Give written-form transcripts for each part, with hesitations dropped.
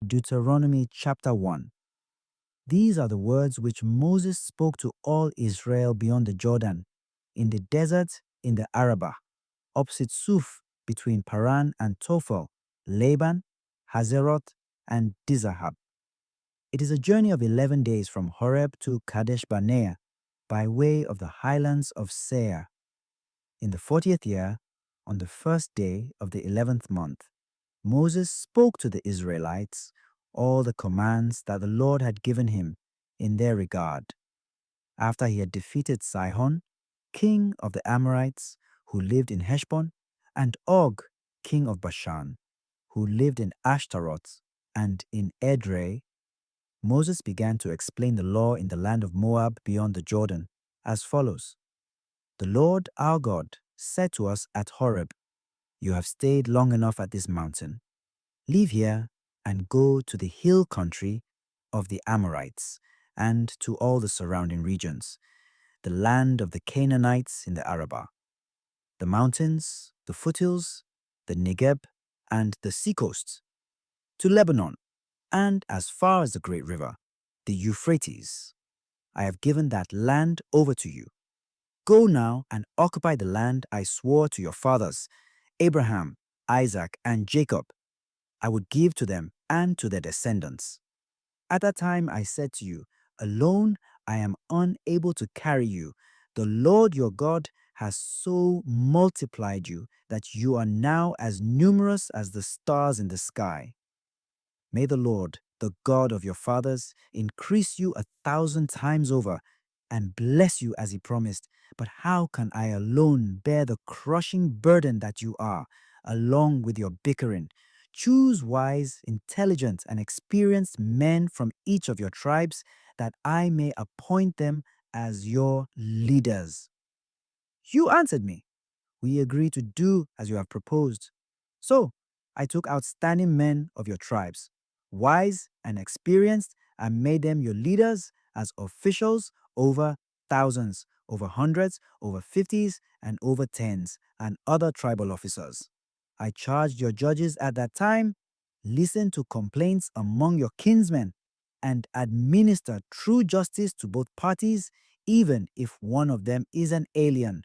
Deuteronomy chapter 1. These are the words which Moses spoke to all Israel beyond the Jordan, in the desert in the Arabah, opposite Suf, between Paran and Tophel, Laban, Hazeroth, and Dizahab. It is a journey of 11 days from Horeb to Kadesh Barnea, by way of the highlands of Seir. In the 40th year, on the first day of the 11th month, Moses spoke to the Israelites all the commands that the Lord had given him in their regard. After he had defeated Sihon, king of the Amorites, who lived in Heshbon, and Og, king of Bashan, who lived in Ashtaroth and in Edrei, Moses began to explain the law in the land of Moab beyond the Jordan, as follows. The Lord our God said to us at Horeb, "You have stayed long enough at this mountain. Leave here and go to the hill country of the Amorites and to all the surrounding regions, the land of the Canaanites in the Arabah, the mountains, the foothills, the Negeb, and the seacoasts, to Lebanon, and as far as the great river, the Euphrates. I have given that land over to you. Go now and occupy the land I swore to your fathers, Abraham, Isaac, and Jacob, I would give to them and to their descendants. At that time I said to you, alone I am unable to carry you. The Lord your God has so multiplied you that you are now as numerous as the stars in the sky. May the Lord, the God of your fathers, increase you 1,000 times over and bless you as he promised. But how can I alone bear the crushing burden that you are, along with your bickering? Choose wise, intelligent, and experienced men from each of your tribes, that I may appoint them as your leaders." You answered me, "We agree to do as you have proposed." So I took outstanding men of your tribes, wise and experienced, and made them your leaders as officials over thousands, over hundreds, over fifties, and over tens, and other tribal officers. I charged your judges at that time, listen to complaints among your kinsmen, and administer true justice to both parties, even if one of them is an alien.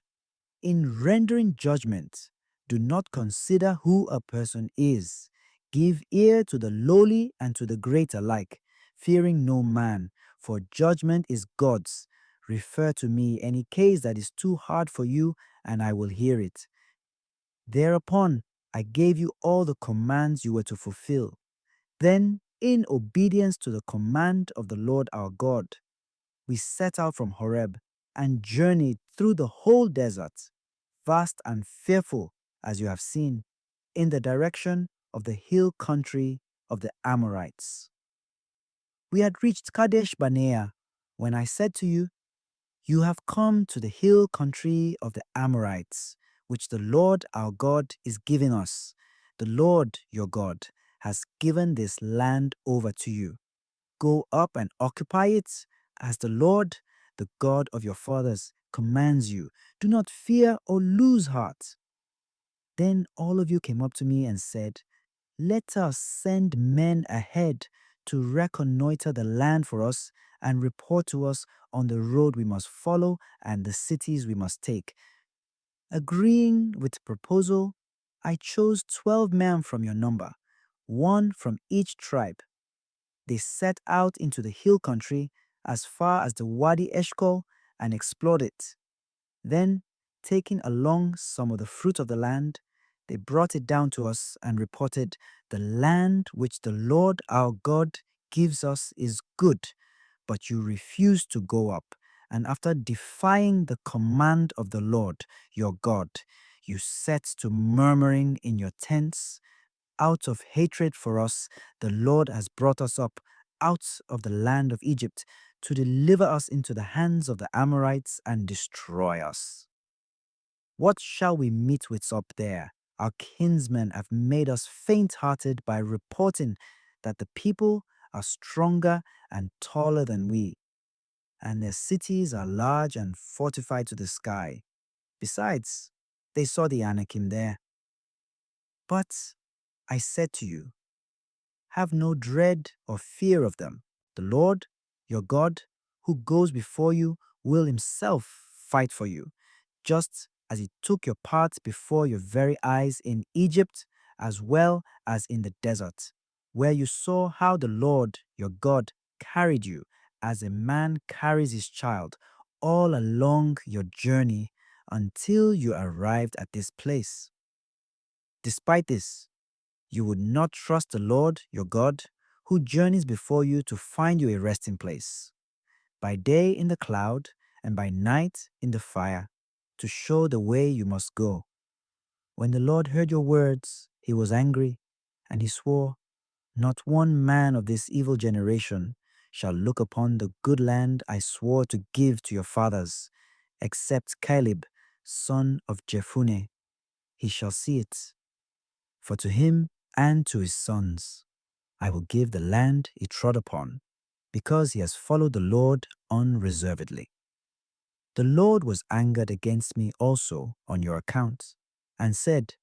In rendering judgment, do not consider who a person is. Give ear to the lowly and to the great alike, fearing no man, for judgment is God's. Refer to me any case that is too hard for you, and I will hear it. Thereupon I gave you all the commands you were to fulfill. Then, in obedience to the command of the Lord our God, we set out from Horeb and journeyed through the whole desert, vast and fearful as you have seen, in the direction of the hill country of the Amorites. We had reached Kadesh Barnea when I said to you, "You have come to the hill country of the Amorites, which the Lord our God is giving us. The Lord your God has given this land over to you. Go up and occupy it, as the Lord, the God of your fathers, commands you. Do not fear or lose heart." Then all of you came up to me and said, "Let us send men ahead to reconnoiter the land for us and report to us on the road we must follow and the cities we must take." Agreeing with the proposal, I chose 12 men from your number, one from each tribe. They set out into the hill country as far as the Wadi Eshkol and explored it. Then, taking along some of the fruit of the land, they brought it down to us and reported, "The land which the Lord our God gives us is good, but you refuse to go up. And after defying the command of the Lord your God, you set to murmuring in your tents. Out of hatred for us, the Lord has brought us up out of the land of Egypt to deliver us into the hands of the Amorites and destroy us. What shall we meet with up there? Our kinsmen have made us faint-hearted by reporting that the people are stronger and taller than we, and their cities are large and fortified to the sky. Besides, they saw the Anakim there. But I said to you, Have no dread or fear of them. The Lord, your God, who goes before you, will himself fight for you, just as he took your part before your very eyes in Egypt as well as in the desert, where you saw how the Lord, your God, carried you as a man carries his child all along your journey until you arrived at this place. Despite this, you would not trust the Lord, your God, who journeys before you to find you a resting place, by day in the cloud and by night in the fire, to show the way you must go. When the Lord heard your words, he was angry, and he swore, "Not one man of this evil generation shall look upon the good land I swore to give to your fathers, except Caleb, son of Jephunneh. He shall see it. For to him and to his sons I will give the land he trod upon, because he has followed the Lord unreservedly." The Lord was angered against me also on your account, and said,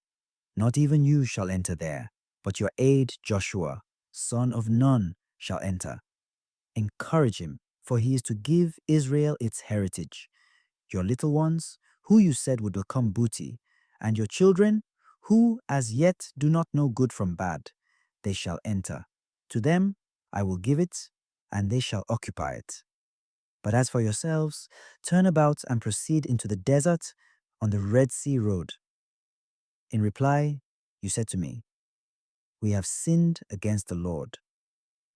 "Not even you shall enter there, but your aide Joshua, son of Nun, shall enter. Encourage him, for he is to give Israel its heritage. Your little ones, who you said would become booty, and your children, who as yet do not know good from bad, they shall enter. To them I will give it, and they shall occupy it. But as for yourselves, turn about and proceed into the desert on the Red Sea road." In reply, you said to me, "We have sinned against the Lord.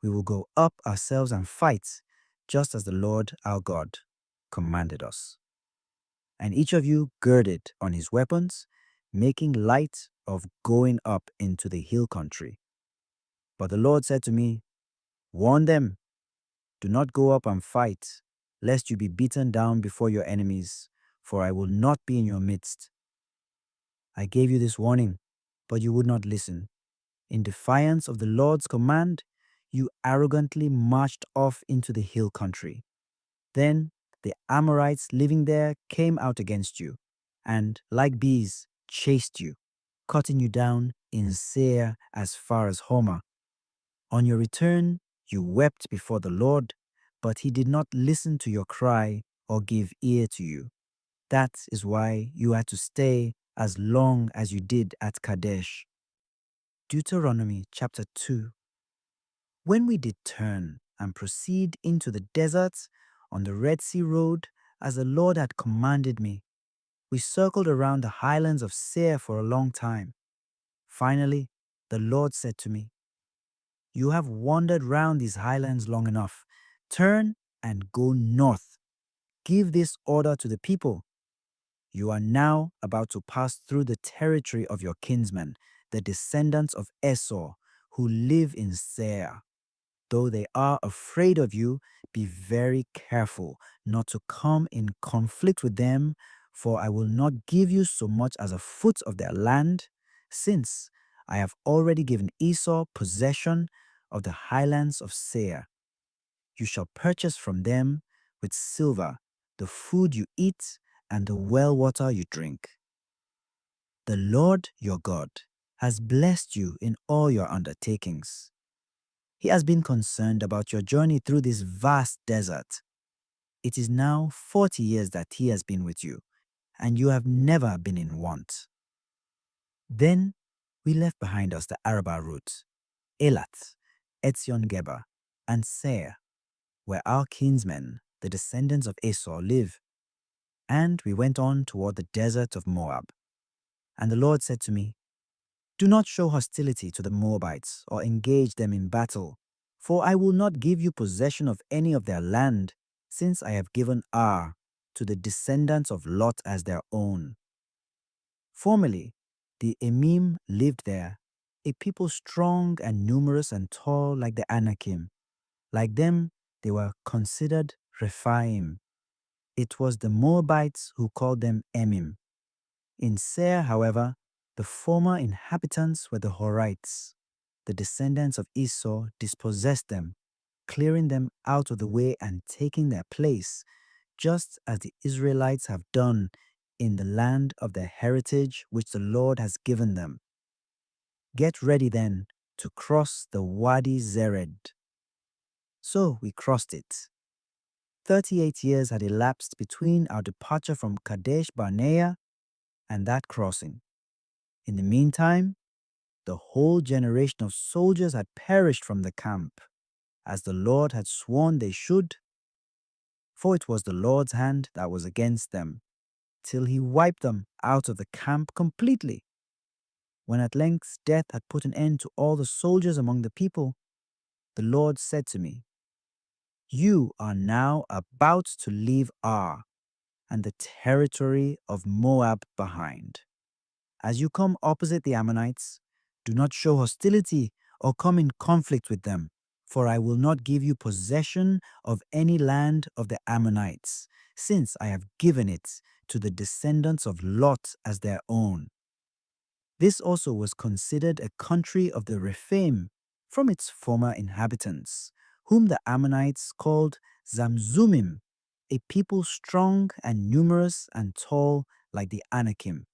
We will go up ourselves and fight, just as the Lord our God commanded us." And each of you girded on his weapons, making light of going up into the hill country. But the Lord said to me, "Warn them, do not go up and fight, lest you be beaten down before your enemies, for I will not be in your midst." I gave you this warning, but you would not listen. In defiance of the Lord's command, you arrogantly marched off into the hill country. Then the Amorites living there came out against you, and, like bees, chased you, cutting you down in Seir as far as Homer. On your return, you wept before the Lord, but he did not listen to your cry or give ear to you. That is why you had to stay as long as you did at Kadesh. Deuteronomy chapter 2. When we did turn and proceed into the desert on the Red Sea road, as the Lord had commanded me, we circled around the highlands of Seir for a long time. Finally, the Lord said to me, "You have wandered round these highlands long enough. Turn and go north. Give this order to the people. You are now about to pass through the territory of your kinsmen, the descendants of Esau, who live in Seir. Though they are afraid of you, be very careful not to come in conflict with them, for I will not give you so much as a foot of their land, since I have already given Esau possession of the highlands of Seir. You shall purchase from them with silver the food you eat and the well water you drink. The Lord your God has blessed you in all your undertakings. He has been concerned about your journey through this vast desert. It is now 40 years that he has been with you, and you have never been in want. Then we left behind us the Arabah route, Elat, Etzion-Geber, and Seir, where our kinsmen, the descendants of Esau, live. And we went on toward the desert of Moab. And the Lord said to me, "Do not show hostility to the Moabites or engage them in battle, for I will not give you possession of any of their land, since I have given Ar to the descendants of Lot as their own." Formerly, the Emim lived there, a people strong and numerous and tall like the Anakim. Like them, they were considered Rephaim. It was the Moabites who called them Emim. In Seir, however, the former inhabitants were the Horites. The descendants of Esau dispossessed them, clearing them out of the way and taking their place, just as the Israelites have done in the land of their heritage which the Lord has given them. Get ready then, to cross the Wadi Zered. So we crossed it. 38 years had elapsed between our departure from Kadesh Barnea and that crossing. In the meantime, the whole generation of soldiers had perished from the camp, as the Lord had sworn they should, for it was the Lord's hand that was against them, till he wiped them out of the camp completely. When at length death had put an end to all the soldiers among the people, the Lord said to me, "You are now about to leave Ar and the territory of Moab behind. As you come opposite the Ammonites, do not show hostility or come in conflict with them, for I will not give you possession of any land of the Ammonites, since I have given it to the descendants of Lot as their own." This also was considered a country of the Rephaim from its former inhabitants, whom the Ammonites called Zamzumim, a people strong and numerous and tall like the Anakim.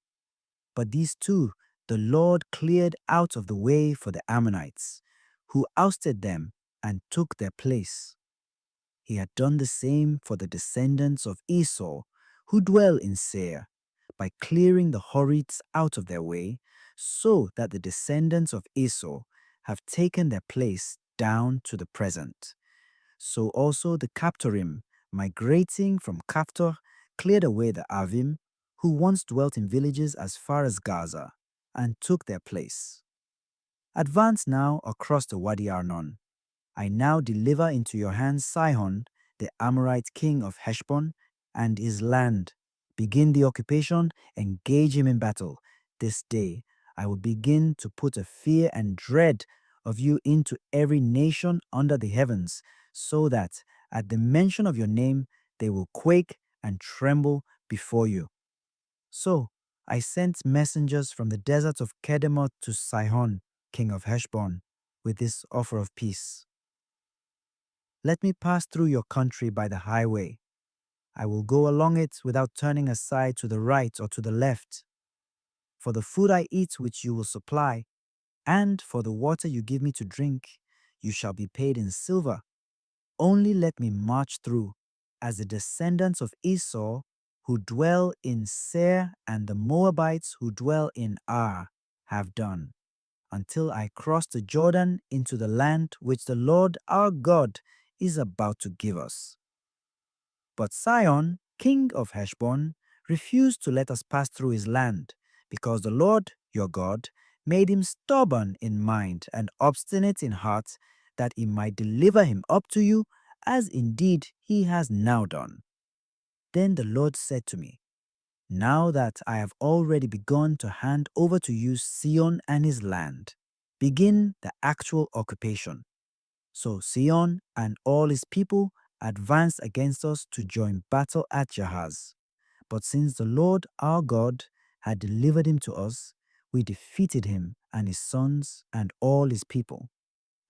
But these two the Lord cleared out of the way for the Ammonites, who ousted them and took their place. He had done the same for the descendants of Esau, who dwell in Seir, by clearing the Horites out of their way, so that the descendants of Esau have taken their place down to the present. So also the Captorim, migrating from Caphtor, cleared away the Avim, who once dwelt in villages as far as Gaza, and took their place. Advance now across the Wadi Arnon. I now deliver into your hands Sihon, the Amorite king of Heshbon, and his land. Begin the occupation, engage him in battle. This day I will begin to put a fear and dread of you into every nation under the heavens, so that at the mention of your name they will quake and tremble before you. So I sent messengers from the desert of Kedemoth to Sihon, king of Heshbon, with this offer of peace. Let me pass through your country by the highway. I will go along it without turning aside to the right or to the left. For the food I eat which you will supply, and for the water you give me to drink, you shall be paid in silver. Only let me march through, as the descendants of Esau who dwell in Seir and the Moabites who dwell in Ar have done, until I cross the Jordan into the land which the Lord our God is about to give us. But Sihon, king of Heshbon, refused to let us pass through his land, because the Lord your God made him stubborn in mind and obstinate in heart, that he might deliver him up to you, as indeed he has now done. Then the Lord said to me, "Now that I have already begun to hand over to you Sihon and his land, begin the actual occupation." So Sihon and all his people advanced against us to join battle at Jahaz. But since the Lord our God had delivered him to us, we defeated him and his sons and all his people.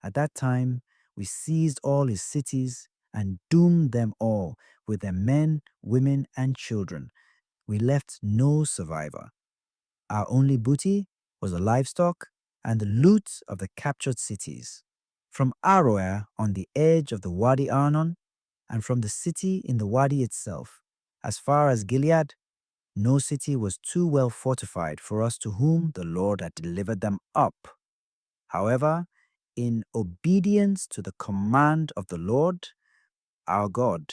At that time, we seized all his cities and doomed them all with their men, women, and children. We left no survivor. Our only booty was the livestock and the loot of the captured cities. From Aroer on the edge of the Wadi Arnon, and from the city in the Wadi itself, as far as Gilead, no city was too well fortified for us to whom the Lord had delivered them up. However, in obedience to the command of the Lord, our God,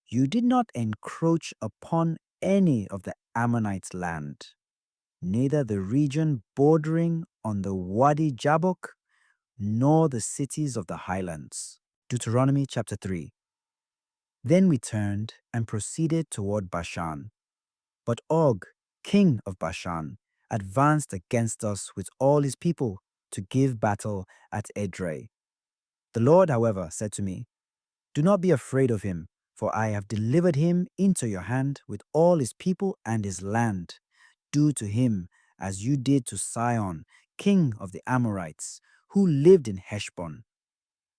you did not encroach upon any of the Ammonites' land, neither the region bordering on the Wadi Jabbok, nor the cities of the highlands. Deuteronomy chapter 3. Then we turned and proceeded toward Bashan. But Og, king of Bashan, advanced against us with all his people to give battle at Edrei. The Lord, however, said to me, "Do not be afraid of him, for I have delivered him into your hand with all his people and his land. Do to him as you did to Sihon, king of the Amorites, who lived in Heshbon."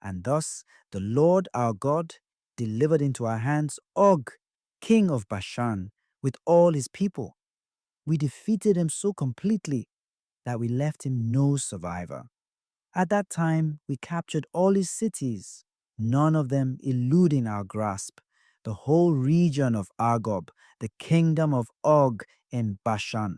And thus the Lord our God delivered into our hands Og, king of Bashan, with all his people. We defeated him so completely that we left him no survivor. At that time, we captured all his cities, none of them eluding our grasp. The whole region of Argob, the kingdom of Og in Bashan,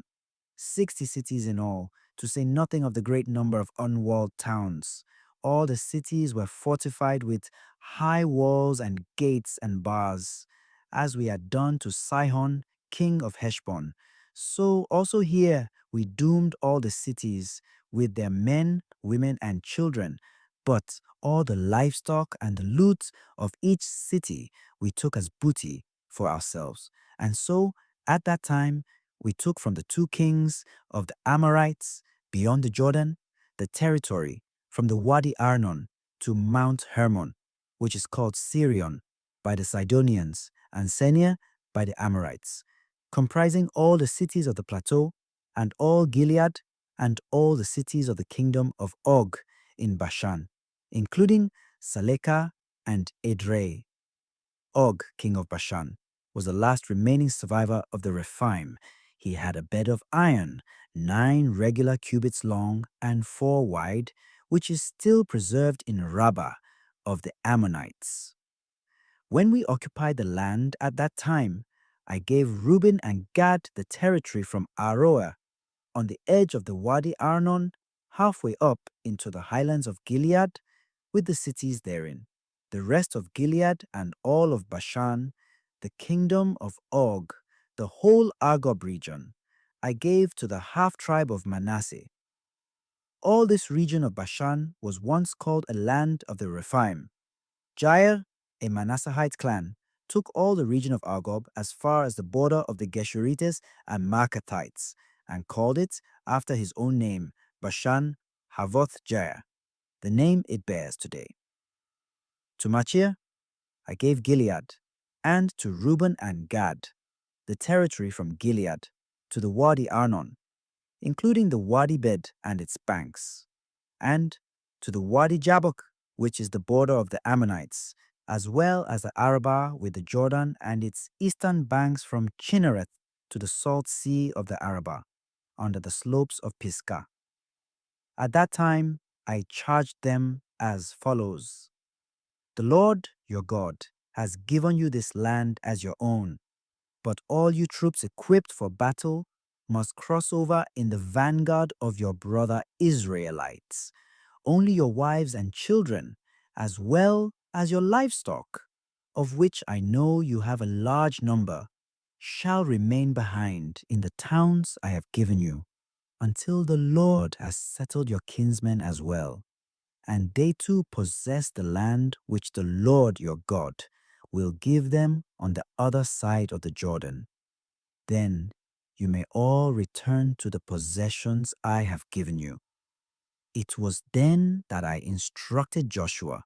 60 cities in all, to say nothing of the great number of unwalled towns. All the cities were fortified with high walls and gates and bars, as we had done to Sihon, king of Heshbon. So also here we doomed all the cities with their men, women, and children. But all the livestock and the loot of each city we took as booty for ourselves. And so at that time we took from the two kings of the Amorites beyond the Jordan the territory from the Wadi Arnon to Mount Hermon, which is called Sirion by the Sidonians and Senia by the Amorites, comprising all the cities of the plateau and all Gilead and all the cities of the kingdom of Og in Bashan, including Salekah and Edrei. Og, king of Bashan, was the last remaining survivor of the Rephaim. He had a bed of iron, 9 regular cubits long and 4 wide, which is still preserved in Rabbah of the Ammonites. When we occupied the land at that time, I gave Reuben and Gad the territory from Aroer on the edge of the Wadi Arnon, halfway up into the highlands of Gilead, with the cities therein. The rest of Gilead and all of Bashan, the kingdom of Og, the whole Argob region, I gave to the half-tribe of Manasseh. All this region of Bashan was once called a land of the Rephaim. Jair, a Manassehite clan, took all the region of Argob as far as the border of the Geshurites and Maacathites, and called it after his own name, Bashan Havoth Jair, the name it bears today. To Machir, I gave Gilead, and to Reuben and Gad, the territory from Gilead to the Wadi Arnon, including the Wadi Bed and its banks, and to the Wadi Jabbok, which is the border of the Ammonites, as well as the Arabah with the Jordan and its eastern banks from Chinnereth to the salt sea of the Arabah, under the slopes of Pisgah. At that time, I charged them as follows. The Lord, your God, has given you this land as your own, but all you troops equipped for battle must cross over in the vanguard of your brother Israelites. Only your wives and children, as well as your livestock, of which I know you have a large number, shall remain behind in the towns I have given you, until the Lord has settled your kinsmen as well, and they too possess the land which the Lord your God will give them on the other side of the Jordan. Then you may all return to the possessions I have given you. It was then that I instructed Joshua,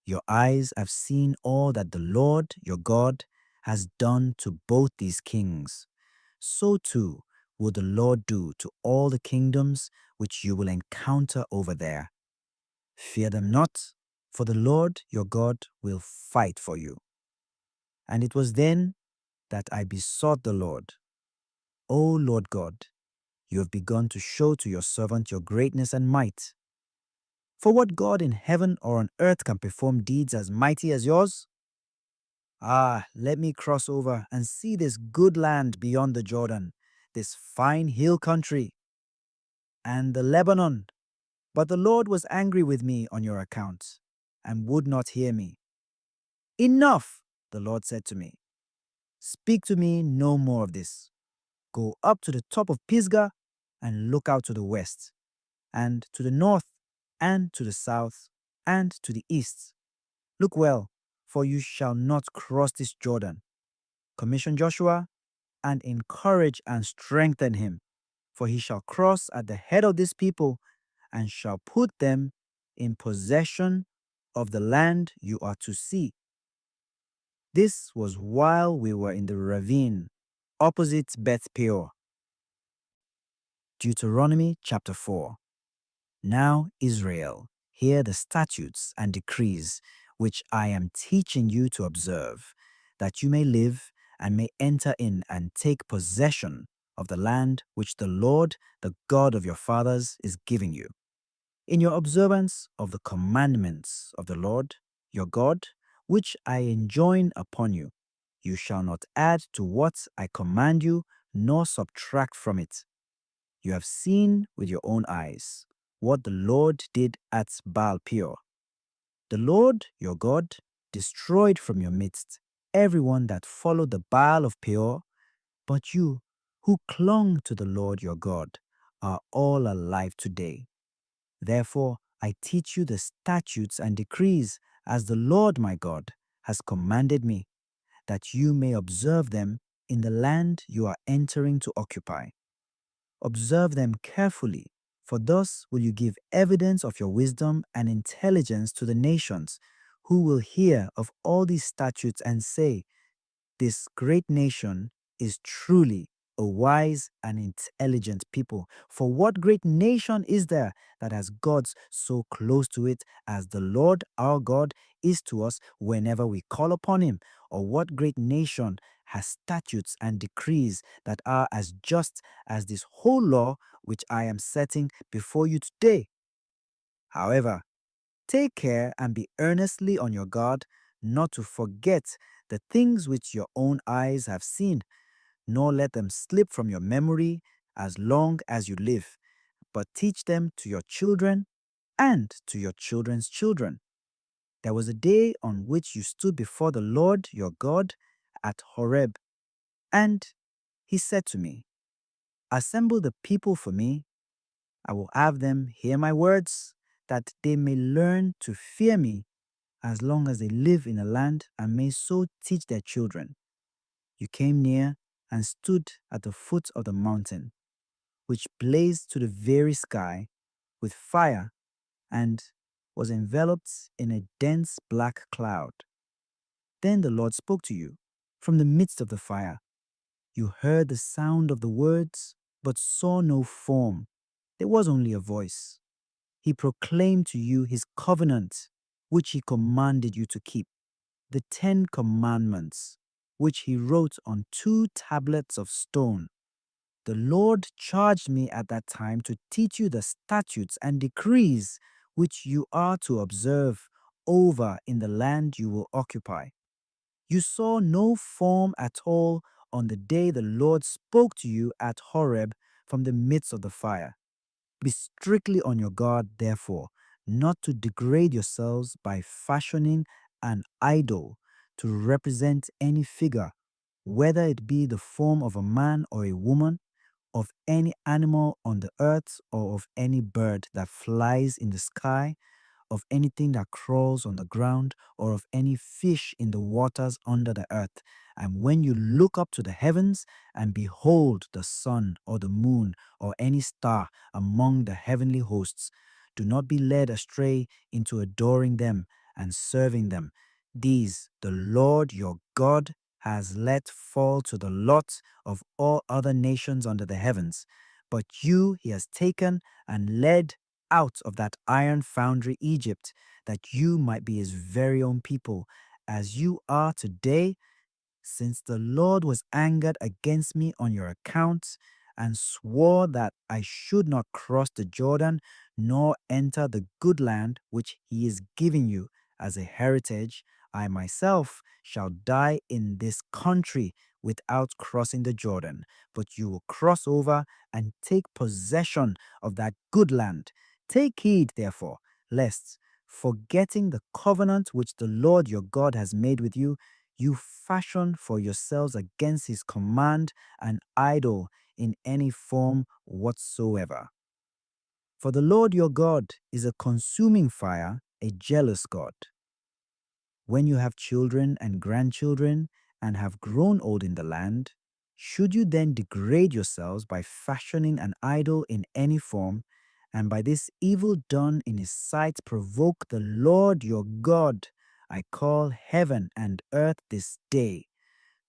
your eyes have seen all that the Lord your God has done to both these kings. So too will the Lord do to all the kingdoms which you will encounter over there. Fear them not, for the Lord your God will fight for you. And it was then that I besought the Lord, O Lord God, you have begun to show to your servant your greatness and might. For what God in heaven or on earth can perform deeds as mighty as yours? Ah, let me cross over and see this good land beyond the Jordan, this fine hill country, and the Lebanon. But the Lord was angry with me on your account, and would not hear me. Enough, the Lord said to me. Speak to me no more of this. Go up to the top of Pisgah and look out to the west, and to the north, and to the south, and to the east. Look well, for you shall not cross this Jordan. Commission Joshua, and encourage and strengthen him, for he shall cross at the head of this people, and shall put them in possession of the land you are to see. This was while we were in the ravine, opposite Beth Peor. Deuteronomy chapter 4. Now, Israel, hear the statutes and decrees which I am teaching you to observe, that you may live and may enter in and take possession of the land which the Lord, the God of your fathers, is giving you. in your observance of the commandments of the Lord your God, which I enjoin upon you. You shall not add to what I command you, nor subtract from it. You have seen with your own eyes what the Lord did at Baal Peor. The Lord your God destroyed from your midst everyone that followed the Baal of Peor, but you, who clung to the Lord your God, are all alive today. Therefore, I teach you the statutes and decrees as the Lord my God has commanded me, that you may observe them in the land you are entering to occupy. Observe them carefully, for thus will you give evidence of your wisdom and intelligence to the nations, who will hear of all these statutes and say, this great nation is truly a wise and intelligent people. For what great nation is there that has gods so close to it as the Lord our God is to us whenever we call upon him? Or what great nation has statutes and decrees that are as just as this whole law which I am setting before you today? However, take care and be earnestly on your guard not to forget the things which your own eyes have seen, nor let them slip from your memory as long as you live, but teach them to your children and to your children's children. There was a day on which you stood before the Lord your God at Horeb, and he said to me, assemble the people for me. I will have them hear my words, that they may learn to fear me as long as they live in a land, and may so teach their children. You came near and stood at the foot of the mountain, which blazed to the very sky with fire and was enveloped in a dense black cloud. Then the Lord spoke to you from the midst of the fire. You heard the sound of the words, but saw no form. There was only a voice. He proclaimed to you his covenant, which he commanded you to keep, the 10 Commandments, which he wrote on 2 tablets of stone. The Lord charged me at that time to teach you the statutes and decrees which you are to observe over in the land you will occupy. You saw no form at all on the day the Lord spoke to you at Horeb from the midst of the fire. Be strictly on your guard, therefore, not to degrade yourselves by fashioning an idol to represent any figure, whether it be the form of a man or a woman, of any animal on the earth, or of any bird that flies in the sky, of anything that crawls on the ground, or of any fish in the waters under the earth. And when you look up to the heavens and behold the sun or the moon or any star among the heavenly hosts, do not be led astray into adoring them and serving them. These the Lord your God has let fall to the lot of all other nations under the heavens. But you he has taken and led out of that iron foundry Egypt, that you might be his very own people, as you are today, since the Lord was angered against me on your account, and swore that I should not cross the Jordan, nor enter the good land which he is giving you as a heritage, I myself shall die in this country without crossing the Jordan. But you will cross over and take possession of that good land. Take heed, therefore, lest, forgetting the covenant which the Lord your God has made with you, you fashion for yourselves against his command an idol in any form whatsoever. For the Lord your God is a consuming fire, a jealous God. When you have children and grandchildren and have grown old in the land, should you then degrade yourselves by fashioning an idol in any form, and by this evil done in his sight provoke the Lord your God? I call heaven and earth this day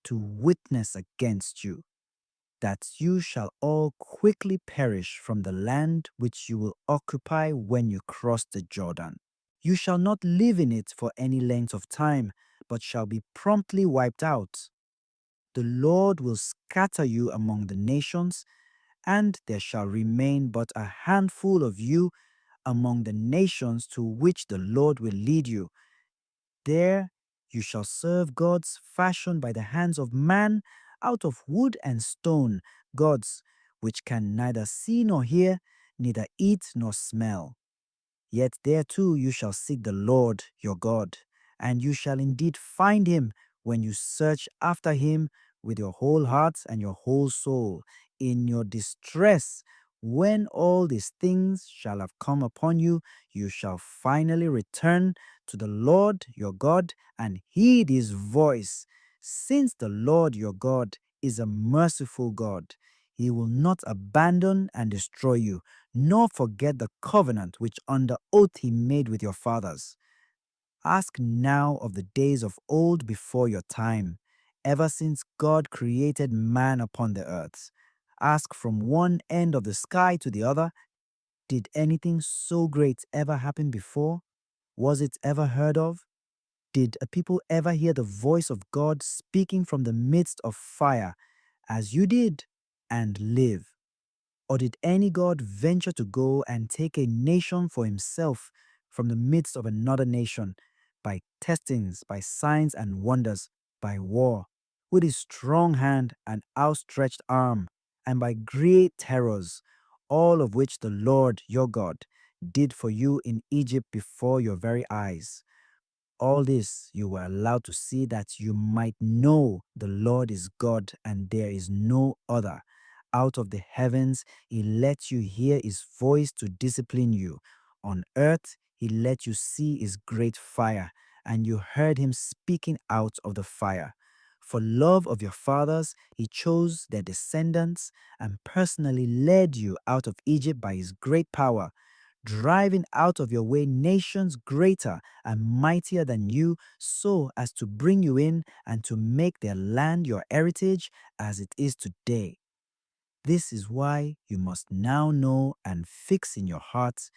to witness against you, that you shall all quickly perish from the land which you will occupy when you cross the Jordan. You shall not live in it for any length of time, but shall be promptly wiped out. The Lord will scatter you among the nations, and there shall remain but a handful of you among the nations to which the Lord will lead you. There you shall serve gods fashioned by the hands of man out of wood and stone, gods which can neither see nor hear, neither eat nor smell. Yet there too you shall seek the Lord your God, and you shall indeed find him when you search after him with your whole heart and your whole soul. In your distress, when all these things shall have come upon you, you shall finally return to the Lord your God and heed his voice. Since the Lord your God is a merciful God, he will not abandon and destroy you, nor forget the covenant which under oath he made with your fathers. Ask now of the days of old before your time, ever since God created man upon the earth. Ask from one end of the sky to the other, did anything so great ever happen before? Was it ever heard of? Did a people ever hear the voice of God speaking from the midst of fire, as you did, and live? Or did any God venture to go and take a nation for himself from the midst of another nation, by testings, by signs and wonders, by war, with his strong hand and outstretched arm, and by great terrors, all of which the Lord your God did for you in Egypt before your very eyes? All this you were allowed to see, that you might know the Lord is God and there is no other. Out of the heavens he let you hear his voice to discipline you. On earth he let you see his great fire, and you heard him speaking out of the fire. For love of your fathers he chose their descendants and personally led you out of Egypt by his great power, driving out of your way nations greater and mightier than you, so as to bring you in and to make their land your heritage as it is today. This is why you must now know and fix in your hearts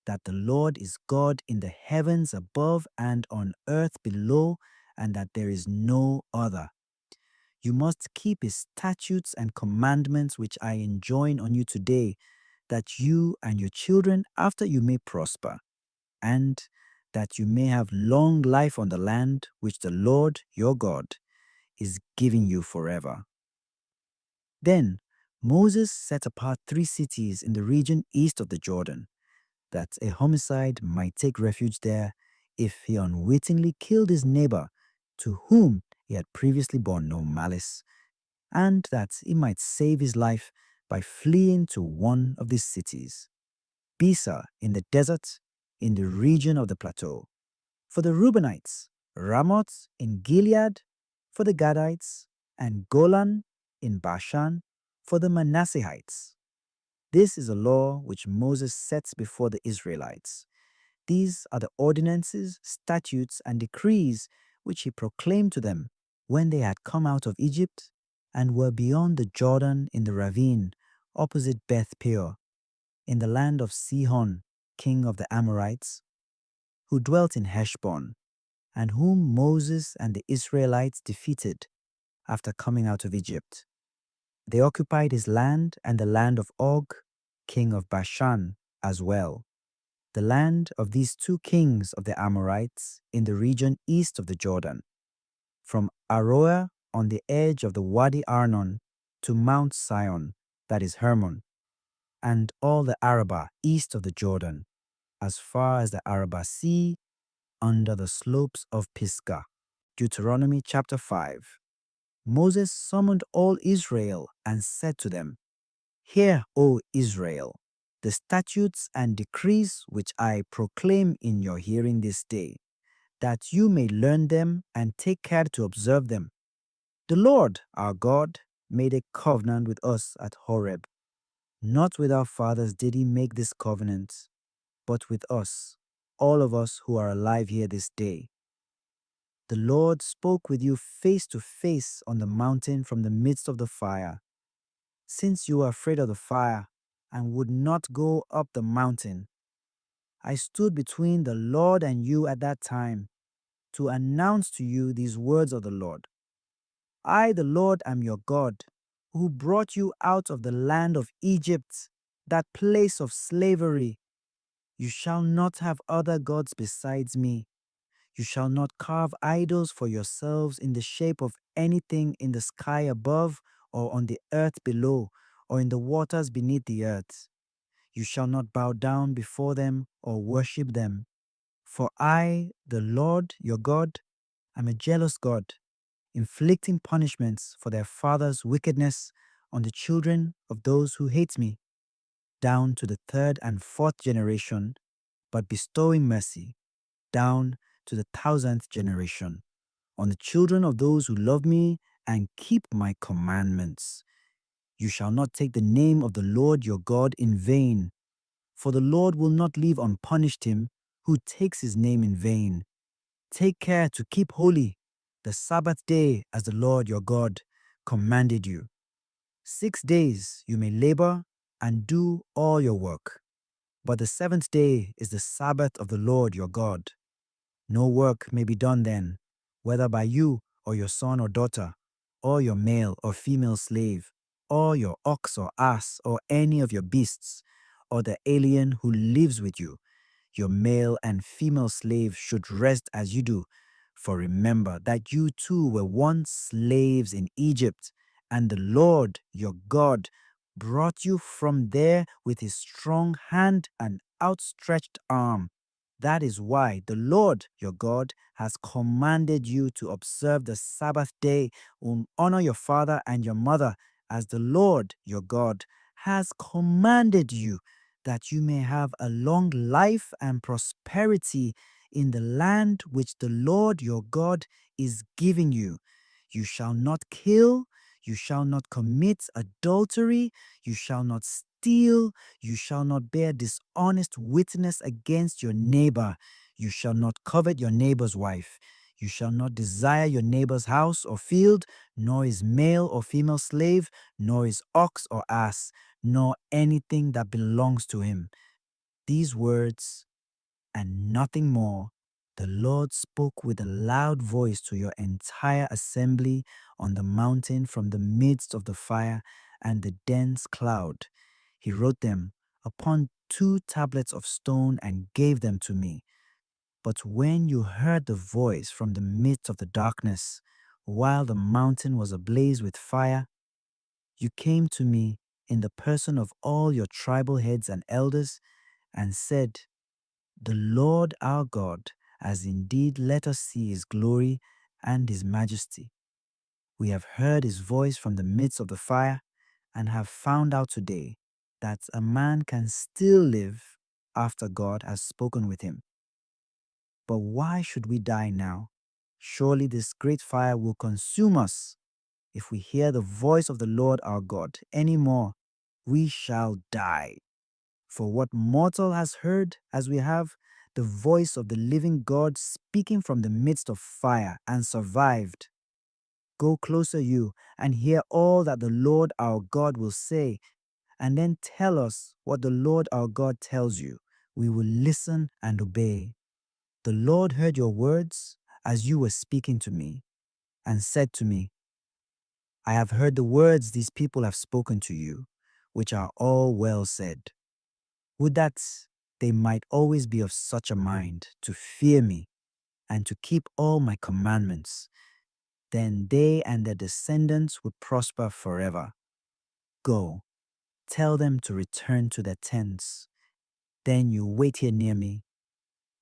that the Lord is God in the heavens above and on earth below, and that there is no other. You must keep his statutes and commandments which I enjoin on you today, that you and your children after you may prosper, and that you may have long life on the land which the Lord your God is giving you forever. Then Moses set apart 3 cities in the region east of the Jordan, that a homicide might take refuge there if he unwittingly killed his neighbor, to whom he had previously borne no malice, and that he might save his life by fleeing to one of these cities: Bisa in the desert, in the region of the plateau; for the Reubenites, Ramoth in Gilead; for the Gadites, and Golan in Bashan; for the Manasseites. This is a law which Moses sets before the Israelites. These are the ordinances, statutes, and decrees which he proclaimed to them when they had come out of Egypt and were beyond the Jordan in the ravine opposite Beth Peor, in the land of Sihon, king of the Amorites, who dwelt in Heshbon, and whom Moses and the Israelites defeated after coming out of Egypt. They occupied his land and the land of Og, king of Bashan, as well, the land of these 2 kings of the Amorites in the region east of the Jordan, from Aroer on the edge of the Wadi Arnon to Mount Sion, that is Hermon, and all the Arabah east of the Jordan, as far as the Arabah Sea, under the slopes of Pisgah. Deuteronomy chapter 5. Moses summoned all Israel and said to them, Hear, O Israel, the statutes and decrees which I proclaim in your hearing this day, that you may learn them and take care to observe them. The Lord our God made a covenant with us at Horeb. Not with our fathers did he make this covenant, but with us, all of us who are alive here this day. The Lord spoke with you face to face on the mountain from the midst of the fire. Since you were afraid of the fire and would not go up the mountain, I stood between the Lord and you at that time to announce to you these words of the Lord. I, the Lord, am your God, who brought you out of the land of Egypt, that place of slavery. You shall not have other gods besides me. You shall not carve idols for yourselves in the shape of anything in the sky above, or on the earth below, or in the waters beneath the earth. You shall not bow down before them or worship them. For I, the Lord your God, am a jealous God, inflicting punishments for their fathers' wickedness on the children of those who hate me, down to the third and fourth generation, but bestowing mercy down to the 1,000th generation on the children of those who love me and keep my commandments. You shall not take the name of the Lord your God in vain, for the Lord will not leave unpunished him who takes his name in vain. Take care to keep holy the Sabbath day as the Lord your God commanded you. 6 days you may labor and do all your work, but the seventh day is the Sabbath of the Lord your God. No work may be done then, whether by you or your son or daughter, or your male or female slave, or your ox or ass, or any of your beasts, or the alien who lives with you. Your male and female slave should rest as you do. For remember that you too were once slaves in Egypt, and the Lord your God brought you from there with his strong hand and outstretched arm. That is why the Lord your God has commanded you to observe the Sabbath day and honor your father and your mother, as the Lord your God has commanded you, that you may have a long life and prosperity in the land which the Lord your God is giving you. You shall not kill, you shall not commit adultery, you shall not steal, you shall not bear dishonest witness against your neighbor, you shall not covet your neighbor's wife, you shall not desire your neighbor's house or field, nor his male or female slave, nor his ox or ass, nor anything that belongs to him. These words and nothing more the Lord spoke with a loud voice to your entire assembly on the mountain from the midst of the fire and the dense cloud. He wrote them upon 2 tablets of stone and gave them to me. But when you heard the voice from the midst of the darkness, while the mountain was ablaze with fire, you came to me in the person of all your tribal heads and elders and said, The Lord our God has indeed let us see his glory and his majesty. We have heard his voice from the midst of the fire and have found out today that a man can still live after God has spoken with him. But why should we die now? Surely this great fire will consume us. If we hear the voice of the Lord our God any more, we shall die. For what mortal has heard, as we have, the voice of the living God speaking from the midst of fire and survived? Go closer, you, and hear all that the Lord our God will say, and then tell us what the Lord our God tells you. We will listen and obey. The Lord heard your words as you were speaking to me, and said to me, I have heard the words these people have spoken to you, which are all well said. Would that they might always be of such a mind to fear me and to keep all my commandments. Then they and their descendants would prosper forever. Go, tell them to return to their tents. Then you wait here near me,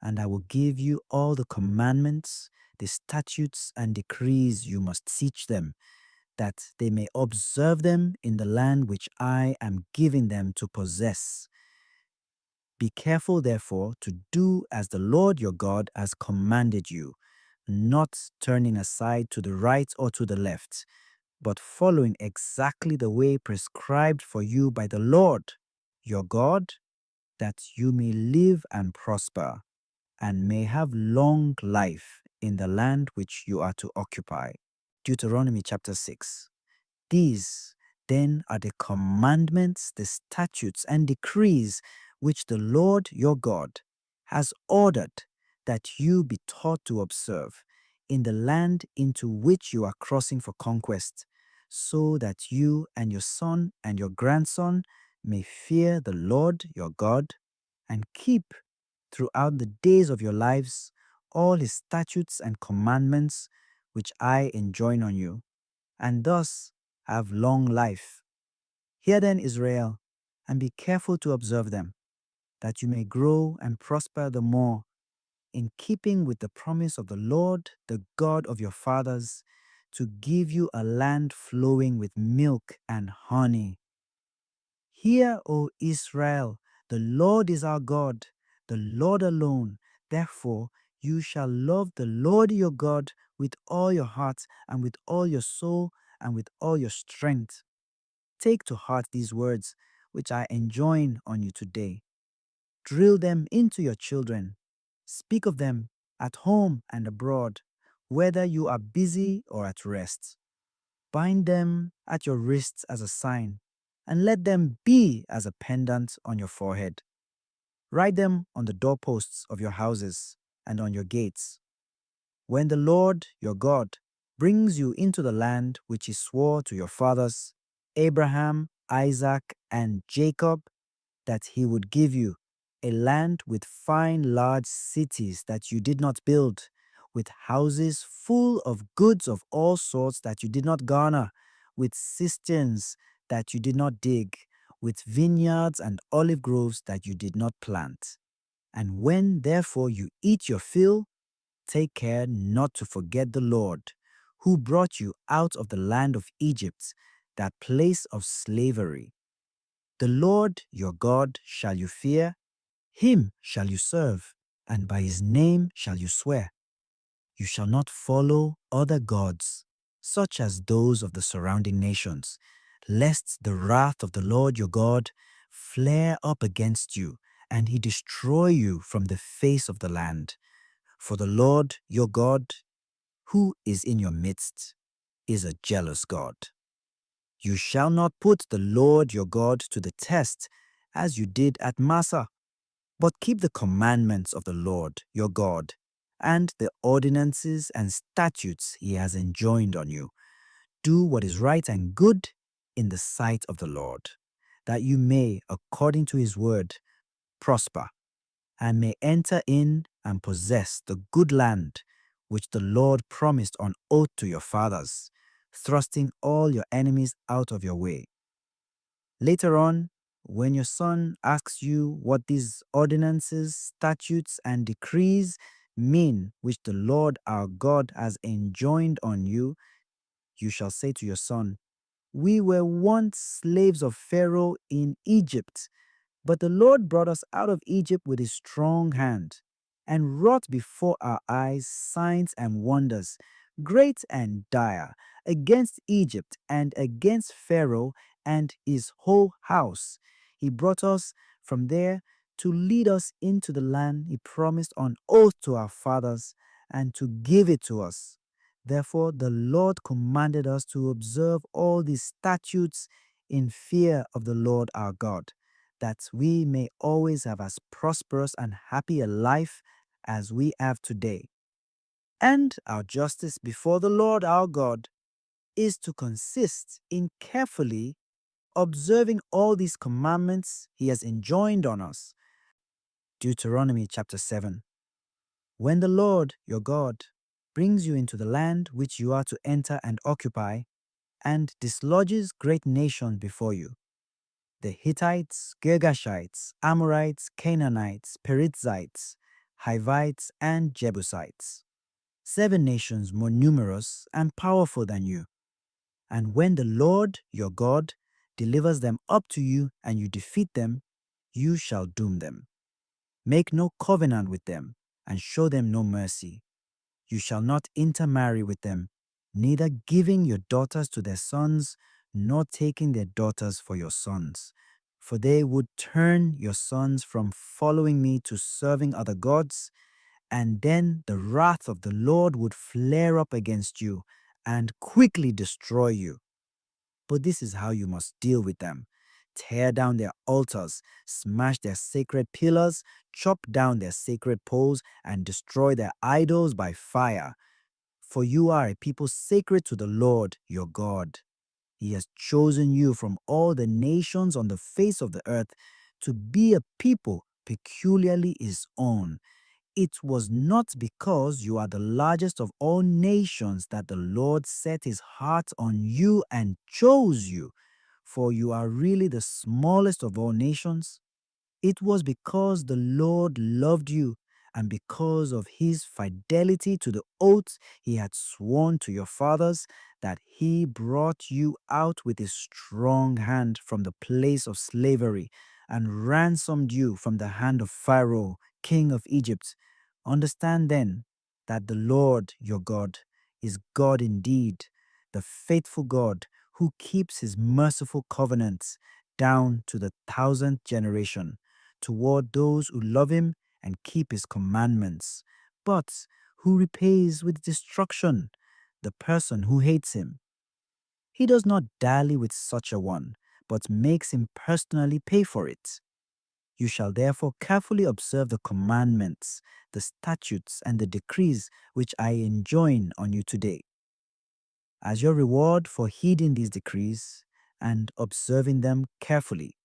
and I will give you all the commandments, the statutes and decrees you must teach them, that they may observe them in the land which I am giving them to possess. Be careful, therefore, to do as the Lord your God has commanded you, not turning aside to the right or to the left, but following exactly the way prescribed for you by the Lord your God, that you may live and prosper, and may have long life in the land which you are to occupy. Deuteronomy chapter 6. These then are the commandments, the statutes, and decrees which the Lord your God has ordered that you be taught to observe in the land into which you are crossing for conquest, so that you and your son and your grandson may fear the Lord your God and keep throughout the days of your lives all his statutes and commandments which I enjoin on you, and thus have long life. Hear then, Israel, and be careful to observe them, that you may grow and prosper the more, in keeping with the promise of the Lord, the God of your fathers, to give you a land flowing with milk and honey. Hear, O Israel, the Lord is our God, the Lord alone. Therefore, you shall love the Lord your God with all your heart and with all your soul and with all your strength. Take to heart these words which I enjoin on you today. Drill them into your children. Speak of them at home and abroad, whether you are busy or at rest. Bind them at your wrists as a sign, and let them be as a pendant on your forehead. Write them on the doorposts of your houses and on your gates. When the Lord your God brings you into the land which he swore to your fathers, Abraham, Isaac, and Jacob, that he would give you, a land with fine large cities that you did not build, with houses full of goods of all sorts that you did not garner, with cisterns that you did not dig, with vineyards and olive groves that you did not plant. And when therefore you eat your fill, take care not to forget the Lord, who brought you out of the land of Egypt, that place of slavery. The Lord your God shall you fear, him shall you serve, and by his name shall you swear. You shall not follow other gods, such as those of the surrounding nations, lest the wrath of the Lord your God flare up against you, and he destroy you from the face of the land. For the Lord your God, who is in your midst, is a jealous God. You shall not put the Lord your God to the test, as you did at Massah, but keep the commandments of the Lord your God, and the ordinances and statutes he has enjoined on you. Do what is right and good in the sight of the Lord, that you may, according to his word, prosper, and may enter in and possess the good land which the Lord promised on oath to your fathers, thrusting all your enemies out of your way. Later on, when your son asks you what these ordinances, statutes, and decrees mean which the Lord our God has enjoined on you, you shall say to your son, We were once slaves of Pharaoh in Egypt, but the Lord brought us out of Egypt with his strong hand, and wrought before our eyes signs and wonders, great and dire, against Egypt and against Pharaoh and his whole house. He brought us from there to lead us into the land he promised on oath to our fathers, and to give it to us. Therefore the Lord commanded us to observe all these statutes in fear of the Lord our God, that we may always have as prosperous and happy a life as we have today. And our justice before the Lord our God is to consist in carefully observing all these commandments he has enjoined on us. Deuteronomy chapter 7. When the Lord your God brings you into the land which you are to enter and occupy, and dislodges great nations before you, the Hittites, Girgashites, Amorites, Canaanites, Perizzites, Hivites, and Jebusites, 7 nations more numerous and powerful than you. And when the Lord your God delivers them up to you and you defeat them, you shall doom them. Make no covenant with them and show them no mercy. You shall not intermarry with them, neither giving your daughters to their sons, nor taking their daughters for your sons. For they would turn your sons from following me to serving other gods, and then the wrath of the Lord would flare up against you and quickly destroy you. But this is how you must deal with them. Tear down their altars, smash their sacred pillars, chop down their sacred poles, and destroy their idols by fire. For you are a people sacred to the Lord your God. He has chosen you from all the nations on the face of the earth to be a people peculiarly his own. It was not because you are the largest of all nations that the Lord set his heart on you and chose you, for you are really the smallest of all nations. It was because the Lord loved you and because of his fidelity to the oath he had sworn to your fathers that he brought you out with a strong hand from the place of slavery and ransomed you from the hand of Pharaoh, king of Egypt. Understand then that the Lord your God is God indeed, the faithful God who keeps his merciful covenants down to the 1,000th generation toward those who love him and keep his commandments, but who repays with destruction the person who hates him. He does not dally with such a one, but makes him personally pay for it. You shall therefore carefully observe the commandments, the statutes, and the decrees which I enjoin on you today. As your reward for heeding these decrees and observing them carefully,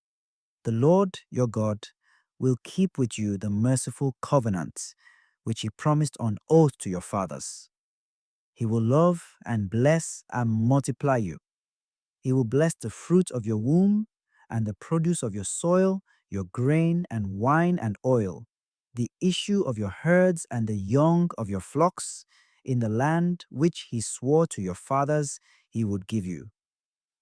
the Lord your God will keep with you the merciful covenant which he promised on oath to your fathers. He will love and bless and multiply you. He will bless the fruit of your womb and the produce of your soil, your grain and wine and oil, the issue of your herds and the young of your flocks, in the land which he swore to your fathers he would give you.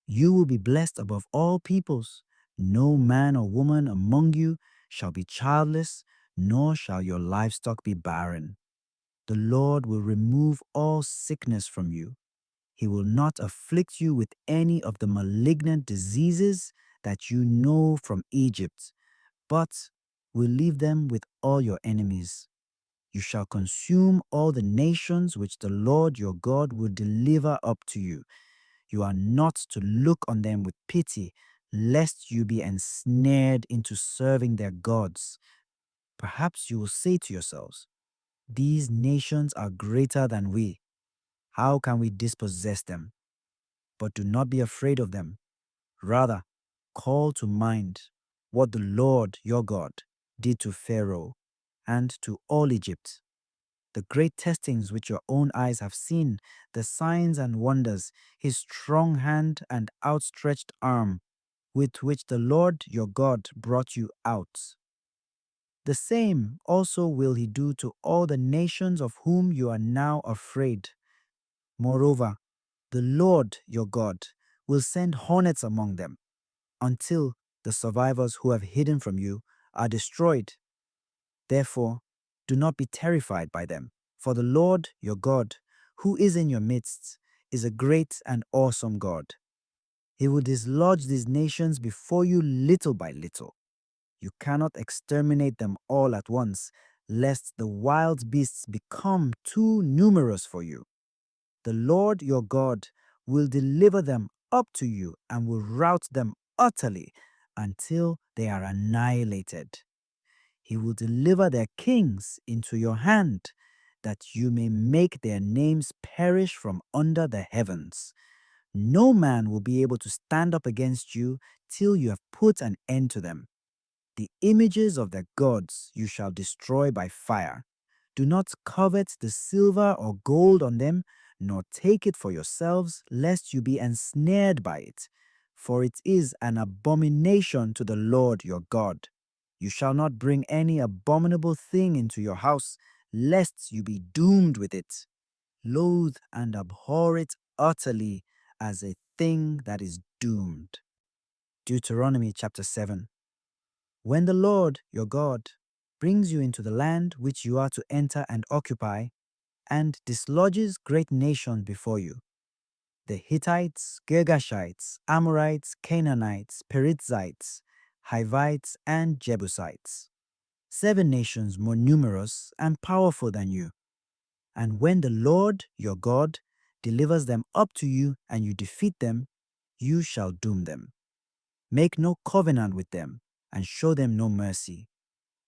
You will be blessed above all peoples. No man or woman among you shall be childless, nor shall your livestock be barren. The Lord will remove all sickness from you. He will not afflict you with any of the malignant diseases that you know from Egypt, but will leave them with all your enemies. You shall consume all the nations which the Lord your God will deliver up to you. You are not to look on them with pity, lest you be ensnared into serving their gods. Perhaps you will say to yourselves, these nations are greater than we. How can we dispossess them? But do not be afraid of them. Rather, call to mind what the Lord your God did to Pharaoh and to all Egypt, the great testings which your own eyes have seen, the signs and wonders, his strong hand and outstretched arm, with which the Lord your God brought you out. The same also will he do to all the nations of whom you are now afraid. Moreover, the Lord your God will send hornets among them, until the survivors who have hidden from you are destroyed. Therefore, do not be terrified by them, for the Lord your God, who is in your midst, is a great and awesome God. He will dislodge these nations before you little by little. You cannot exterminate them all at once, lest the wild beasts become too numerous for you. The Lord your God will deliver them up to you and will rout them utterly until they are annihilated. He will deliver their kings into your hand, that you may make their names perish from under the heavens. No man will be able to stand up against you till you have put an end to them. The images of their gods you shall destroy by fire. Do not covet the silver or gold on them, nor take it for yourselves, lest you be ensnared by it. For it is an abomination to the Lord your God. You shall not bring any abominable thing into your house, lest you be doomed with it. Loathe and abhor it utterly as a thing that is doomed. Deuteronomy chapter 7. When the Lord your God brings you into the land which you are to enter and occupy, and dislodges great nations before you, the Hittites, Girgashites, Amorites, Canaanites, Perizzites, Hivites, and Jebusites, 7 nations more numerous and powerful than you. And when the Lord your God delivers them up to you and you defeat them, you shall doom them. Make no covenant with them and show them no mercy.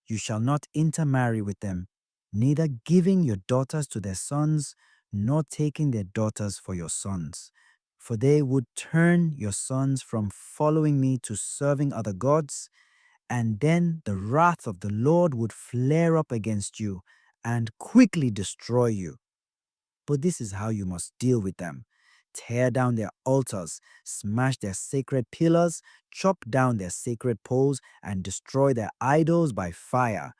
You shall not intermarry with them, neither giving your daughters to their sons, nor taking their daughters for your sons. For they would turn your sons from following me to serving other gods, and then the wrath of the Lord would flare up against you and quickly destroy you. But this is how you must deal with them. Tear down their altars, smash their sacred pillars, chop down their sacred poles, and destroy their idols by fire.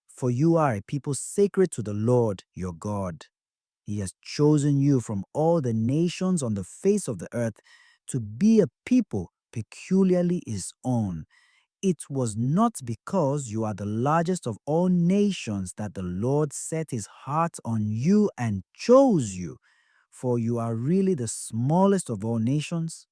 For you are a people sacred to the Lord your God. He has chosen you from all the nations on the face of the earth to be a people peculiarly his own. It was not because you are the largest of all nations that the Lord set his heart on you and chose you, for you are really the smallest of all nations.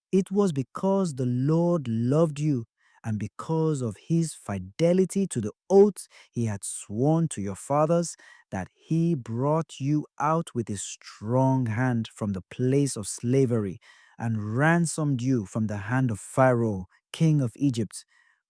It was because the Lord loved you and because of his fidelity to the oath he had sworn to your fathers that he brought you out with a strong hand from the place of slavery and ransomed you from the hand of Pharaoh, king of Egypt.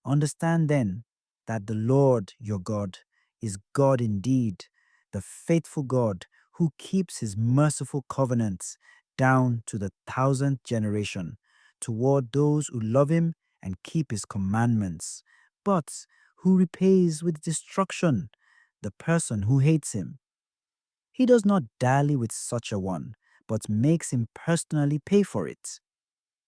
Understand then that the Lord your God is God indeed, the faithful God who keeps his merciful covenants down to the 1,000th generation toward those who love him and keep his commandments, but who repays with destruction the person who hates him. He does not dally with such a one, but makes him personally pay for it.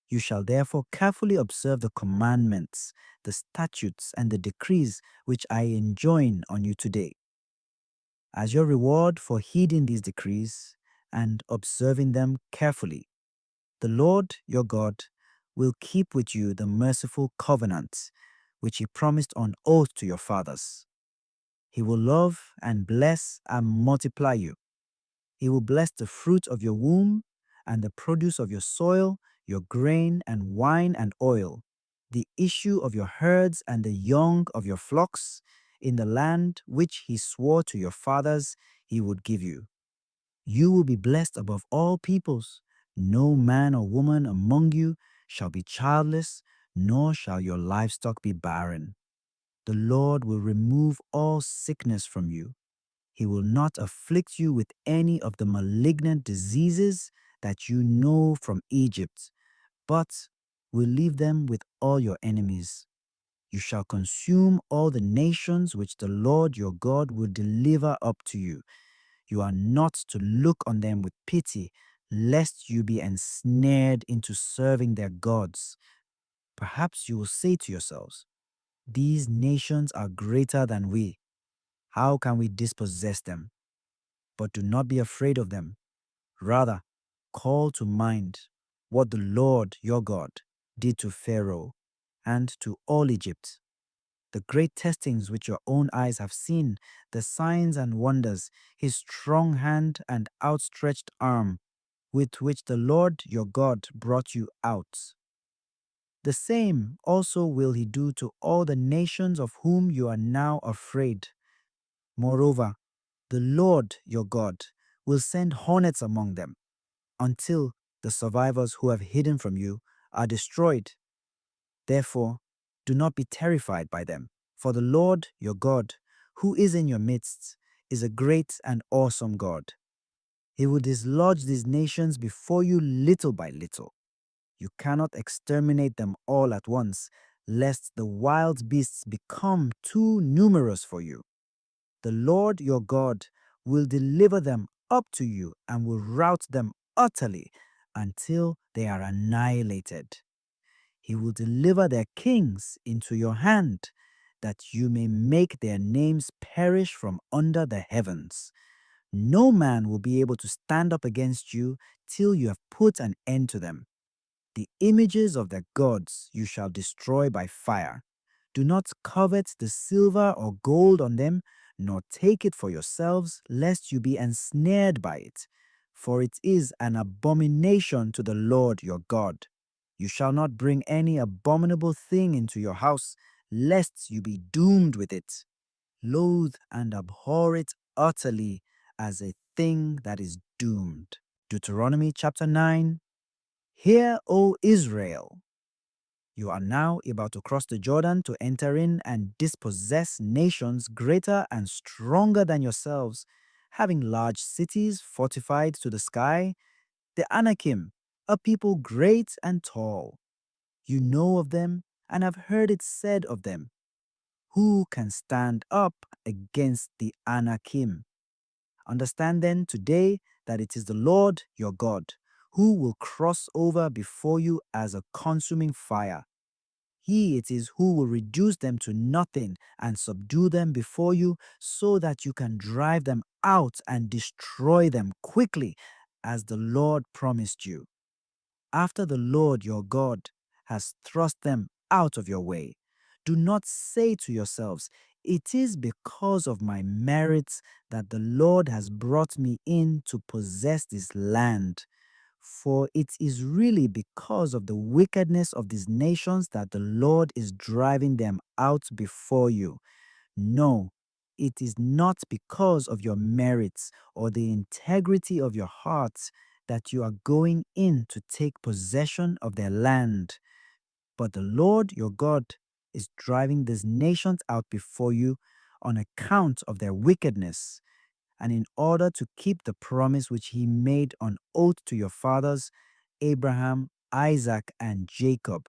You shall therefore carefully observe the commandments, the statutes, and the decrees which I enjoin on you today. As your reward for heeding these decrees and observing them carefully, the Lord your God will keep with you the merciful covenant which he promised on oath to your fathers. He will love and bless and multiply you. He will bless the fruit of your womb and the produce of your soil, your grain and wine and oil, the issue of your herds and the young of your flocks, in the land which he swore to your fathers he would give you. You will be blessed above all peoples. No man or woman among you shall be childless, nor shall your livestock be barren. The Lord will remove all sickness from you. He will not afflict you with any of the malignant diseases that you know from Egypt, but will leave them with all your enemies. You shall consume all the nations which the Lord your God will deliver up to you. You are not to look on them with pity, lest you be ensnared into serving their gods. Perhaps you will say to yourselves, these nations are greater than we. How can we dispossess them? But do not be afraid of them. Rather, call to mind what the Lord your God did to Pharaoh and to all Egypt, the great testings which your own eyes have seen, the signs and wonders, his strong hand and outstretched arm, with which the Lord your God brought you out. The same also will he do to all the nations of whom you are now afraid. Moreover, the Lord your God will send hornets among them, until the survivors who have hidden from you are destroyed. Therefore, do not be terrified by them, for the Lord your God, who is in your midst, is a great and awesome God. He will dislodge these nations before you little by little. You cannot exterminate them all at once, lest the wild beasts become too numerous for you. The Lord your God will deliver them up to you and will rout them utterly until they are annihilated. He will deliver their kings into your hand, that you may make their names perish from under the heavens. No man will be able to stand up against you till you have put an end to them. The images of their gods you shall destroy by fire. Do not covet the silver or gold on them, nor take it for yourselves, lest you be ensnared by it. For it is an abomination to the Lord your God. You shall not bring any abominable thing into your house, lest you be doomed with it. Loathe and abhor it utterly as a thing that is doomed. Deuteronomy chapter 9. Hear, O Israel, you are now about to cross the Jordan to enter in and dispossess nations greater and stronger than yourselves, having large cities fortified to the sky, the Anakim, a people great and tall. You know of them and have heard it said of them Who can stand up against the Anakim? Understand then today that it is the Lord your God, who will cross over before you as a consuming fire. He it is who will reduce them to nothing and subdue them before you, so that you can drive them out and destroy them quickly, as the Lord promised you. After the Lord your God has thrust them out of your way, do not say to yourselves, "It is because of my merits that the Lord has brought me in to possess this land." For it is really because of the wickedness of these nations that the Lord is driving them out before you. No, it is not because of your merits or the integrity of your hearts that you are going in to take possession of their land. But the Lord your God is driving these nations out before you on account of their wickedness, and in order to keep the promise which he made on oath to your fathers, Abraham, Isaac, and Jacob.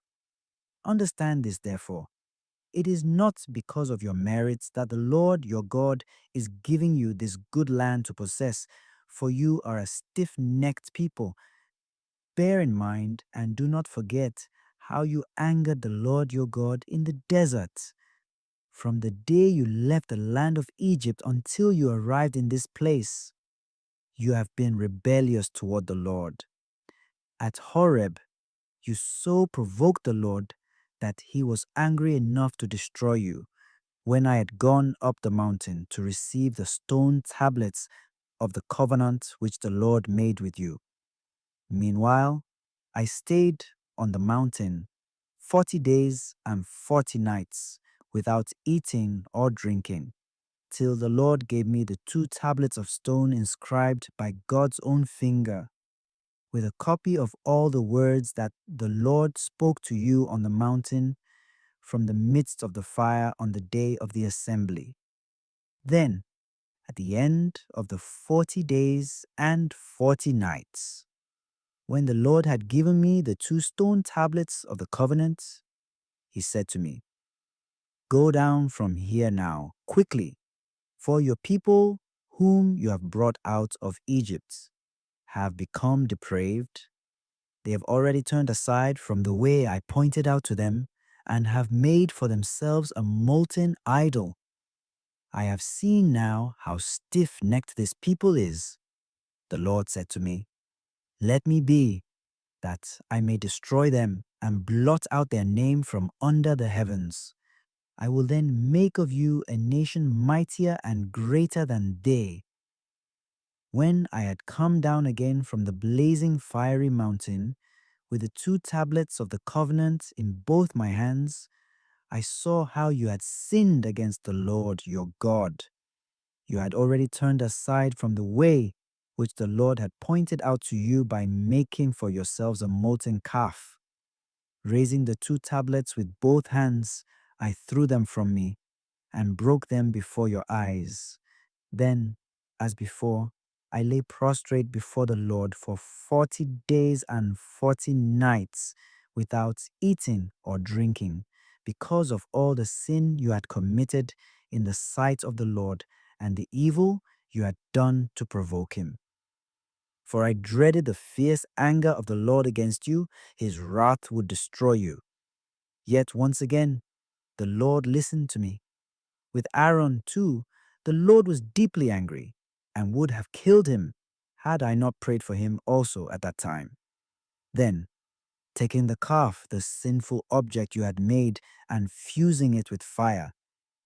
Understand this, therefore. It is not because of your merits that the Lord your God is giving you this good land to possess, for you are a stiff-necked people. Bear in mind and do not forget how you angered the Lord your God in the desert. From the day you left the land of Egypt until you arrived in this place, you have been rebellious toward the Lord. At Horeb, you so provoked the Lord that he was angry enough to destroy you, when I had gone up the mountain to receive the stone tablets of the covenant which the Lord made with you. Meanwhile, I stayed on the mountain 40 days and 40 nights without eating or drinking, till the Lord gave me the 2 tablets of stone inscribed by God's own finger, with a copy of all the words that the Lord spoke to you on the mountain from the midst of the fire on the day of the assembly. Then, at the end of the 40 days and 40 nights, when the Lord had given me the 2 stone tablets of the covenant, he said to me, "Go down from here now, quickly, for your people whom you have brought out of Egypt have become depraved. They have already turned aside from the way I pointed out to them and have made for themselves a molten idol. I have seen now how stiff-necked this people is." The Lord said to me, "Let me be, that I may destroy them and blot out their name from under the heavens. I will then make of you a nation mightier and greater than they." When I had come down again from the blazing fiery mountain, with the 2 tablets of the covenant in both my hands, I saw how you had sinned against the Lord your God. You had already turned aside from the way which the Lord had pointed out to you by making for yourselves a molten calf. Raising the 2 tablets with both hands, I threw them from me and broke them before your eyes. Then, as before, I lay prostrate before the Lord for 40 days and 40 nights without eating or drinking, because of all the sin you had committed in the sight of the Lord and the evil you had done to provoke him. For I dreaded the fierce anger of the Lord against you; his wrath would destroy you. Yet once again, the Lord listened to me. With Aaron, too, the Lord was deeply angry and would have killed him had I not prayed for him also at that time. Then, taking the calf, the sinful object you had made, and fusing it with fire,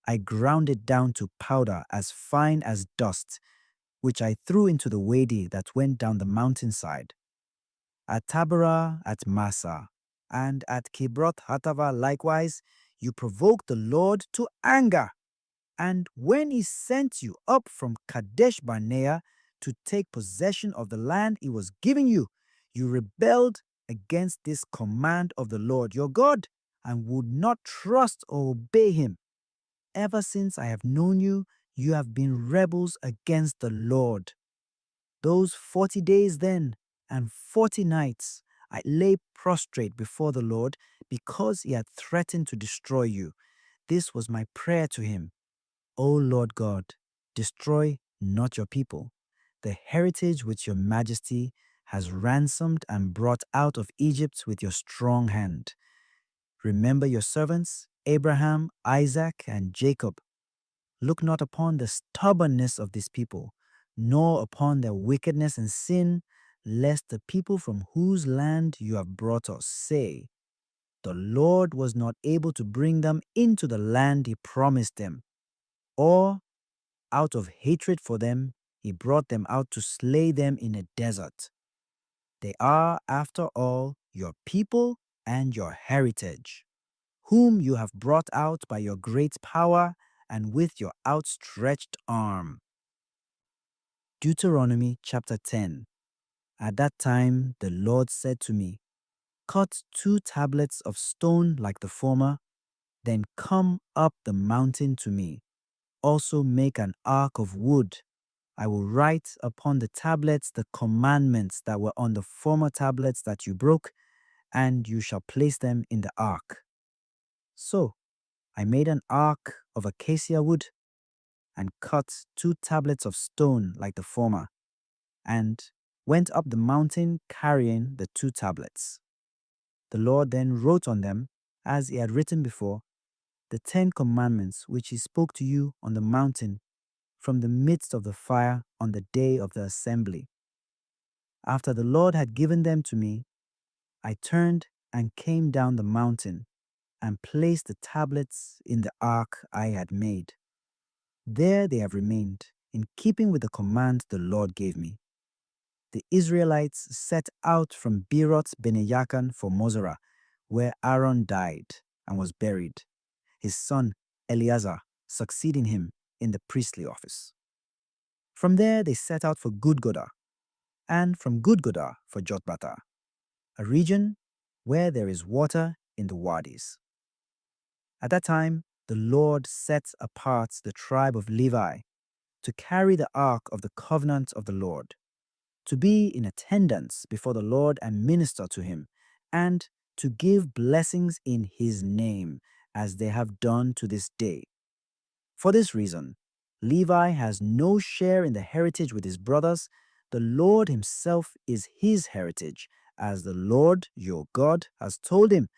I ground it down to powder as fine as dust, which I threw into the wadi that went down the mountainside. At Taberah, at Massa, and at Kibroth Hattava likewise, you provoked the Lord to anger. And when he sent you up from Kadesh Barnea to take possession of the land he was giving you, you rebelled against this command of the Lord your God and would not trust or obey him. Ever since I have known you, you have been rebels against the Lord. Those 40 days then and 40 nights I lay prostrate before the Lord because he had threatened to destroy you. this was my prayer to him: O Lord God, destroy not your people, the heritage which your majesty has ransomed and brought out of Egypt with your strong hand. Remember your servants, Abraham, Isaac, and Jacob. Look not upon the stubbornness of this people, nor upon their wickedness and sin, lest the people from whose land you have brought us say, the Lord was not able to bring them into the land he promised them, or out of hatred for them, he brought them out to slay them in a desert. They are, after all, your people and your heritage, whom you have brought out by your great power and with your outstretched arm. Deuteronomy chapter 10. At that time the Lord said to me, cut 2 tablets of stone like the former, then come up the mountain to me. Also make an ark of wood. I will write upon the tablets the commandments that were on the former tablets that you broke, and you shall place them in the ark. So I made an ark of acacia wood, and cut 2 tablets of stone like the former, and went up the mountain carrying the 2 tablets. The Lord then wrote on them, as he had written before, the 10 commandments which he spoke to you on the mountain from the midst of the fire on the day of the assembly. After the Lord had given them to me, I turned and came down the mountain and placed the tablets in the ark I had made. There they have remained, in keeping with the command the Lord gave me. The Israelites set out from Beeroth Beneyakan for Mosera, where Aaron died and was buried, his son Eleazar succeeding him in the priestly office. From there they set out for Gudgoda, and from Gudgoda for Jotbata, a region where there is water in the wadis. At that time, the Lord set apart the tribe of Levi to carry the ark of the covenant of the Lord, to be in attendance before the Lord and minister to him, and to give blessings in his name, as they have done to this day. For this reason, Levi has no share in the heritage with his brothers. The Lord himself is his heritage, as the Lord your God has told him.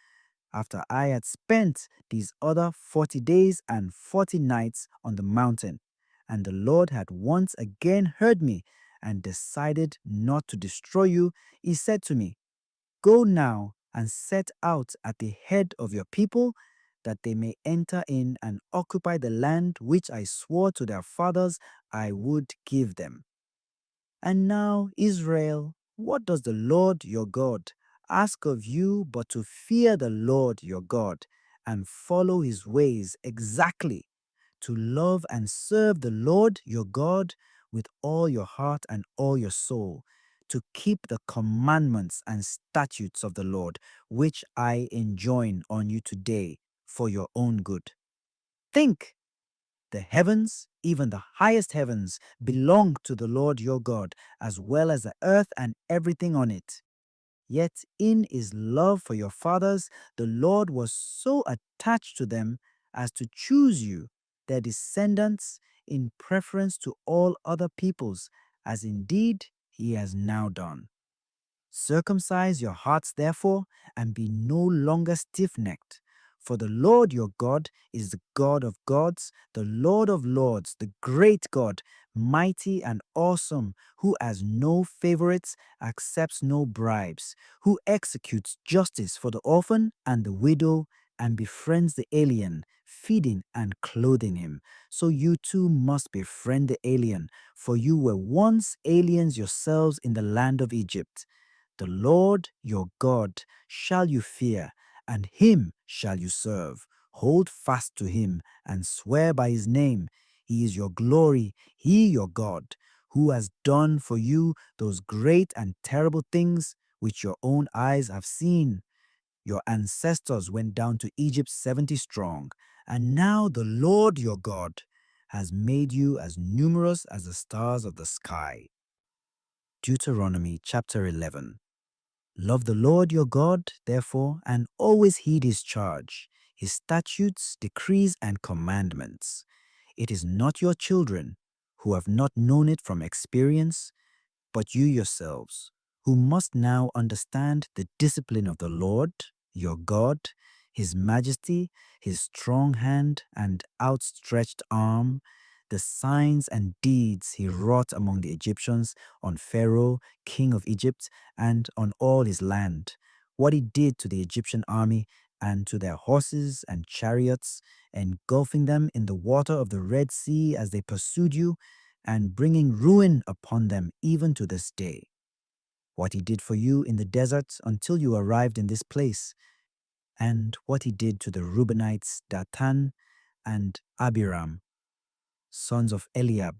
After I had spent these other 40 days and 40 nights on the mountain, and the Lord had once again heard me and decided not to destroy you, he said to me, go now and set out at the head of your people, that they may enter in and occupy the land which I swore to their fathers I would give them. And now, Israel, what does the Lord your God ask of you but to fear the Lord your God and follow his ways exactly, to love and serve the Lord your God with all your heart and all your soul, to keep the commandments and statutes of the Lord, which I enjoin on you today for your own good. Think, the heavens, even the highest heavens, belong to the Lord your God, as well as the earth and everything on it. Yet in his love for your fathers, the Lord was so attached to them as to choose you, their descendants, in preference to all other peoples, as indeed he has now done. Circumcise your hearts, therefore, and be no longer stiff-necked. For the Lord your God is the God of gods, the Lord of lords, the great God, mighty and awesome, who has no favorites, accepts no bribes, who executes justice for the orphan and the widow, and befriends the alien, feeding and clothing him. So you too must befriend the alien, for you were once aliens yourselves in the land of Egypt. The Lord your God shall you fear, and him shall you serve. Hold fast to him, and swear by his name. He is your glory, he your God, who has done for you those great and terrible things which your own eyes have seen. Your ancestors went down to Egypt 70 strong, and now the Lord your God has made you as numerous as the stars of the sky. Deuteronomy chapter 11. Love the Lord your God, therefore, and always heed his charge, his statutes, decrees, and commandments. It is not your children who have not known it from experience, but you yourselves, who must now understand the discipline of the Lord, your God, his majesty, his strong hand and outstretched arm, the signs and deeds he wrought among the Egyptians, on Pharaoh, king of Egypt, and on all his land, what he did to the Egyptian army and to their horses and chariots, engulfing them in the water of the Red Sea as they pursued you, and bringing ruin upon them even to this day. What he did for you in the desert until you arrived in this place, and what he did to the Reubenites Dathan and Abiram, sons of Eliab,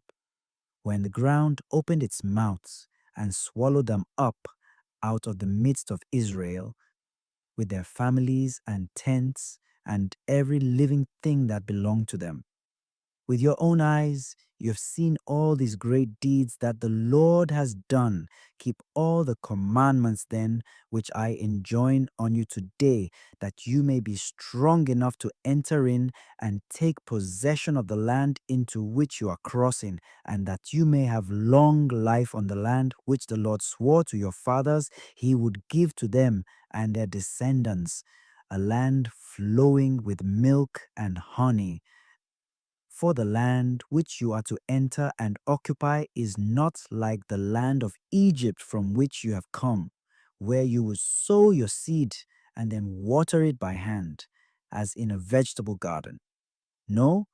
when the ground opened its mouth and swallowed them up out of the midst of Israel, with their families and tents and every living thing that belonged to them. With your own eyes, you have seen all these great deeds that the Lord has done. Keep all the commandments then, which I enjoin on you today, that you may be strong enough to enter in and take possession of the land into which you are crossing, and that you may have long life on the land which the Lord swore to your fathers he would give to them and their descendants, a land flowing with milk and honey. For the land which you are to enter and occupy is not like the land of Egypt from which you have come, where you will sow your seed and then water it by hand, as in a vegetable garden. No,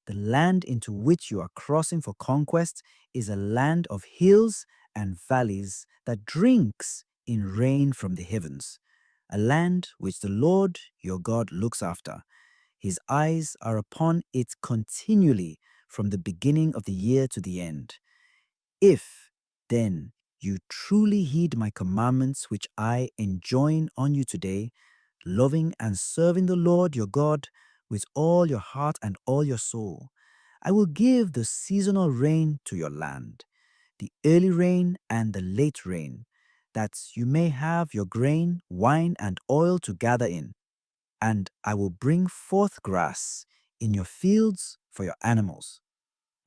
the land into which you are crossing for conquest is a land of hills and valleys that drinks in rain from the heavens, a land which the Lord your God looks after. His eyes are upon it continually from the beginning of the year to the end. If, then, you truly heed my commandments which I enjoin on you today, loving and serving the Lord your God with all your heart and all your soul, I will give the seasonal rain to your land, the early rain and the late rain, that you may have your grain, wine, and oil to gather in. And I will bring forth grass in your fields for your animals.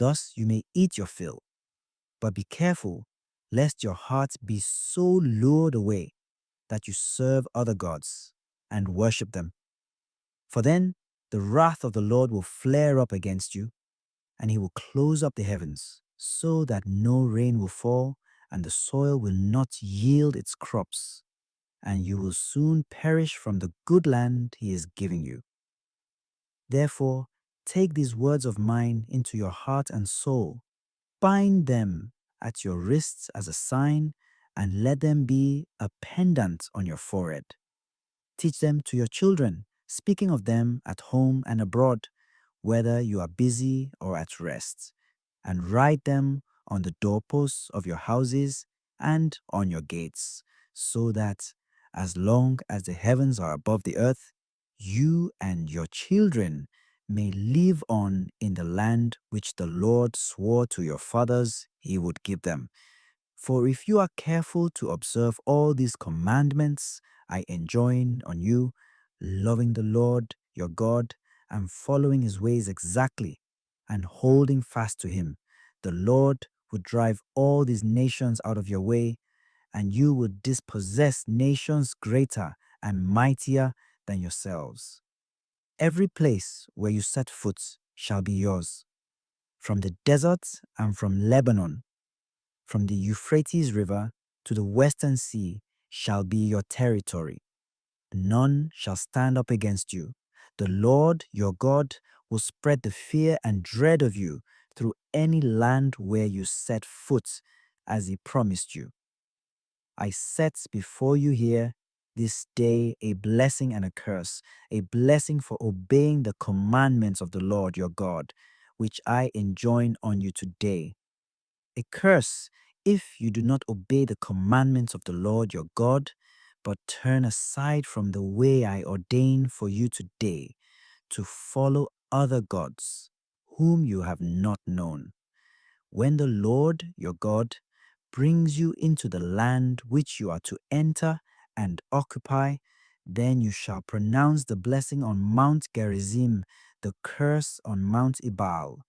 Thus you may eat your fill. But be careful, lest your heart be so lured away that you serve other gods and worship them. For then the wrath of the Lord will flare up against you, and he will close up the heavens, so that no rain will fall, and the soil will not yield its crops, and you will soon perish from the good land he is giving you. Therefore, take these words of mine into your heart and soul, bind them at your wrists as a sign, and let them be a pendant on your forehead. Teach them to your children, speaking of them at home and abroad, whether you are busy or at rest, and write them on the doorposts of your houses and on your gates, so that, as long as the heavens are above the earth, you and your children may live on in the land which the Lord swore to your fathers he would give them. For if you are careful to observe all these commandments I enjoin on you, loving the Lord your God and following his ways exactly, and holding fast to him, the Lord would drive all these nations out of your way, and you would dispossess nations greater and mightier than yourselves. Every place where you set foot shall be yours, from the desert and from Lebanon, from the Euphrates River to the western sea shall be your territory. None shall stand up against you. The Lord your God will spread the fear and dread of you through any land where you set foot, as he promised you. I set before you here this day a blessing and a curse, a blessing for obeying the commandments of the Lord your God, which I enjoin on you today. A curse if you do not obey the commandments of the Lord your God, but turn aside from the way I ordain for you today, to follow other gods, whom you have not known. When the Lord your God brings you into the land which you are to enter and occupy, Then you shall pronounce the blessing on Mount Gerizim, the curse on Mount Ebal.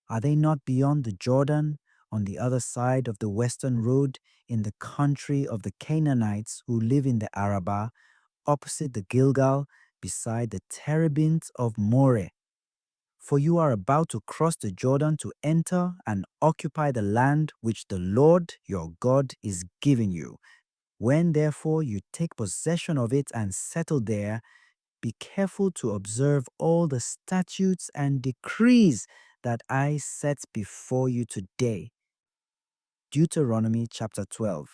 Are they not beyond the Jordan, on the other side of the western road, in the country of the Canaanites who live in the Arabah, opposite the Gilgal, beside the terebinth of Moreh? For you are about to cross the Jordan to enter and occupy the land which the Lord your God is giving you. When therefore you take possession of it and settle there, be careful to observe all the statutes and decrees that I set before you today. Deuteronomy chapter 12.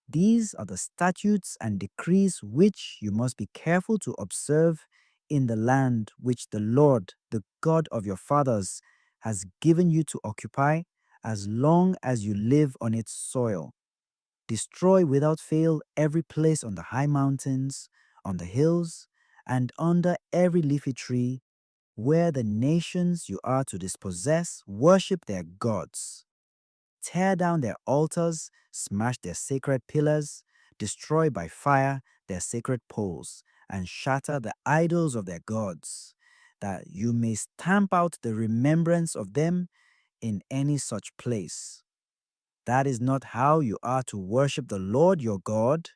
These are the statutes and decrees which you must be careful to observe in the land which the Lord, the God of your fathers, has given you to occupy as long as you live on its soil. Destroy without fail every place on the high mountains, on the hills, and under every leafy tree, where the nations you are to dispossess worship their gods. Tear down their altars, smash their sacred pillars, destroy by fire their sacred poles, and shatter the idols of their gods, that you may stamp out the remembrance of them in any such place. That is not how you are to worship the Lord your God.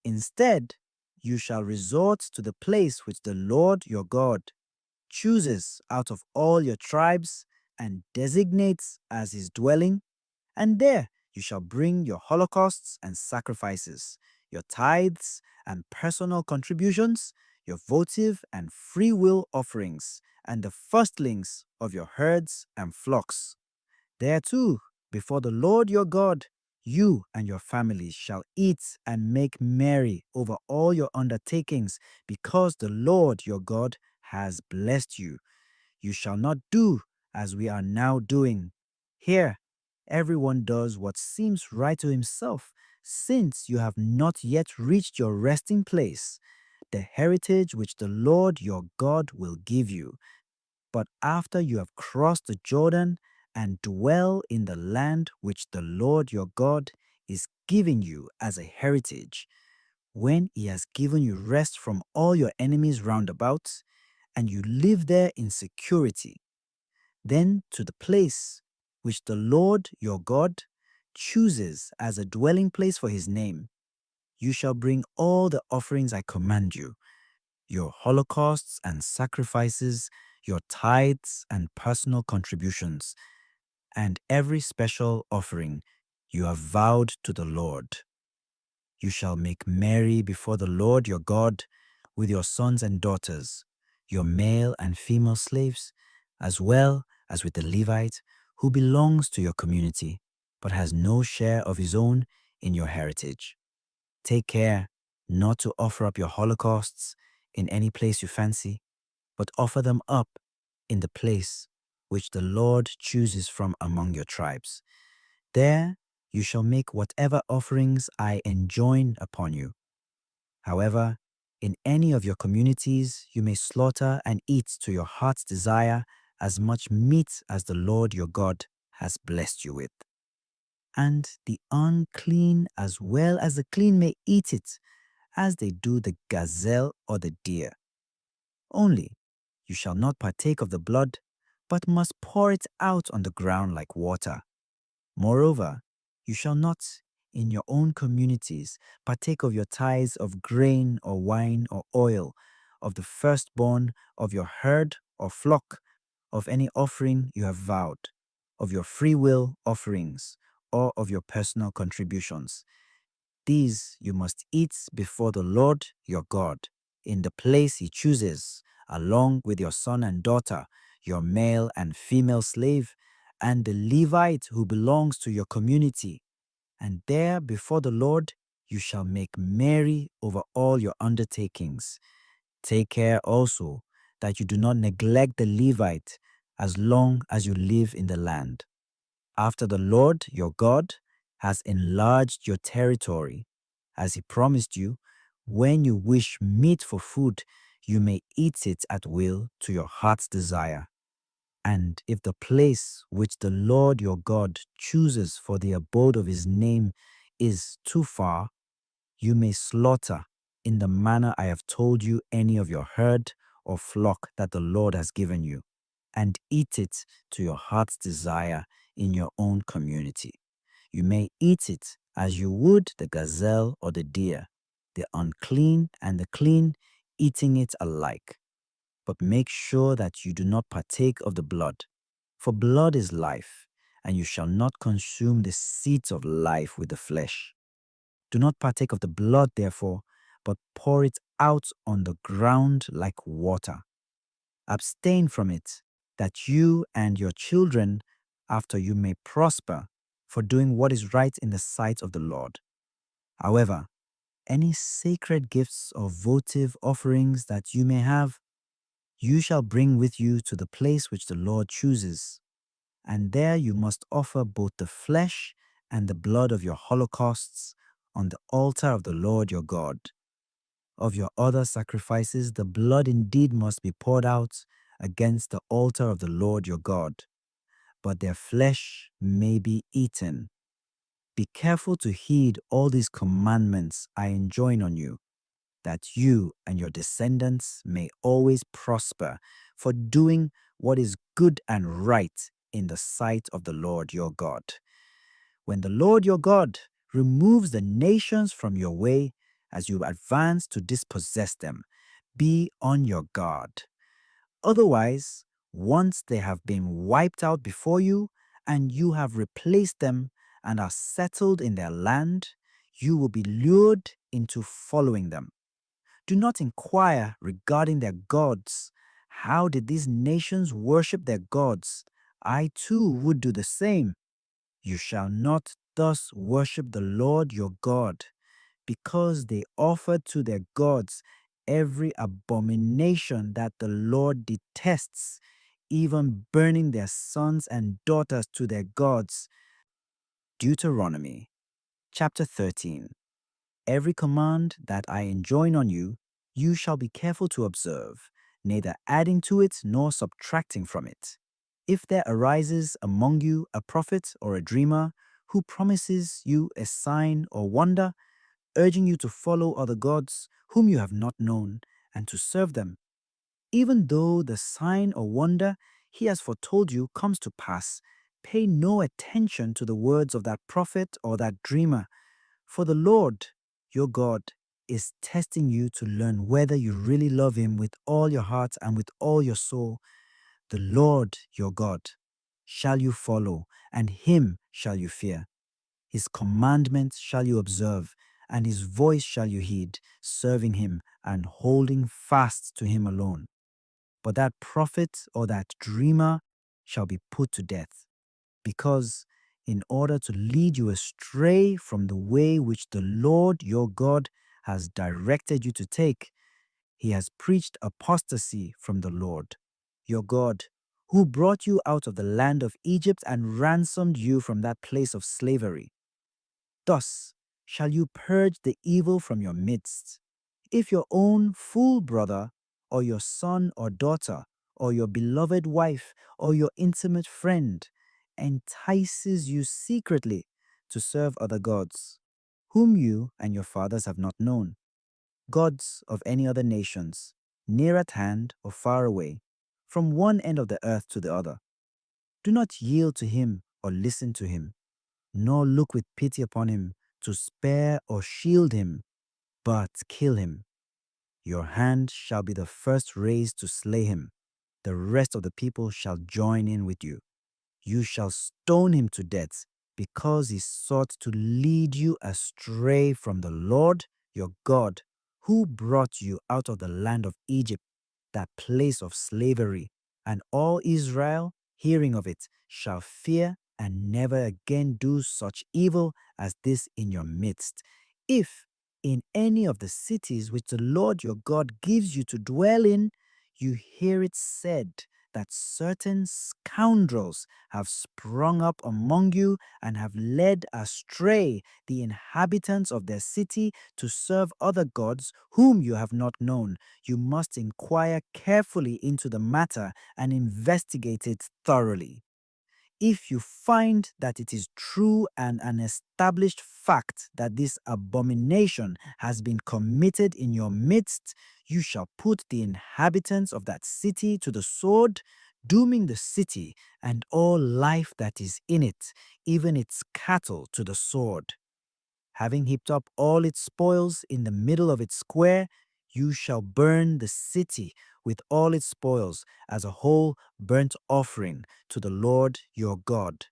Instead, you shall resort to the place which the Lord your God chooses out of all your tribes and designates as his dwelling, and there you shall bring your holocausts and sacrifices, your tithes and personal contributions, your votive and free will offerings, and the firstlings of your herds and flocks. There too, before the Lord your God, you and your families shall eat and make merry over all your undertakings, because the Lord your God has blessed you. You shall not do as we are now doing. Here, everyone does what seems right to himself, since you have not yet reached your resting place, the heritage which the Lord your God will give you. But after you have crossed the Jordan and dwell in the land which the Lord your God is giving you as a heritage, when he has given you rest from all your enemies round about, and you live there in security, then to the place which the Lord your God chooses as a dwelling place for his name, you shall bring all the offerings I command you, your holocausts and sacrifices, your tithes and personal contributions, and every special offering you have vowed to the Lord. You shall make merry before the Lord your God with your sons and daughters, your male and female slaves, as well as with the Levite who belongs to your community, but has no share of his own in your heritage. Take care not to offer up your holocausts in any place you fancy, but offer them up in the place which the Lord chooses from among your tribes. There you shall make whatever offerings I enjoin upon you. However, in any of your communities you may slaughter and eat to your heart's desire as much meat as the Lord your God has blessed you with. And the unclean as well as the clean may eat it, as they do the gazelle or the deer. Only you shall not partake of the blood, but must pour it out on the ground like water. Moreover, you shall not, in your own communities, partake of your tithes of grain or wine or oil, of the firstborn of your herd or flock, of any offering you have vowed, of your free will offerings, or of your personal contributions. These you must eat before the Lord your God, in the place he chooses, along with your son and daughter, your male and female slave, and the Levite who belongs to your community. And there before the Lord you shall make merry over all your undertakings. Take care also that you do not neglect the Levite as long as you live in the land. After the Lord your God has enlarged your territory, as he promised you, when you wish meat for food, you may eat it at will to your heart's desire. And if the place which the Lord your God chooses for the abode of his name is too far, you may slaughter in the manner I have told you any of your herd or flock that the Lord has given you, and eat it to your heart's desire in your own community. You may eat it as you would the gazelle or the deer, the unclean and the clean, eating it alike. But make sure that you do not partake of the blood, for blood is life, and you shall not consume the seeds of life with the flesh. Do not partake of the blood, therefore, but pour it out on the ground like water. Abstain from it, that you and your children after you may prosper for doing what is right in the sight of the Lord. However, any sacred gifts or votive offerings that you may have, you shall bring with you to the place which the Lord chooses, and there you must offer both the flesh and the blood of your holocausts on the altar of the Lord your God. Of your other sacrifices, the blood indeed must be poured out against the altar of the Lord your God, but their flesh may be eaten. Be careful to heed all these commandments I enjoin on you, that you and your descendants may always prosper for doing what is good and right in the sight of the Lord your God. When the Lord your God removes the nations from your way as you advance to dispossess them, be on your guard. Otherwise, once they have been wiped out before you and you have replaced them and are settled in their land, you will be lured into following them. Do not inquire regarding their gods. How did these nations worship their gods? I too would do the same. You shall not thus worship the Lord your God, because they offered to their gods every abomination that the Lord detests, even burning their sons and daughters to their gods. Deuteronomy chapter 13. Every command that I enjoin on you, you shall be careful to observe, neither adding to it nor subtracting from it. If there arises among you a prophet or a dreamer who promises you a sign or wonder, urging you to follow other gods whom you have not known and to serve them, even though the sign or wonder he has foretold you comes to pass, pay no attention to the words of that prophet or that dreamer, for the Lord, your God, is testing you to learn whether you really love him with all your heart and with all your soul. The Lord, your God, shall you follow, and him shall you fear. His commandments shall you observe, and his voice shall you heed, serving him and holding fast to him alone. But that prophet or that dreamer shall be put to death, because in order to lead you astray from the way which the Lord your God has directed you to take, he has preached apostasy from the Lord your God, who brought you out of the land of Egypt and ransomed you from that place of slavery. Thus shall you purge the evil from your midst. If your own full brother, or your son or daughter, or your beloved wife, or your intimate friend, entices you secretly to serve other gods, whom you and your fathers have not known, gods of any other nations, near at hand or far away, from one end of the earth to the other, do not yield to him or listen to him, nor look with pity upon him to spare or shield him, but kill him. Your hand shall be the first raised to slay him. The rest of the people shall join in with you. You shall stone him to death, because he sought to lead you astray from the Lord your God, who brought you out of the land of Egypt, that place of slavery. And all Israel, hearing of it, shall fear and never again do such evil as this in your midst. If in any of the cities which the Lord your God gives you to dwell in, you hear it said that certain scoundrels have sprung up among you and have led astray the inhabitants of their city to serve other gods whom you have not known, you must inquire carefully into the matter and investigate it thoroughly. If you find that it is true and an established fact that this abomination has been committed in your midst, you shall put the inhabitants of that city to the sword, dooming the city and all life that is in it, even its cattle to the sword. Having heaped up all its spoils in the middle of its square, you shall burn the city with all its spoils as a whole burnt offering to the Lord your God.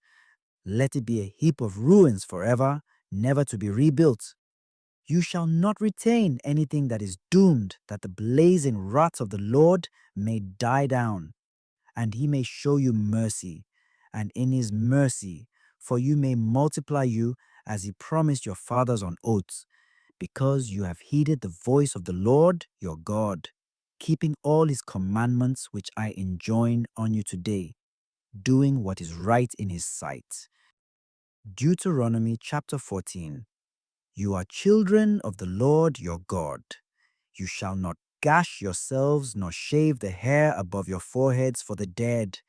Let it be a heap of ruins forever, never to be rebuilt. You shall not retain anything that is doomed, that the blazing wrath of the Lord may die down, and he may show you mercy, and in his mercy, for you may multiply you as he promised your fathers on oath, because you have heeded the voice of the Lord your God, keeping all his commandments which I enjoin on you today, doing what is right in his sight. Deuteronomy chapter 14. You are children of the Lord your God. You shall not gash yourselves nor shave the hair above your foreheads for the dead,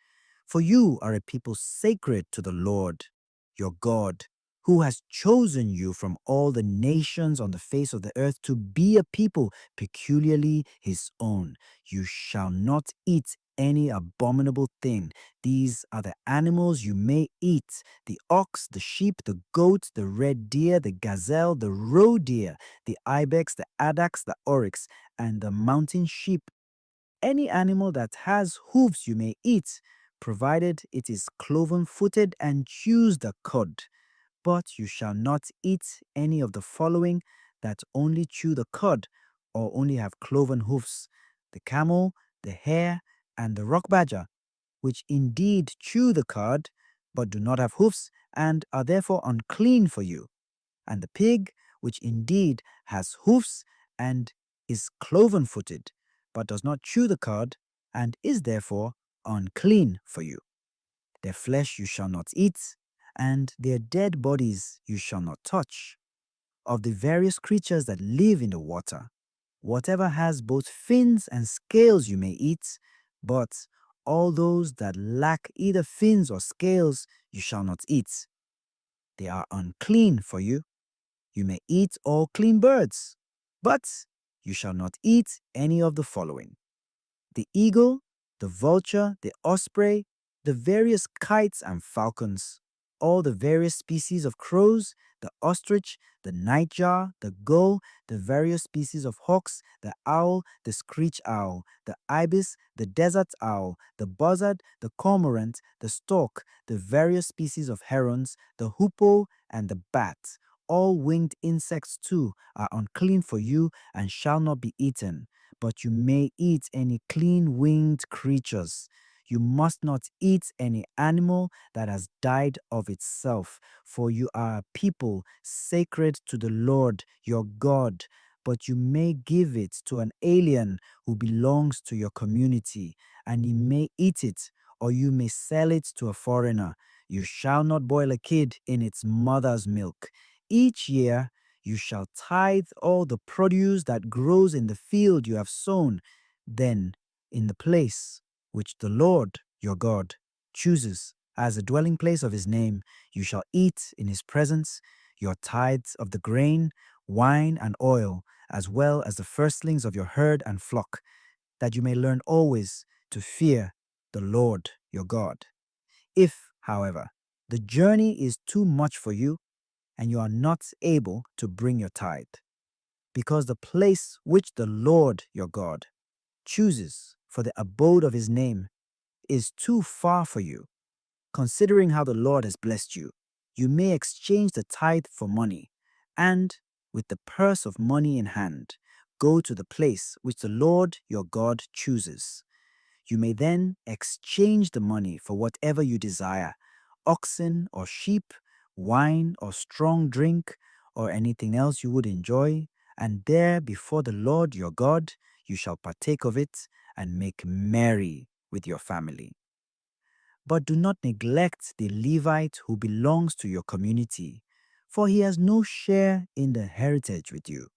for you are a people sacred to the Lord your God, who has chosen you from all the nations on the face of the earth to be a people peculiarly his own. You shall not eat any abominable thing. These are the animals you may eat: the ox, the sheep, the goat, the red deer, the gazelle, the roe deer, the ibex, the addax, the oryx, and the mountain sheep. Any animal that has hooves you may eat, provided it is cloven-footed and chews the cud. But you shall not eat any of the following that only chew the cud, or only have cloven hoofs: the camel, the hare, and the rock badger, which indeed chew the cud, but do not have hoofs, and are therefore unclean for you; and the pig, which indeed has hoofs and is cloven-footed, but does not chew the cud, and is therefore unclean for you. Their flesh you shall not eat, and their dead bodies you shall not touch. Of the various creatures that live in the water, whatever has both fins and scales you may eat, but all those that lack either fins or scales you shall not eat. They are unclean for you. You may eat all clean birds, but you shall not eat any of the following: the eagle, the vulture, the osprey, the various kites and falcons, all the various species of crows, the ostrich, the nightjar, the gull, the various species of hawks, the owl, the screech owl, the ibis, the desert owl, the buzzard, the cormorant, the stork, the various species of herons, the hoopoe, and the bat. All winged insects too are unclean for you and shall not be eaten, but you may eat any clean winged creatures. You must not eat any animal that has died of itself, for you are a people sacred to the Lord your God. But you may give it to an alien who belongs to your community, and he may eat it, or you may sell it to a foreigner. You shall not boil a kid in its mother's milk. Each year you shall tithe all the produce that grows in the field you have sown. Then, in the place which the Lord your God chooses as the dwelling place of his name, you shall eat in his presence your tithes of the grain, wine, and oil, as well as the firstlings of your herd and flock, that you may learn always to fear the Lord your God. If, however, the journey is too much for you, and you are not able to bring your tithe, because the place which the Lord your God chooses for the abode of his name is too far for you, considering how the Lord has blessed you, you may exchange the tithe for money, and, with the purse of money in hand, go to the place which the Lord your God chooses. You may then exchange the money for whatever you desire: oxen or sheep, wine or strong drink, or anything else you would enjoy, and there before the Lord your God you shall partake of it and make merry with your family. But do not neglect the Levite who belongs to your community, for he has no share in the heritage with you.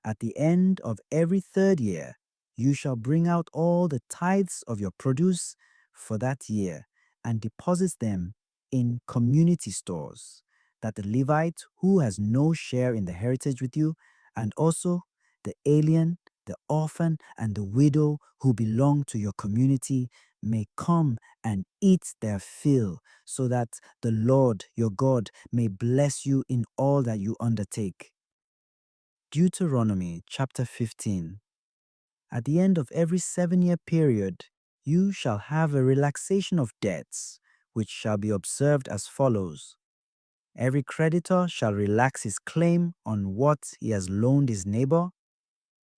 At the end of every third year, you shall bring out all the tithes of your produce for that year and deposit them in community stores, that the Levite who has no share in the heritage with you, and also the alien, the orphan, and the widow who belong to your community may come and eat their fill, so that the Lord your God may bless you in all that you undertake. Deuteronomy chapter 15. At the end of every 7-year period, you shall have a relaxation of debts, which shall be observed as follows. Every creditor shall relax his claim on what he has loaned his neighbor.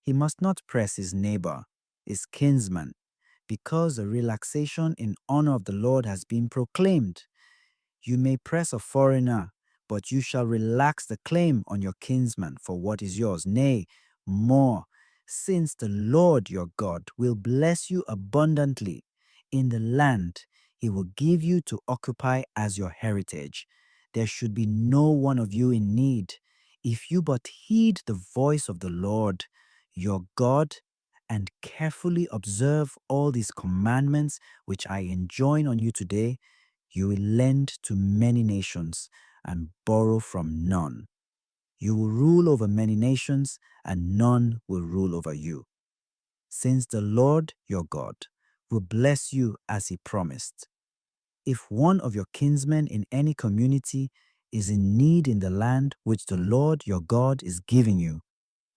He must not press his neighbor, his kinsman, because a relaxation in honor of the Lord has been proclaimed. You may press a foreigner, but you shall relax the claim on your kinsman for what is yours. Nay, more, since the Lord your God will bless you abundantly in the land he will give you to occupy as your heritage. There should be no one of you in need, if you but heed the voice of the Lord your God and carefully observe all these commandments which I enjoin on you today. You will lend to many nations and borrow from none. You will rule over many nations, and none will rule over you. Since the Lord your God will bless you as he promised. If one of your kinsmen in any community is in need in the land which the Lord your God is giving you,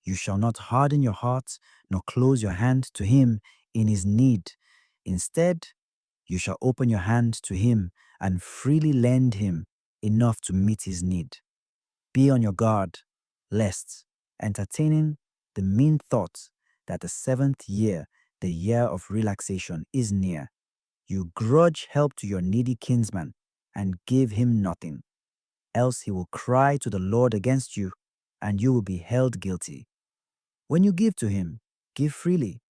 you shall not harden your heart nor close your hand to him in his need. Instead, you shall open your hand to him and freely lend him enough to meet his need. Be on your guard, lest, entertaining the mean thought that the 7th year, the year of relaxation, is near, you grudge help to your needy kinsman and give him nothing. Else he will cry to the Lord against you, and you will be held guilty. When you give to him, give freely,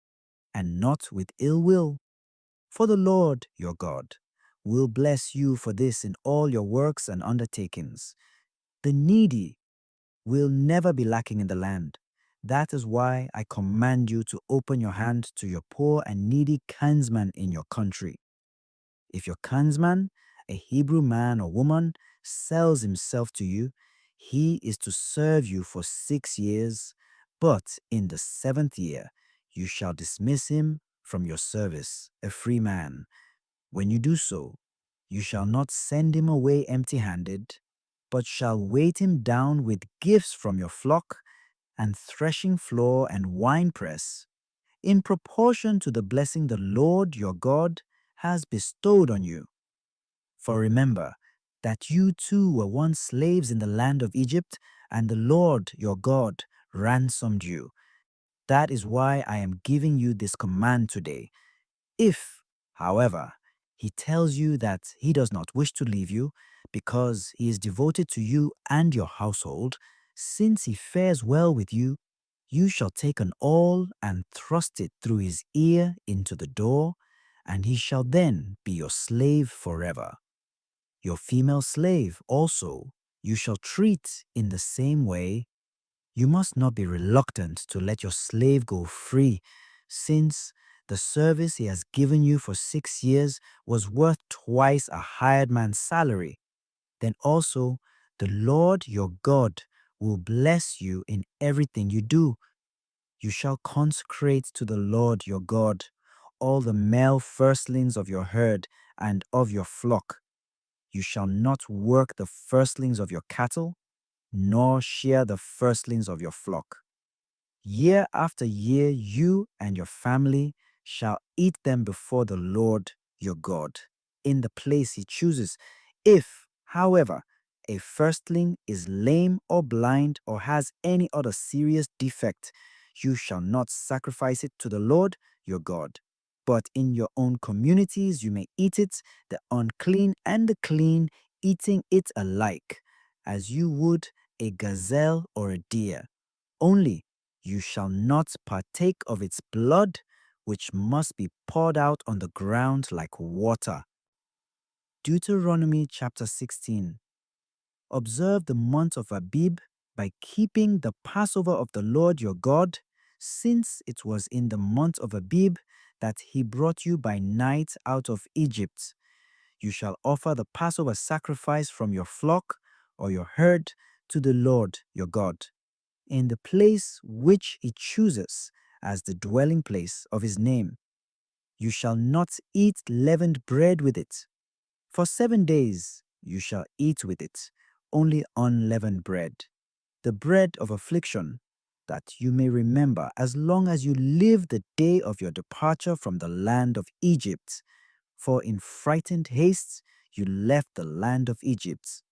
and not with ill will. For the Lord your God will bless you for this in all your works and undertakings. The needy will never be lacking in the land. That is why I command you to open your hand to your poor and needy kinsman in your country. If your kinsman, a Hebrew man or woman, sells himself to you, he is to serve you for 6 years, but in the 7th year you shall dismiss him from your service, a free man. When you do so, you shall not send him away empty-handed, but shall weight him down with gifts from your flock and threshing floor and winepress, in proportion to the blessing the Lord your God has bestowed on you. For remember that you too were once slaves in the land of Egypt, and the Lord your God ransomed you. That is why I am giving you this command today. If, however, he tells you that he does not wish to leave you, because he is devoted to you and your household, since he fares well with you, you shall take an awl and thrust it through his ear into the door, and he shall then be your slave forever. Your female slave also you shall treat in the same way. You must not be reluctant to let your slave go free, since the service he has given you for 6 years was worth twice a hired man's salary. Then also the Lord your God will bless you in everything you do. You shall consecrate to the Lord your God all the male firstlings of your herd and of your flock. You shall not work the firstlings of your cattle, nor shear the firstlings of your flock. Year after year you and your family shall eat them before the Lord your God, in the place he chooses. If, however, a firstling is lame or blind or has any other serious defect, you shall not sacrifice it to the Lord your God. But in your own communities you may eat it, the unclean and the clean, eating it alike, as you would a gazelle or a deer. Only you shall not partake of its blood, which must be poured out on the ground like water. Deuteronomy chapter 16. Observe the month of Abib by keeping the Passover of the Lord your God, since it was in the month of Abib that he brought you by night out of Egypt. you shall offer the Passover sacrifice from your flock or your herd to the Lord your God, in the place which he chooses as the dwelling place of his name. You shall not eat leavened bread with it. For 7 days you shall eat with it, only unleavened bread, the bread of affliction, that you may remember as long as you live the day of your departure from the land of Egypt. For in frightened haste you left the land of Egypt.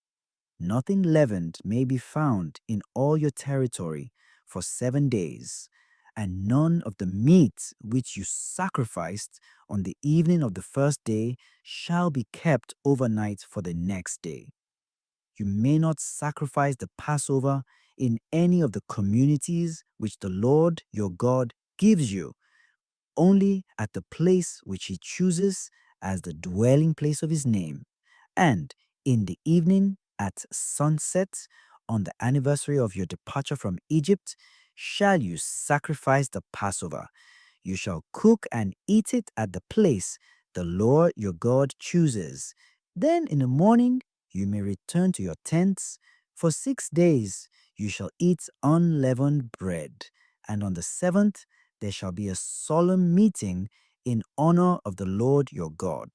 Nothing leavened may be found in all your territory for 7 days, and none of the meat which you sacrificed on the evening of the first day shall be kept overnight for the next day. You may not sacrifice the Passover in any of the communities which the Lord your God gives you, only at the place which he chooses as the dwelling place of his name. And in the evening at sunset, on the anniversary of your departure from Egypt, shall you sacrifice the Passover. You shall cook and eat it at the place the Lord your God chooses. Then in the morning you may return to your tents. For 6 days you shall eat unleavened bread, and on the seventh there shall be a solemn meeting in honor of the Lord your God.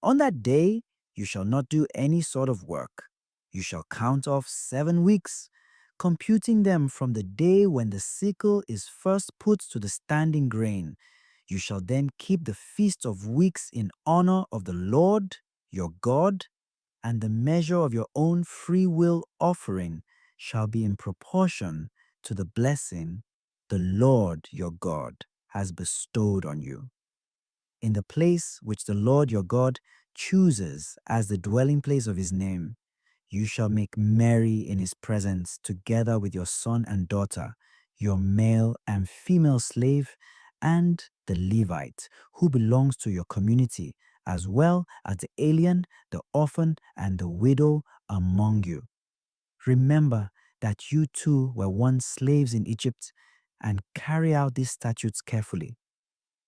On that day you shall not do any sort of work. You shall count off 7 weeks, computing them from the day when the sickle is first put to the standing grain. You shall then keep the feast of weeks in honor of the Lord your God, and the measure of your own free will offering shall be in proportion to the blessing the Lord your God has bestowed on you. In the place which the Lord your God chooses as the dwelling place of his name, you shall make merry in his presence together with your son and daughter, your male and female slave, and the Levite who belongs to your community, as well as the alien, the orphan, and the widow among you. Remember that you too were once slaves in Egypt, and carry out these statutes carefully.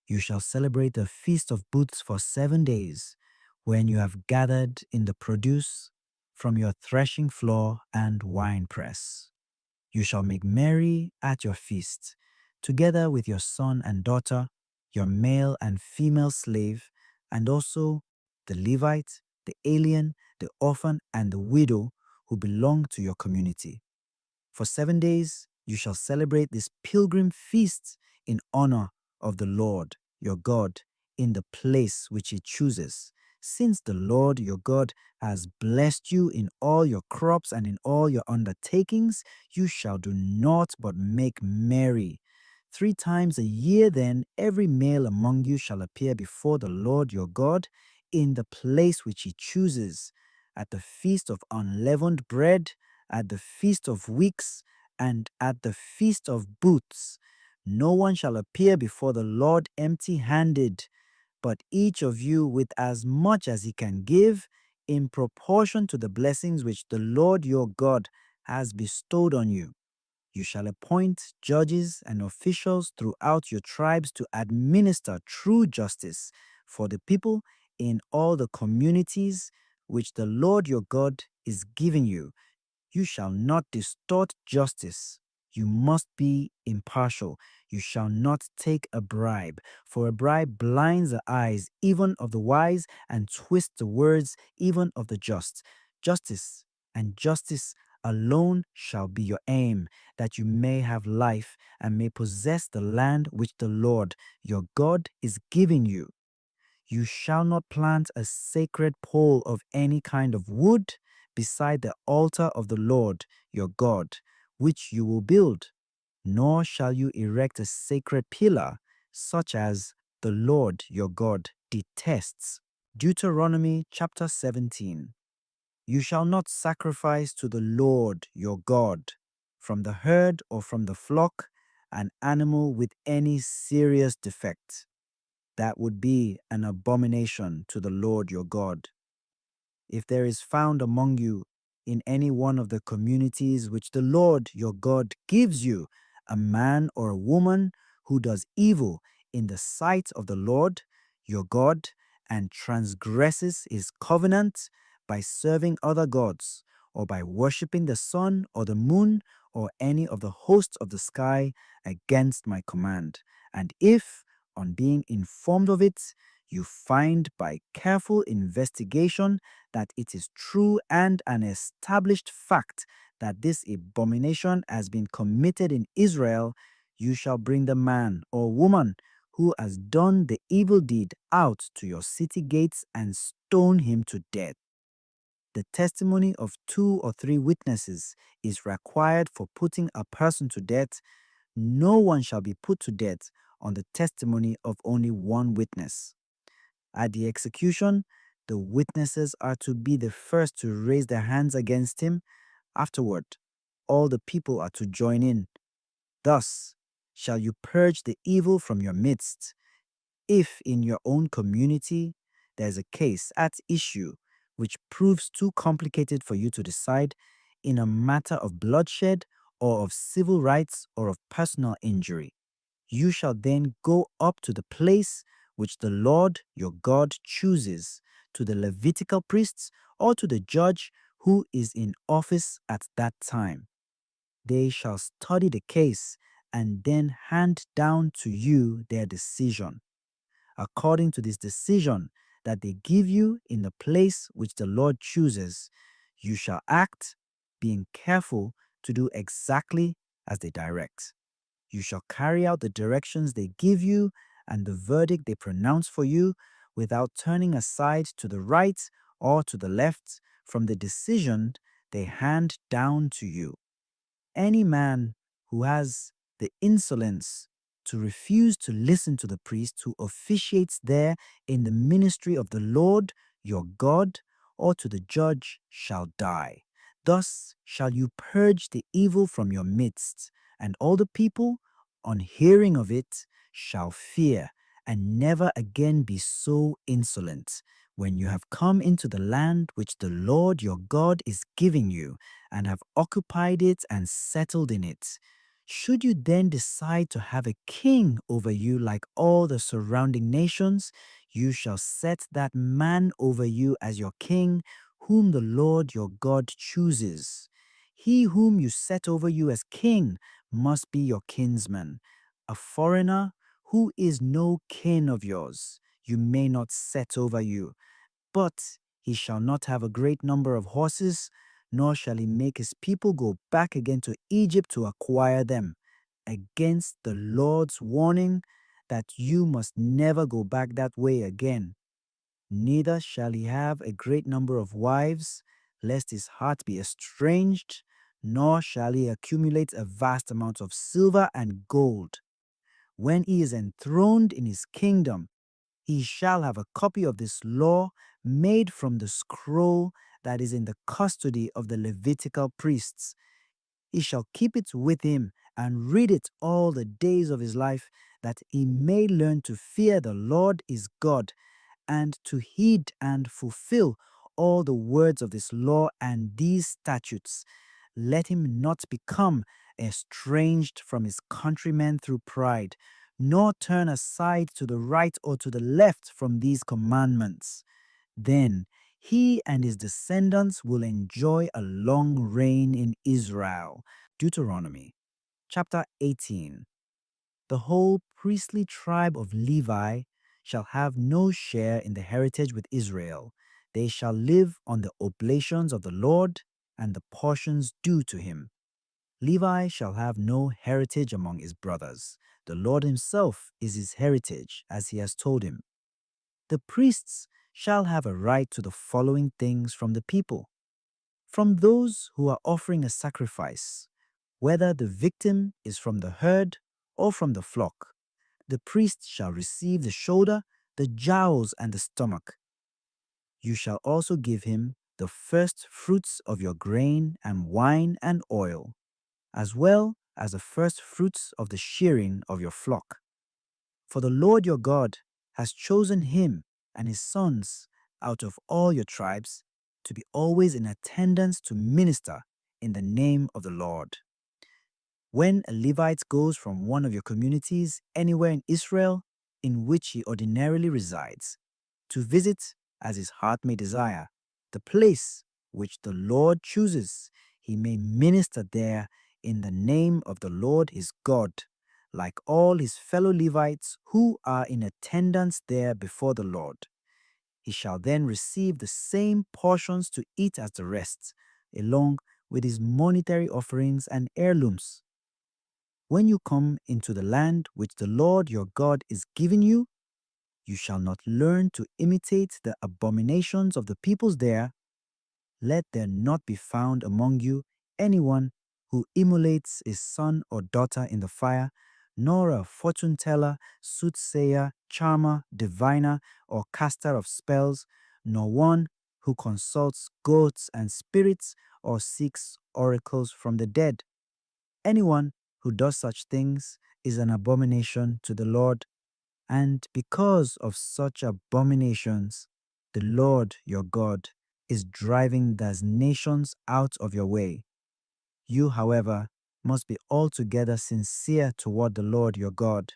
You shall celebrate the Feast of Booths for 7 days, when you have gathered in the produce from your threshing floor and winepress. You shall make merry at your feast, together with your son and daughter, your male and female slave, and also the Levite, the alien, the orphan, and the widow who belong to your community. For 7 days you shall celebrate this pilgrim feast in honor of the Lord your God in the place which he chooses. Since the Lord your God has blessed you in all your crops and in all your undertakings, you shall do naught but make merry. 3 times a year then every male among you shall appear before the Lord your God in the place which he chooses, at the feast of unleavened bread, at the feast of weeks, and at the feast of booths. No one shall appear before the Lord empty-handed, but each of you with as much as he can give, in proportion to the blessings which the Lord your God has bestowed on you. You shall appoint judges and officials throughout your tribes to administer true justice for the people in all the communities which the Lord your God is giving you. You shall not distort justice. You must be impartial. You shall not take a bribe, for a bribe blinds the eyes even of the wise and twists the words even of the just. Justice and justice alone shall be your aim, that you may have life and may possess the land which the Lord your God is giving you. You shall not plant a sacred pole of any kind of wood beside the altar of the Lord your God, which you will build, nor shall you erect a sacred pillar, such as the Lord your God detests. Deuteronomy chapter 17. You shall not sacrifice to the Lord your God from the herd or from the flock an animal with any serious defect. That would be an abomination to the Lord your God. If there is found among you in any one of the communities which the Lord your God gives you a man or a woman who does evil in the sight of the Lord your God and transgresses his covenant by serving other gods, or by worshipping the sun or the moon or any of the hosts of the sky against my command, and if, on being informed of it, you find by careful investigation that it is true and an established fact that this abomination has been committed in Israel, you shall bring the man or woman who has done the evil deed out to your city gates and stone him to death. The testimony of 2 or 3 witnesses is required for putting a person to death. No one shall be put to death on the testimony of only one witness. At the execution, the witnesses are to be the first to raise their hands against him. Afterward, all the people are to join in. Thus shall you purge the evil from your midst. If in your own community there is a case at issue which proves too complicated for you to decide in a matter of bloodshed or of civil rights or of personal injury, you shall then go up to the place which the Lord your God chooses, to the Levitical priests or to the judge who is in office at that time. They shall study the case and then hand down to you their decision. According to this decision that they give you in the place which the Lord chooses, you shall act, being careful to do exactly as they direct. You shall carry out the directions they give you and the verdict they pronounce for you without turning aside to the right or to the left from the decision they hand down to you. Any man who has the insolence to refuse to listen to the priest who officiates there in the ministry of the Lord your God, or to the judge, shall die. Thus shall you purge the evil from your midst, and all the people, on hearing of it, shall fear, and never again be so insolent, when you have come into the land which the Lord your God is giving you, and have occupied it and settled in it. Should you then decide to have a king over you like all the surrounding nations, you shall set that man over you as your king, whom the Lord your God chooses. He whom you set over you as king must be your kinsman. A foreigner who is no kin of yours, you may not set over you. But he shall not have a great number of horses, nor shall he make his people go back again to Egypt to acquire them, against the Lord's warning that you must never go back that way again. Neither shall he have a great number of wives, lest his heart be estranged, nor shall he accumulate a vast amount of silver and gold. When he is enthroned in his kingdom, he shall have a copy of this law made from the scroll that is in the custody of the Levitical priests. He shall keep it with him and read it all the days of his life, that he may learn to fear the Lord his God, and to heed and fulfill all the words of this law and these statutes. Let him not become estranged from his countrymen through pride, nor turn aside to the right or to the left from these commandments. Then he and his descendants will enjoy a long reign in Israel. Deuteronomy chapter 18. The whole priestly tribe of Levi shall have no share in the heritage with Israel. They shall live on the oblations of the Lord and the portions due to him. Levi shall have no heritage among his brothers. The Lord himself is his heritage, as he has told him. The priests shall have a right to the following things from the people. From those who are offering a sacrifice, whether the victim is from the herd or from the flock, the priest shall receive the shoulder, the jowls, and the stomach. You shall also give him the first fruits of your grain and wine and oil, as well as the first fruits of the shearing of your flock. For the Lord your God has chosen him and his sons out of all your tribes to be always in attendance to minister in the name of the Lord. When a Levite goes from one of your communities anywhere in Israel in which he ordinarily resides, to visit as his heart may desire. The place which the Lord chooses, he may minister there in the name of the Lord his God, like all his fellow Levites who are in attendance there before the Lord. He shall then receive the same portions to eat as the rest, along with his monetary offerings and heirlooms. When you come into the land which the Lord your God is giving you, you shall not learn to imitate the abominations of the peoples there. Let there not be found among you anyone who immolates his son or daughter in the fire, nor a fortune teller, soothsayer, charmer, diviner, or caster of spells, nor one who consults goats and spirits or seeks oracles from the dead. Anyone who does such things is an abomination to the Lord, and because of such abominations, the Lord your God is driving those nations out of your way. You, however, must be altogether sincere toward the Lord your God.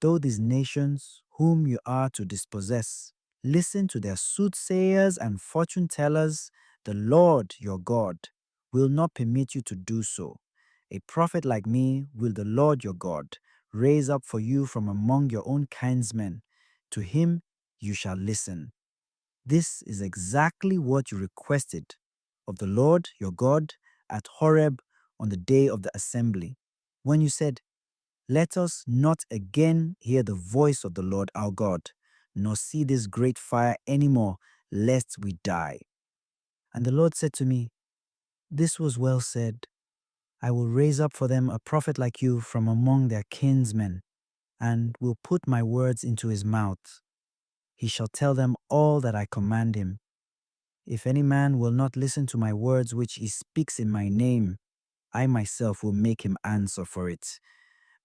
Though these nations, whom you are to dispossess, listen to their soothsayers and fortune tellers, the Lord your God will not permit you to do so. A prophet like me will the Lord your God raise up for you from among your own kinsmen. To him you shall listen. This is exactly what you requested of the Lord your God at Horeb on the day of the assembly, when you said, "Let us not again hear the voice of the Lord our God, nor see this great fire any more, lest we die." And the Lord said to me, "This was well said. I will raise up for them a prophet like you from among their kinsmen, and will put my words into his mouth. He shall tell them all that I command him. If any man will not listen to my words which he speaks in my name, I myself will make him answer for it.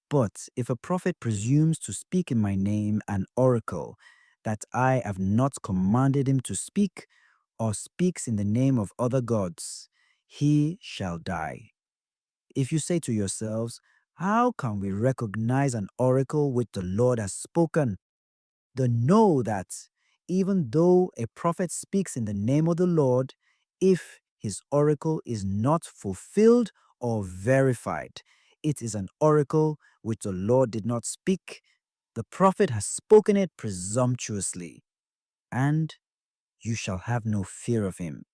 But if a prophet presumes to speak in my name an oracle that I have not commanded him to speak, or speaks in the name of other gods, he shall die. If you say to yourselves, 'How can we recognize an oracle which the Lord has spoken?' Then know that even though a prophet speaks in the name of the Lord, if his oracle is not fulfilled or verified, it is an oracle which the Lord did not speak. The prophet has spoken it presumptuously, and you shall have no fear of him."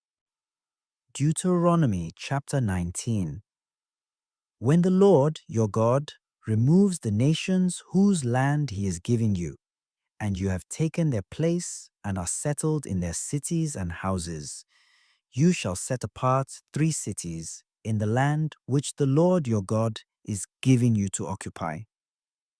Deuteronomy chapter 19. When the Lord, your God, removes the nations whose land he is giving you, and you have taken their place and are settled in their cities and houses, you shall set apart 3 cities in the land which the Lord your God is giving you to occupy.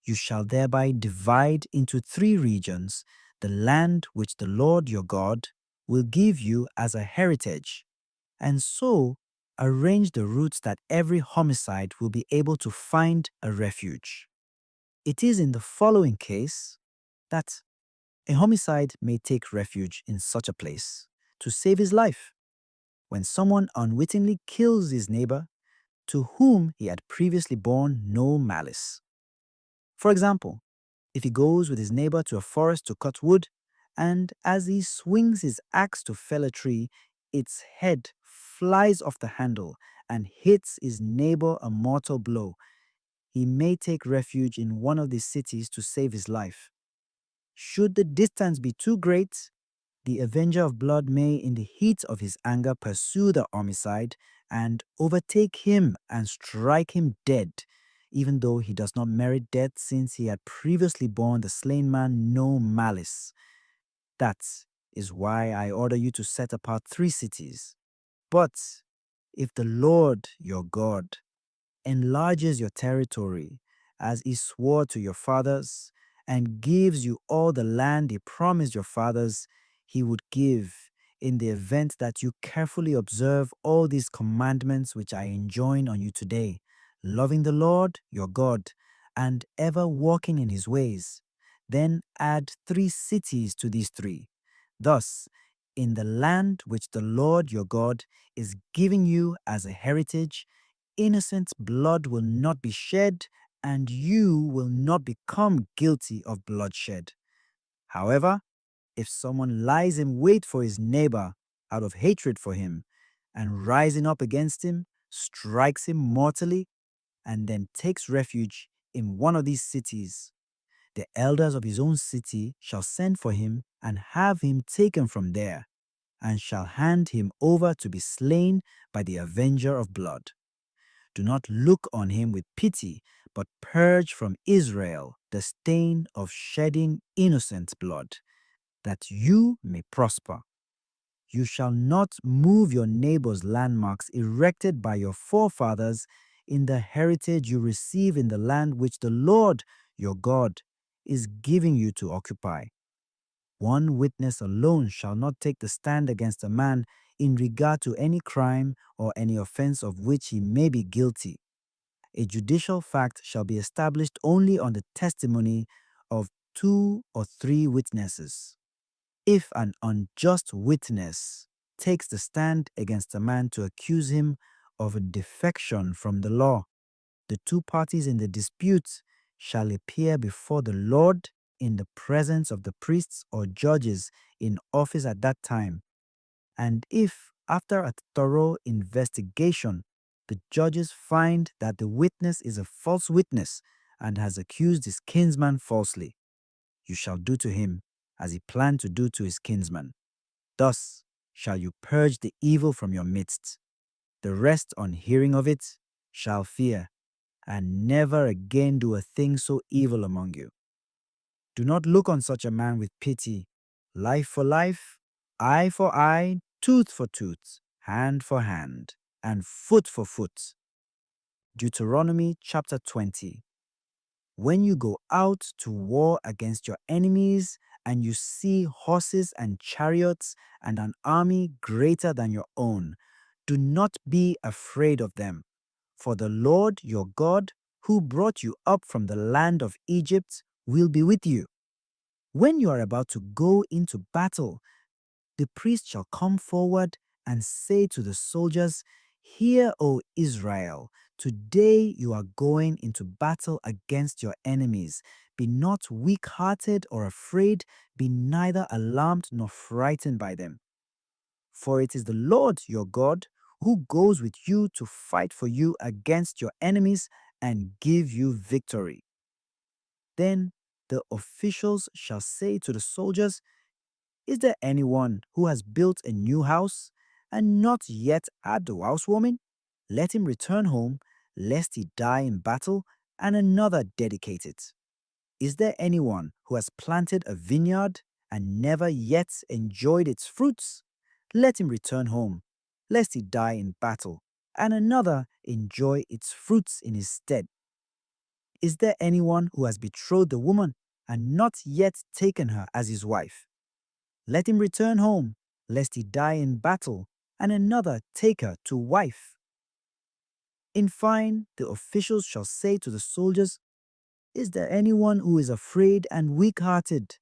You shall thereby divide into 3 regions the land which the Lord your God will give you as a heritage, and so arrange the routes that every homicide will be able to find a refuge. It is in the following case that a homicide may take refuge in such a place to save his life: when someone unwittingly kills his neighbor to whom he had previously borne no malice. For example, if he goes with his neighbor to a forest to cut wood, and as he swings his axe to fell a tree, its head flies off the handle and hits his neighbor a mortal blow, he may take refuge in one of these cities to save his life. Should the distance be too great, the avenger of blood may, in the heat of his anger, pursue the homicide and overtake him and strike him dead, even though he does not merit death, since he had previously borne the slain man no malice. That is why I order you to set apart 3 cities. But if the Lord your God enlarges your territory as he swore to your fathers, and gives you all the land he promised your fathers he would give, in the event that you carefully observe all these commandments which I enjoin on you today, loving the Lord your God and ever walking in his ways, then add 3 cities to these 3. Thus, in the land which the Lord your God is giving you as a heritage, innocent blood will not be shed, and you will not become guilty of bloodshed. However, If someone lies in wait for his neighbor out of hatred for him, and rising up against him, strikes him mortally, and then takes refuge in one of these cities, the elders of his own city shall send for him and have him taken from there, and shall hand him over to be slain by the avenger of blood. Do not look on him with pity, but purge from Israel the stain of shedding innocent blood, that you may prosper. You shall not move your neighbor's landmarks erected by your forefathers in the heritage you receive in the land which the Lord your God is giving you to occupy. One witness alone shall not take the stand against a man in regard to any crime or any offense of which he may be guilty. A judicial fact shall be established only on the testimony of 2 or 3 witnesses. If an unjust witness takes the stand against a man to accuse him of a defection from the law, the 2 parties in the dispute shall appear before the Lord in the presence of the priests or judges in office at that time. And if, after a thorough investigation, the judges find that the witness is a false witness and has accused his kinsman falsely, you shall do to him as he planned to do to his kinsman. Thus shall you purge the evil from your midst. The rest, on hearing of it, shall fear, and never again do a thing so evil among you. Do not look on such a man with pity. Life for life, eye for eye, tooth for tooth, hand for hand, and foot for foot. Deuteronomy chapter 20. When you go out to war against your enemies, and you see horses and chariots and an army greater than your own, do not be afraid of them. For the Lord your God, who brought you up from the land of Egypt, will be with you. When you are about to go into battle, the priest shall come forward and say to the soldiers, Hear, O Israel, today you are going into battle against your enemies. Be not weak-hearted or afraid, be neither alarmed nor frightened by them. For it is the Lord your God who goes with you to fight for you against your enemies and give you victory. Then the officials shall say to the soldiers, Is there anyone who has built a new house and not yet had the housewarming? Let him return home, lest he die in battle, and another dedicate it. Is there anyone who has planted a vineyard and never yet enjoyed its fruits? Let him return home, lest he die in battle, and another enjoy its fruits in his stead. Is there anyone who has betrothed a woman and not yet taken her as his wife? Let him return home, lest he die in battle, and another take her to wife. In fine, the officials shall say to the soldiers, Is there anyone who is afraid and weak-hearted?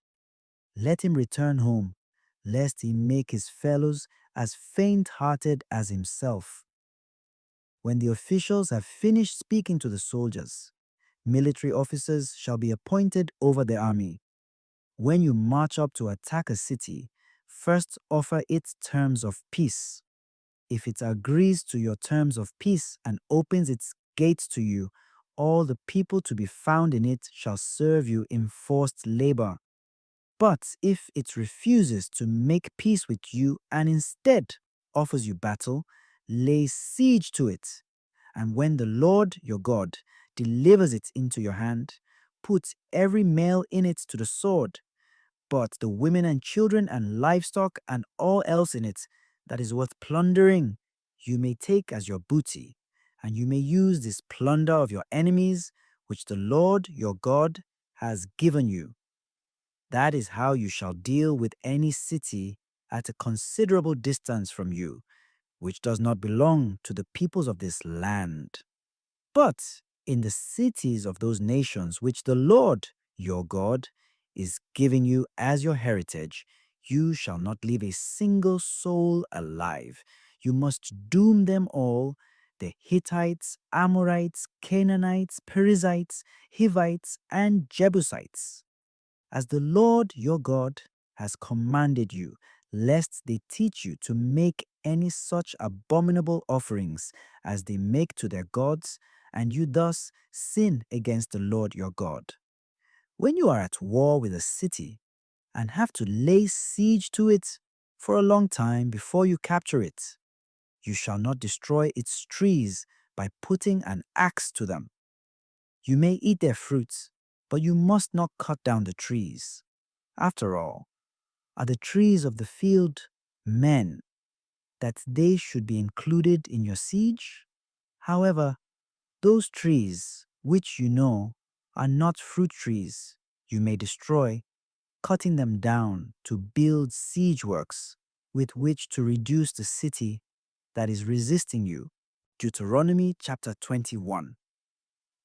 Let him return home, lest he make his fellows as faint-hearted as himself. When the officials have finished speaking to the soldiers, military officers shall be appointed over the army. When you march up to attack a city, first offer it terms of peace. If it agrees to your terms of peace and opens its gates to you, all the people to be found in it shall serve you in forced labor. But if it refuses to make peace with you and instead offers you battle, lay siege to it. And when the Lord your God delivers it into your hand, put every male in it to the sword, but the women and children and livestock and all else in it that is worth plundering, you may take as your booty, and you may use this plunder of your enemies, which the Lord your God has given you. That is how you shall deal with any city at a considerable distance from you, which does not belong to the peoples of this land. But in the cities of those nations which the Lord your God is giving you as your heritage, you shall not leave a single soul alive. You must doom them all, the Hittites, Amorites, Canaanites, Perizzites, Hivites, and Jebusites. As the Lord your God has commanded you, lest they teach you to make any such abominable offerings as they make to their gods, and you thus sin against the Lord your God. When you are at war with a city and have to lay siege to it for a long time before you capture it, you shall not destroy its trees by putting an axe to them. You may eat their fruits, but you must not cut down the trees. After all, are the trees of the field men, that they should be included in your siege? However, those trees which you know are not fruit trees, you may destroy, cutting them down to build siege works with which to reduce the city that is resisting you. Deuteronomy chapter 21.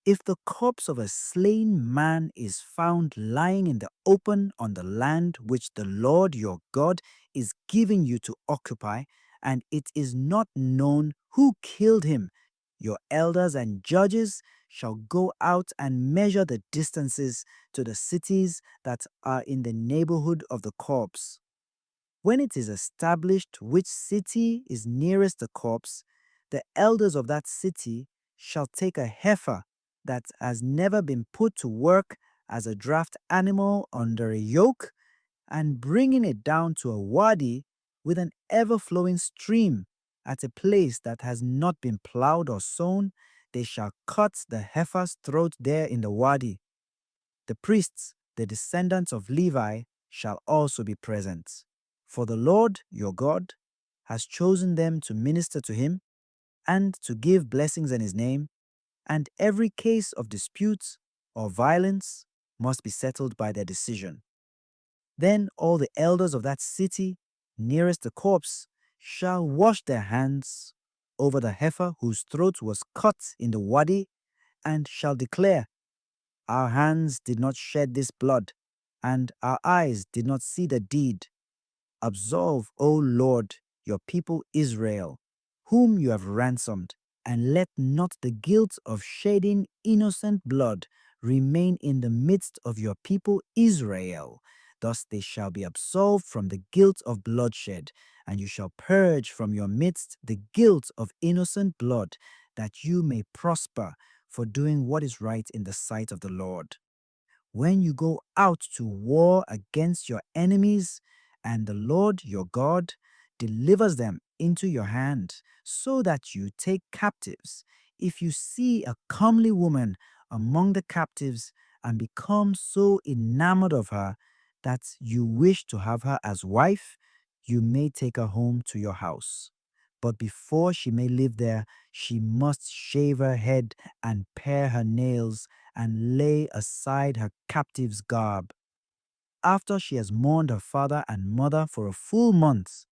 If the corpse of a slain man is found lying in the open on the land which the Lord your God is giving you to occupy, and it is not known who killed him, your elders and judges shall go out and measure the distances to the cities that are in the neighborhood of the corpse. When it is established which city is nearest the corpse, the elders of that city shall take a heifer that has never been put to work as a draft animal under a yoke, and bringing it down to a wadi with an ever-flowing stream at a place that has not been plowed or sown, they shall cut the heifer's throat there in the wadi. The priests, the descendants of Levi, shall also be present. For the Lord your God has chosen them to minister to him and to give blessings in his name, and every case of dispute or violence must be settled by their decision. Then all the elders of that city nearest the corpse shall wash their hands over the heifer whose throat was cut in the wadi, and shall declare, our hands did not shed this blood, and our eyes did not see the deed. Absolve, O Lord, your people Israel, whom you have ransomed, and let not the guilt of shedding innocent blood remain in the midst of your people Israel. Thus they shall be absolved from the guilt of bloodshed, and you shall purge from your midst the guilt of innocent blood, that you may prosper for doing what is right in the sight of the Lord. When you go out to war against your enemies, and the Lord your God delivers them into your hand, so that you take captives, if you see a comely woman among the captives and become so enamored of her that you wish to have her as wife, you may take her home to your house. But before she may live there, she must shave her head and pare her nails and lay aside her captive's garb. After she has mourned her father and mother for a full month,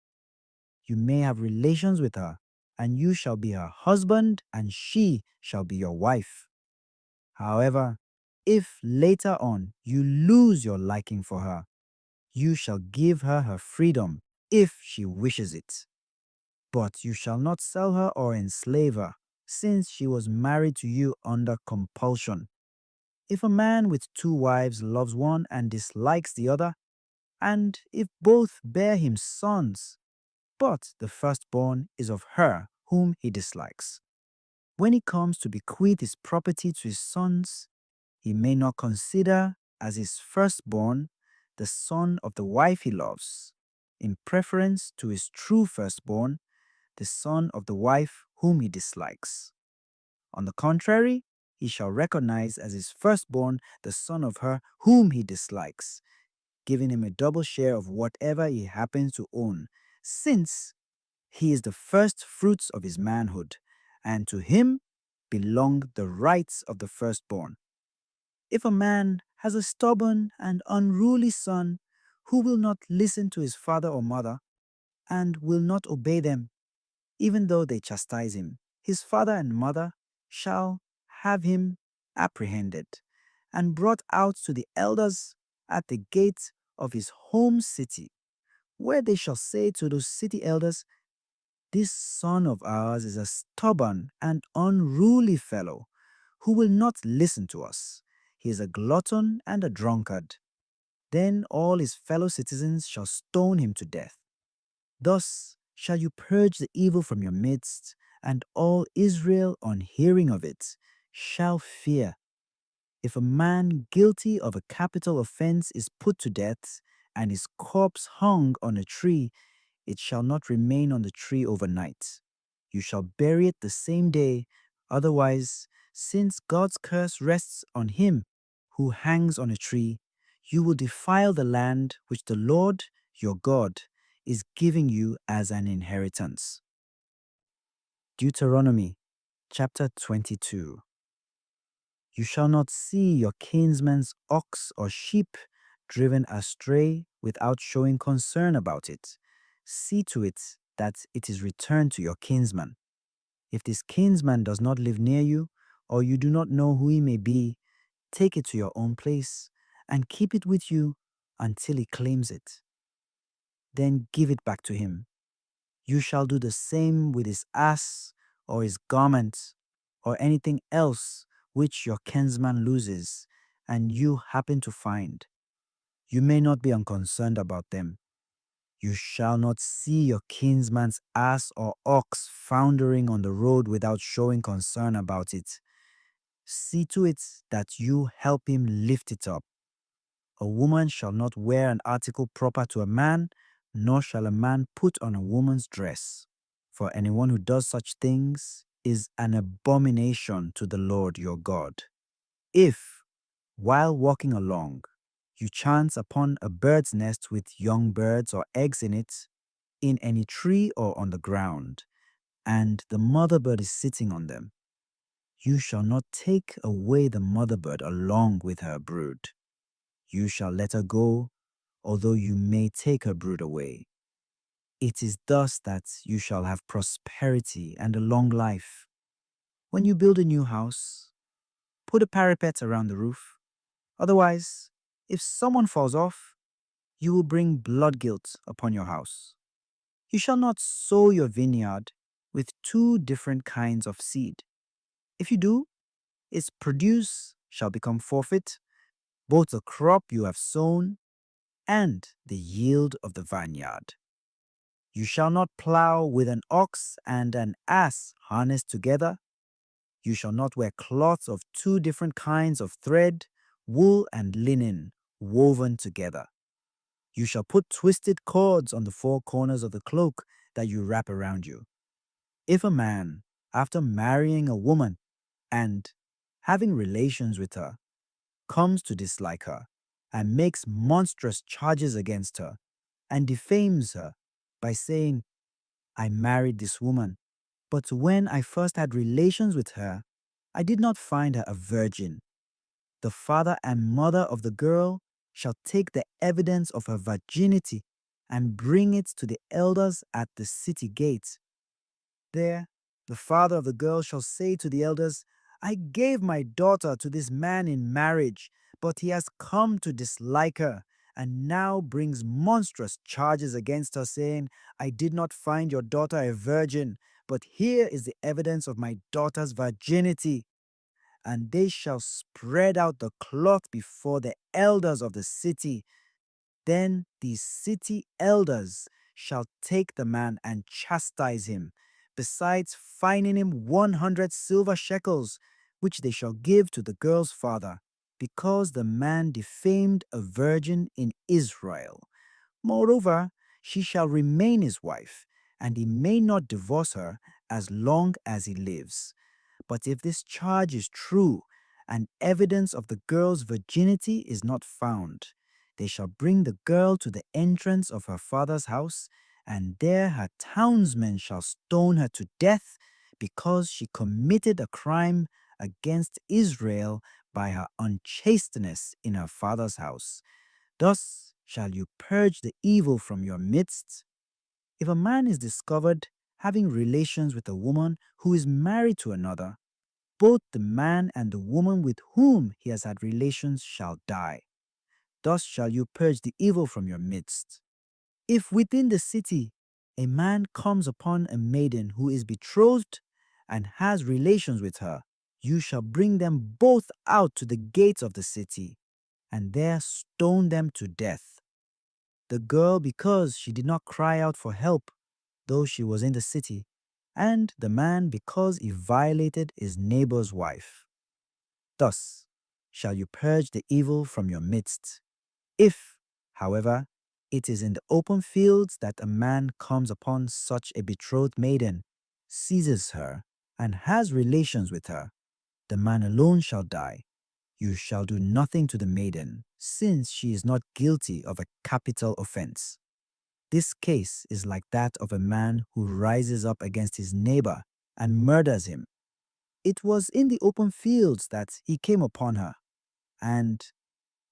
you may have relations with her, and you shall be her husband, and she shall be your wife. However, if later on you lose your liking for her, you shall give her her freedom if she wishes it. But you shall not sell her or enslave her, since she was married to you under compulsion. If a man with two wives loves one and dislikes the other, and if both bear him sons, but the firstborn is of her whom he dislikes, when he comes to bequeath his property to his sons, he may not consider as his firstborn the son of the wife he loves, in preference to his true firstborn, the son of the wife whom he dislikes. On the contrary, he shall recognize as his firstborn the son of her whom he dislikes, giving him a double share of whatever he happens to own, since he is the first fruits of his manhood, and to him belong the rights of the firstborn. If a man has a stubborn and unruly son who will not listen to his father or mother, and will not obey them, even though they chastise him, his father and mother shall have him apprehended and brought out to the elders at the gate of his home city, where they shall say to those city elders, this son of ours is a stubborn and unruly fellow who will not listen to us. He is a glutton and a drunkard. Then all his fellow citizens shall stone him to death. Thus shall you purge the evil from your midst, and all Israel, on hearing of it, shall fear. If a man guilty of a capital offense is put to death, and his corpse hung on a tree, it shall not remain on the tree overnight. You shall bury it the same day, otherwise, since God's curse rests on him who hangs on a tree, you will defile the land which the Lord your God is giving you as an inheritance. Deuteronomy chapter 22. You shall not see your kinsman's ox or sheep driven astray without showing concern about it. See to it that it is returned to your kinsman. If this kinsman does not live near you, or you do not know who he may be, take it to your own place and keep it with you until he claims it. Then give it back to him. You shall do the same with his ass or his garment or anything else which your kinsman loses and you happen to find. You may not be unconcerned about them. You shall not see your kinsman's ass or ox foundering on the road without showing concern about it. See to it that you help him lift it up. A woman shall not wear an article proper to a man, nor shall a man put on a woman's dress. For anyone who does such things is an abomination to the Lord your God. If, while walking along, you chance upon a bird's nest with young birds or eggs in it, in any tree or on the ground, and the mother bird is sitting on them, you shall not take away the mother bird along with her brood. You shall let her go, although you may take her brood away. It is thus that you shall have prosperity and a long life. When you build a new house, put a parapet around the roof. Otherwise, if someone falls off, you will bring blood guilt upon your house. You shall not sow your vineyard with two different kinds of seed. If you do, its produce shall become forfeit, both the crop you have sown and the yield of the vineyard. You shall not plow with an ox and an ass harnessed together. You shall not wear cloths of two different kinds of thread, wool and linen, woven together. You shall put twisted cords on the four corners of the cloak that you wrap around you. If a man, after marrying a woman and having relations with her, comes to dislike her and makes monstrous charges against her and defames her by saying, I married this woman, but when I first had relations with her, I did not find her a virgin. The father and mother of the girl shall take the evidence of her virginity and bring it to the elders at the city gate. There, the father of the girl shall say to the elders, I gave my daughter to this man in marriage, but he has come to dislike her, and now brings monstrous charges against her, saying, I did not find your daughter a virgin, but here is the evidence of my daughter's virginity. And they shall spread out the cloth before the elders of the city. Then the city elders shall take the man and chastise him, besides fining him 100 silver shekels, which they shall give to the girl's father, because the man defamed a virgin in Israel. Moreover, she shall remain his wife, and he may not divorce her as long as he lives. But if this charge is true, and evidence of the girl's virginity is not found, they shall bring the girl to the entrance of her father's house, and there her townsmen shall stone her to death, because she committed a crime against Israel by her unchasteness in her father's house. Thus shall you purge the evil from your midst. If a man is discovered having relations with a woman who is married to another, both the man and the woman with whom he has had relations shall die. Thus shall you purge the evil from your midst. If within the city a man comes upon a maiden who is betrothed and has relations with her, you shall bring them both out to the gates of the city. and there stone them to death. The girl, because she did not cry out for help, though she was in the city, and the man, because he violated his neighbor's wife. Thus shall you purge the evil from your midst. If, however, it is in the open fields that a man comes upon such a betrothed maiden, seizes her, and has relations with her, the man alone shall die. You shall do nothing to the maiden, since she is not guilty of a capital offense. This case is like that of a man who rises up against his neighbor and murders him. It was in the open fields that he came upon her, and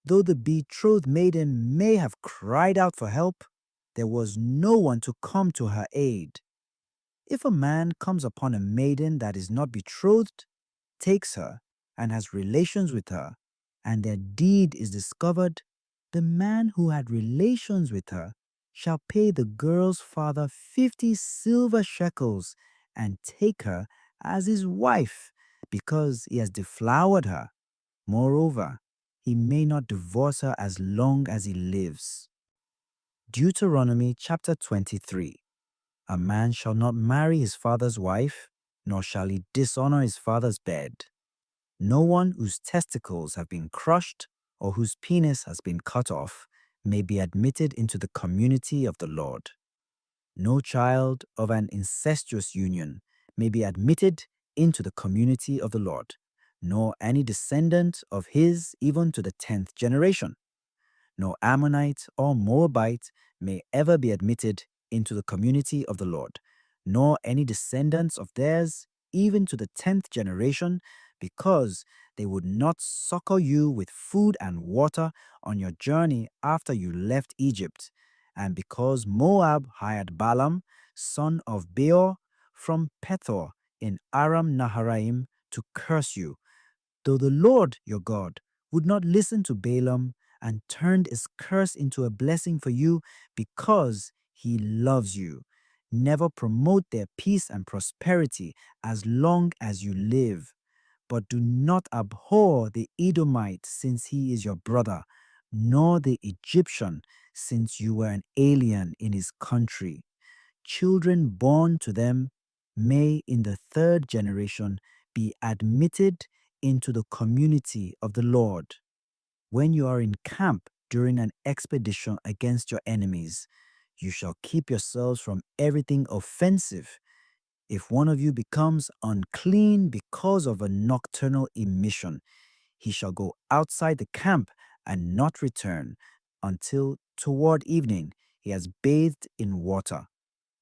though the betrothed maiden may have cried out for help, there was no one to come to her aid. If a man comes upon a maiden that is not betrothed, takes her, and has relations with her, and their deed is discovered, the man who had relations with her shall pay the girl's father 50 silver shekels and take her as his wife, because he has deflowered her. Moreover, he may not divorce her as long as he lives. Deuteronomy chapter 23. A man shall not marry his father's wife, nor shall he dishonor his father's bed. No one whose testicles have been crushed or whose penis has been cut off may be admitted into the community of the Lord. No child of an incestuous union may be admitted into the community of the Lord, nor any descendant of his even to the 10th generation. No Ammonite or Moabite may ever be admitted into the community of the Lord, nor any descendants of theirs even to the 10th generation, because they would not succor you with food and water on your journey after you left Egypt, and because Moab hired Balaam, son of Beor, from Pethor in Aram Naharaim to curse you, though the Lord your God would not listen to Balaam and turned his curse into a blessing for you because he loves you. Never promote their peace and prosperity as long as you live. But do not abhor the Edomite, since he is your brother, nor the Egyptian, since you were an alien in his country. Children born to them may in the 3rd generation be admitted into the community of the Lord. When you are in camp during an expedition against your enemies, you shall keep yourselves from everything offensive. If one of you becomes unclean because of a nocturnal emission, he shall go outside the camp and not return until toward evening he has bathed in water.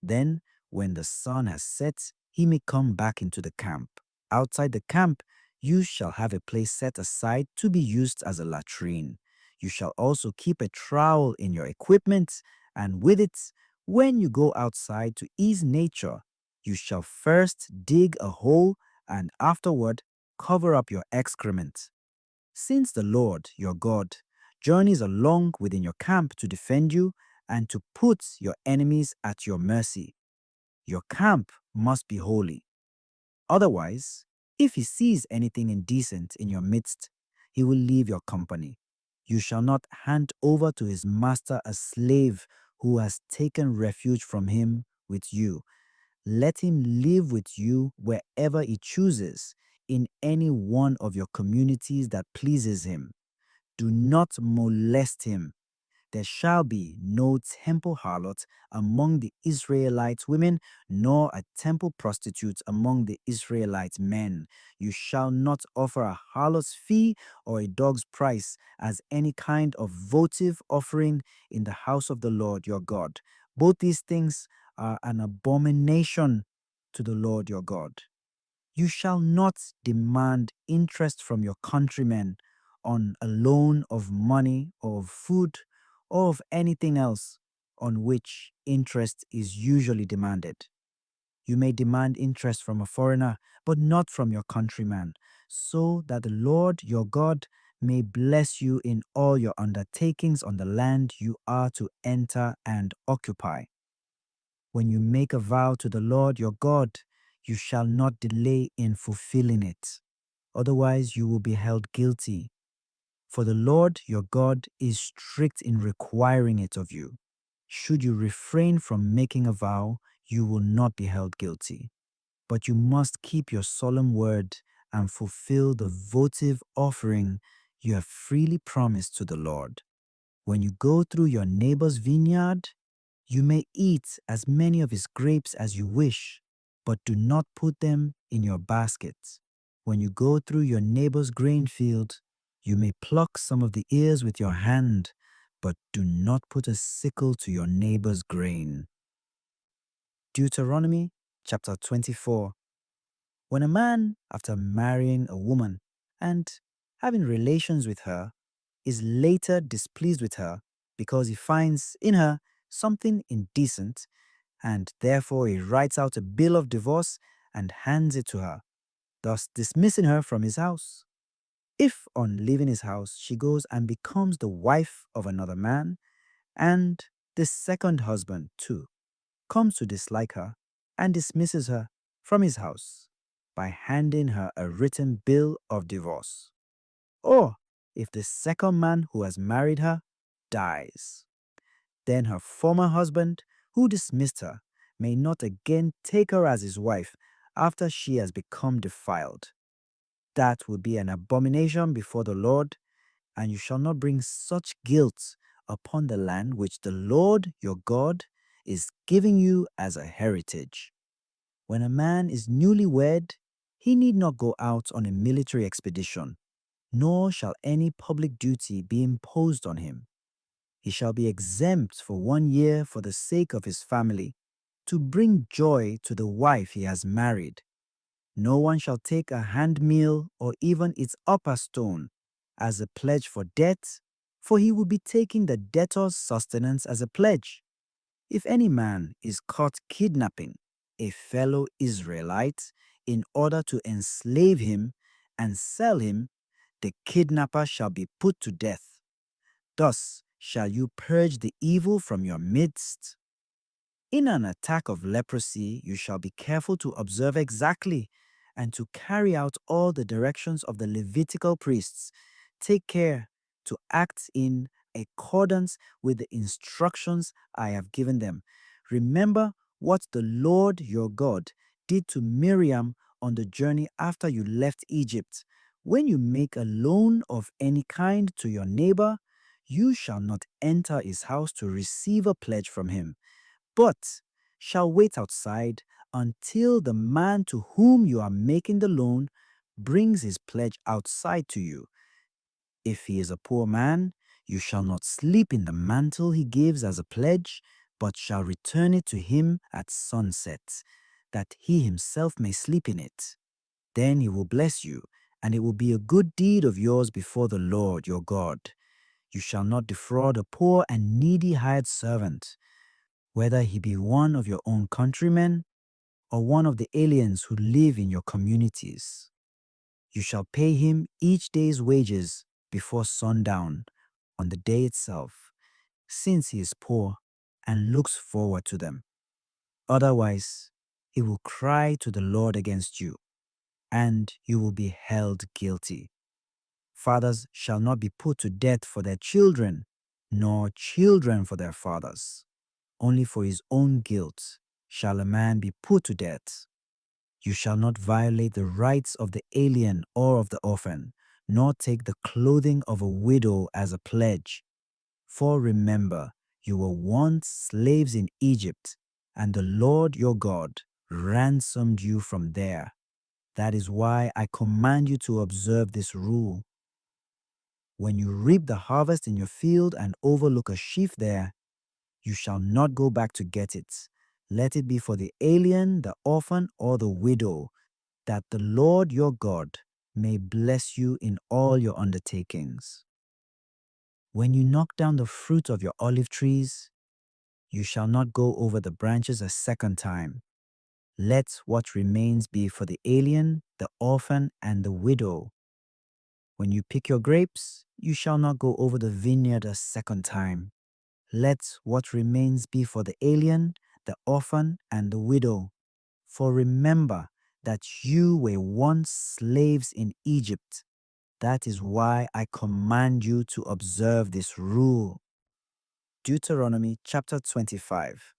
Then, when the sun has set, he may come back into the camp. Outside the camp, you shall have a place set aside to be used as a latrine. You shall also keep a trowel in your equipment, and with it, when you go outside to ease nature, you shall first dig a hole and afterward cover up your excrement. Since the Lord, your God, journeys along within your camp to defend you and to put your enemies at your mercy, your camp must be holy. Otherwise, if he sees anything indecent in your midst, he will leave your company. You shall not hand over to his master a slave who has taken refuge from him with you. Let him live with you wherever he chooses, in any one of your communities that pleases him. Do not molest him. There shall be no temple harlot among the Israelite women, nor a temple prostitute among the Israelite men. You shall not offer a harlot's fee or a dog's price as any kind of votive offering in the house of the Lord your God. Both these things are an abomination to the Lord your God. You shall not demand interest from your countrymen on a loan of money or of food or of anything else on which interest is usually demanded. You may demand interest from a foreigner, but not from your countryman, so that the Lord your God may bless you in all your undertakings on the land you are to enter and occupy. When you make a vow to the Lord your God, you shall not delay in fulfilling it. Otherwise, you will be held guilty. For the Lord your God is strict in requiring it of you. Should you refrain from making a vow, you will not be held guilty. But you must keep your solemn word and fulfill the votive offering you have freely promised to the Lord. When you go through your neighbor's vineyard, you may eat as many of his grapes as you wish, but do not put them in your basket. When you go through your neighbor's grain field, you may pluck some of the ears with your hand, but do not put a sickle to your neighbor's grain. Deuteronomy chapter 24. When a man, after marrying a woman and having relations with her, is later displeased with her because he finds in her something indecent, and therefore he writes out a bill of divorce and hands it to her, thus dismissing her from his house. If on leaving his house she goes and becomes the wife of another man, and the second husband too comes to dislike her and dismisses her from his house by handing her a written bill of divorce, or if the second man who has married her dies, then her former husband who dismissed her may not again take her as his wife after she has become defiled. That will be an abomination before the Lord, and you shall not bring such guilt upon the land which the Lord your God is giving you as a heritage. When a man is newly wed, he need not go out on a military expedition, nor shall any public duty be imposed on him. He shall be exempt for 1 year for the sake of his family, to bring joy to the wife he has married. No one shall take a handmill or even its upper stone as a pledge for debt, for he will be taking the debtor's sustenance as a pledge. If any man is caught kidnapping a fellow Israelite in order to enslave him and sell him, the kidnapper shall be put to death. Thus shall you purge the evil from your midst. In an attack of leprosy, you shall be careful to observe exactly and to carry out all the directions of the Levitical priests. Take care to act in accordance with the instructions I have given them. Remember what the Lord your God did to Miriam on the journey after you left Egypt. When you make a loan of any kind to your neighbor, you shall not enter his house to receive a pledge from him, but shall wait outside until the man to whom you are making the loan brings his pledge outside to you. If he is a poor man, you shall not sleep in the mantle he gives as a pledge, but shall return it to him at sunset, that he himself may sleep in it. Then he will bless you, and it will be a good deed of yours before the Lord your God. You shall not defraud a poor and needy hired servant, whether he be one of your own countrymen or one of the aliens who live in your communities. You shall pay him each day's wages before sundown on the day itself, since he is poor and looks forward to them. Otherwise, he will cry to the Lord against you, and you will be held guilty. Fathers shall not be put to death for their children, nor children for their fathers. Only for his own guilt shall a man be put to death. You shall not violate the rights of the alien or of the orphan, nor take the clothing of a widow as a pledge. For remember, you were once slaves in Egypt, and the Lord your God ransomed you from there. That is why I command you to observe this rule. When you reap the harvest in your field and overlook a sheaf there, you shall not go back to get it. Let it be for the alien, the orphan, or the widow, that the Lord your God may bless you in all your undertakings. When you knock down the fruit of your olive trees, you shall not go over the branches a second time. Let what remains be for the alien, the orphan, and the widow. When you pick your grapes, you shall not go over the vineyard a second time. Let what remains be for the alien, the orphan, and the widow. For remember that you were once slaves in Egypt. That is why I command you to observe this rule. Deuteronomy chapter 25.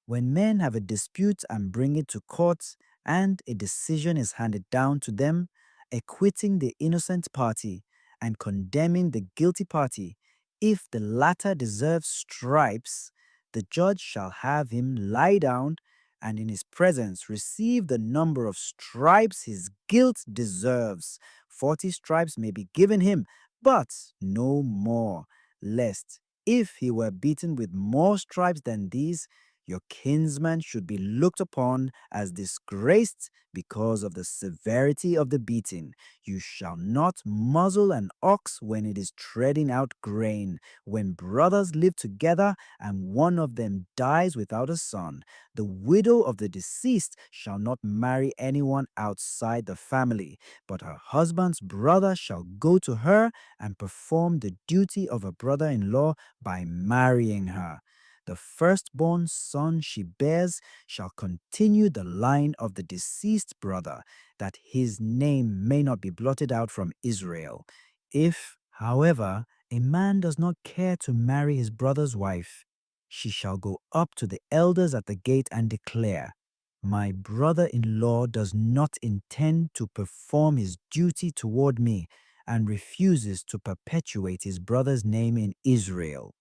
When men have a dispute and bring it to court, and a decision is handed down to them, acquitting the innocent party and condemning the guilty party, if the latter deserves stripes, the judge shall have him lie down and in his presence receive the number of stripes his guilt deserves. 40 stripes may be given him, but no more, lest, if he were beaten with more stripes than these, your kinsman should be looked upon as disgraced because of the severity of the beating. You shall not muzzle an ox when it is treading out grain. When brothers live together and one of them dies without a son, the widow of the deceased shall not marry anyone outside the family, but her husband's brother shall go to her and perform the duty of a brother-in-law by marrying her. The firstborn son she bears shall continue the line of the deceased brother, that his name may not be blotted out from Israel. If, however, a man does not care to marry his brother's wife, she shall go up to the elders at the gate and declare, "My brother-in-law does not intend to perform his duty toward me and refuses to perpetuate his brother's name in Israel."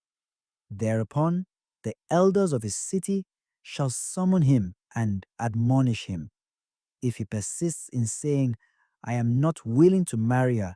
Thereupon, the elders of his city shall summon him and admonish him. If he persists in saying, "I am not willing to marry her,"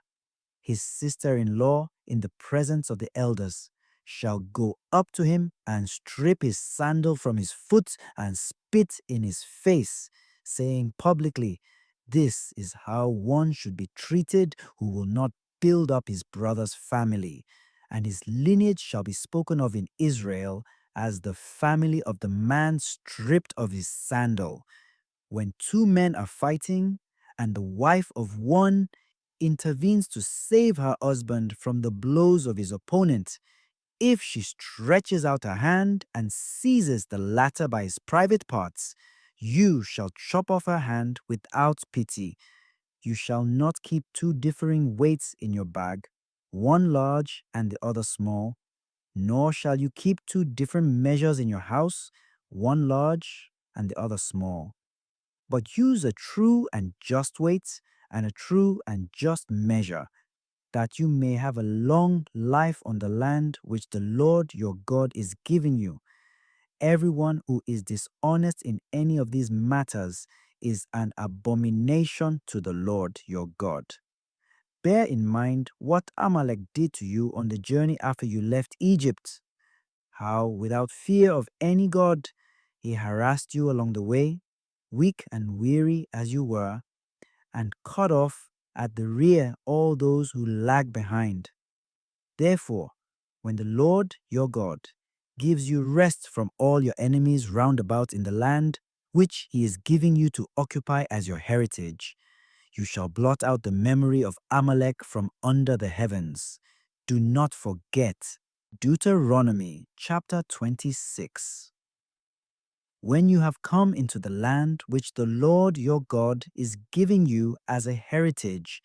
his sister-in-law, in the presence of the elders, shall go up to him and strip his sandal from his foot and spit in his face, saying publicly, "This is how one should be treated who will not build up his brother's family." And his lineage shall be spoken of in Israel as the family of the man stripped of his sandal. When two men are fighting, and the wife of one intervenes to save her husband from the blows of his opponent, if she stretches out her hand and seizes the latter by his private parts, you shall chop off her hand without pity. You shall not keep two differing weights in your bag, one large and the other small, nor shall you keep two different measures in your house, one large and the other small. But use a true and just weight and a true and just measure, that you may have a long life on the land which the Lord your God is giving you. Everyone who is dishonest in any of these matters is an abomination to the Lord your God. Bear in mind what Amalek did to you on the journey after you left Egypt, how, without fear of any God, he harassed you along the way, weak and weary as you were, and cut off at the rear all those who lag behind. Therefore, when the Lord your God gives you rest from all your enemies round about in the land which he is giving you to occupy as your heritage, you shall blot out the memory of Amalek from under the heavens. Do not forget. Deuteronomy chapter 26. When you have come into the land which the Lord your God is giving you as a heritage,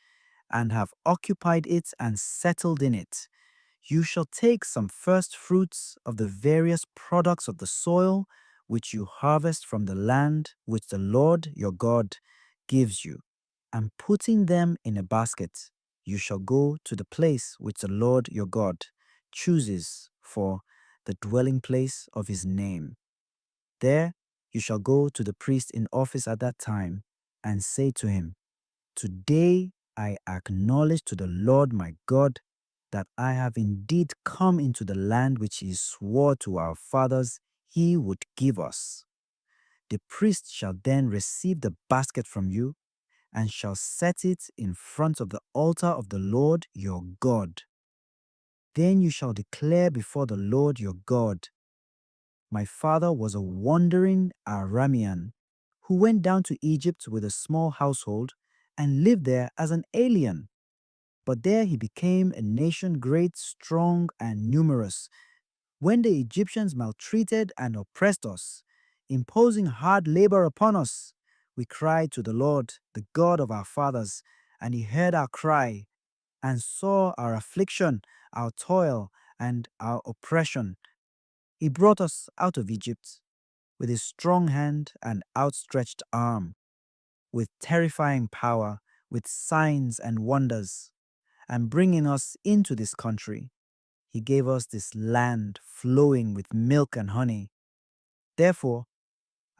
and have occupied it and settled in it, you shall take some first fruits of the various products of the soil which you harvest from the land which the Lord your God gives you, and putting them in a basket, you shall go to the place which the Lord your God chooses for the dwelling place of his name. There you shall go to the priest in office at that time and say to him, "Today I acknowledge to the Lord my God that I have indeed come into the land which he swore to our fathers he would give us." The priest shall then receive the basket from you and shall set it in front of the altar of the Lord your God. Then you shall declare before the Lord your God, "My father was a wandering Aramean who went down to Egypt with a small household and lived there as an alien. But there he became a nation great, strong, and numerous. When the Egyptians maltreated and oppressed us, imposing hard labor upon us, we cried to the Lord, the God of our fathers, and he heard our cry, and saw our affliction, our toil, and our oppression. He brought us out of Egypt with his strong hand and outstretched arm, with terrifying power, with signs and wonders, and bringing us into this country. He gave us this land flowing with milk and honey. Therefore,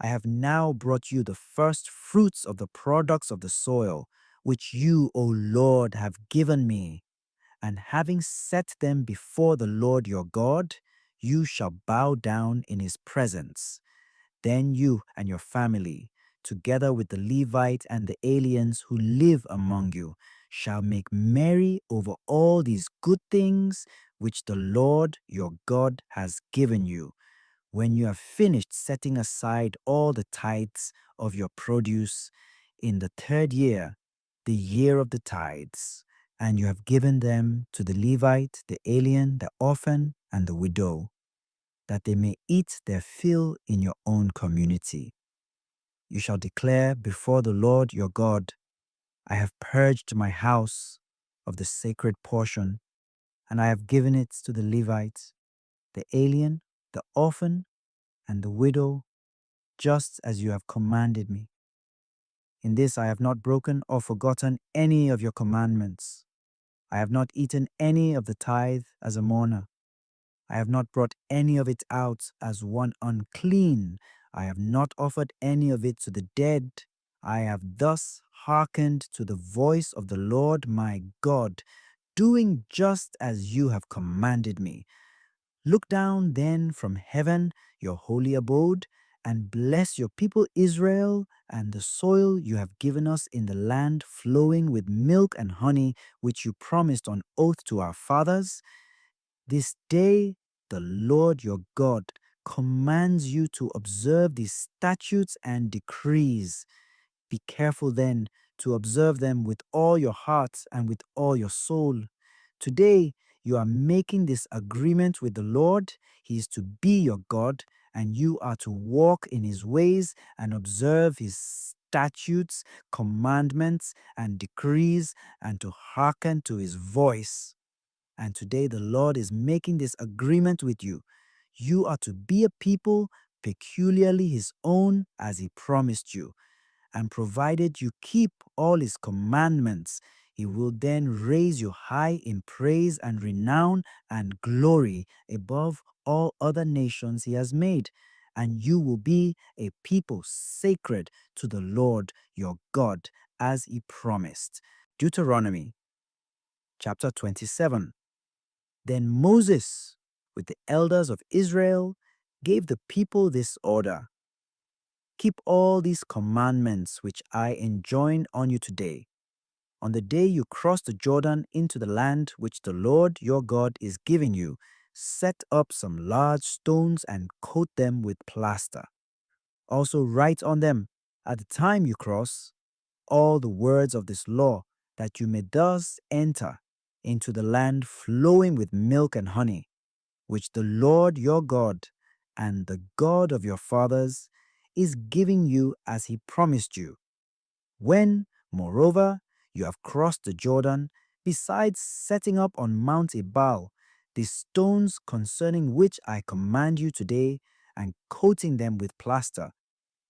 I have now brought you the first fruits of the products of the soil, which you, O Lord, have given me. And having set them before the Lord your God, you shall bow down in his presence. Then you and your family, together with the Levite and the aliens who live among you, shall make merry over all these good things which the Lord your God has given you. When you have finished setting aside all the tithes of your produce in the third year, the year of the tithes, and you have given them to the Levite, the alien, the orphan, and the widow, that they may eat their fill in your own community. You shall declare before the Lord your God, I have purged my house of the sacred portion, and I have given it to the Levite, the alien, the orphan, and the widow, just as you have commanded me. In this I have not broken or forgotten any of your commandments. I have not eaten any of the tithe as a mourner. I have not brought any of it out as one unclean. I have not offered any of it to the dead. I have thus hearkened to the voice of the Lord my God, doing just as you have commanded me. Look down then from heaven, your holy abode, and bless your people Israel and the soil you have given us in the land flowing with milk and honey, which you promised on oath to our fathers. This day the Lord your God commands you to observe these statutes and decrees. Be careful then to observe them with all your heart and with all your soul. Today you are making this agreement with the Lord. He is to be your God, and you are to walk in his ways and observe his statutes, commandments, and decrees, and to hearken to his voice. And today the Lord is making this agreement with you. You are to be a people peculiarly his own, as he promised you. And provided you keep all his commandments, he will then raise you high in praise and renown and glory above all other nations he has made. And you will be a people sacred to the Lord your God, as he promised. Deuteronomy chapter 27. Then Moses, with the elders of Israel, gave the people this order. Keep all these commandments which I enjoin on you today. On the day you cross the Jordan into the land which the Lord your God is giving you, set up some large stones and coat them with plaster. Also write on them, at the time you cross, all the words of this law, that you may thus enter into the land flowing with milk and honey, which the Lord your God and the God of your fathers is giving you as he promised you. When, moreover, you have crossed the Jordan, besides setting up on Mount Ebal the stones concerning which I command you today, and coating them with plaster,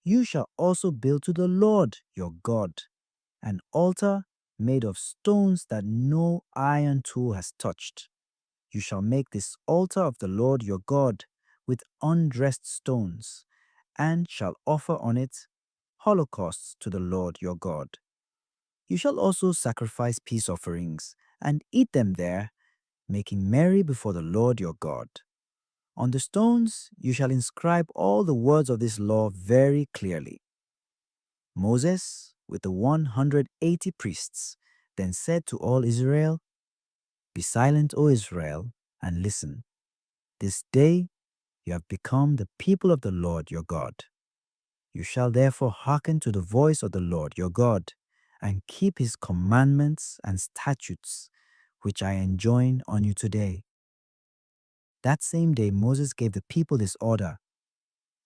you shall also build to the Lord your God an altar made of stones that no iron tool has touched. You shall make this altar of the Lord your God with undressed stones, and shall offer on it holocausts to the Lord your God. You shall also sacrifice peace offerings, and eat them there, making merry before the Lord your God. On the stones you shall inscribe all the words of this law very clearly. Moses, with the 180 priests, then said to all Israel, Be silent, O Israel, and listen. This day you have become the people of the Lord your God. You shall therefore hearken to the voice of the Lord your God, and keep his commandments and statutes, which I enjoin on you today. That same day Moses gave the people this order.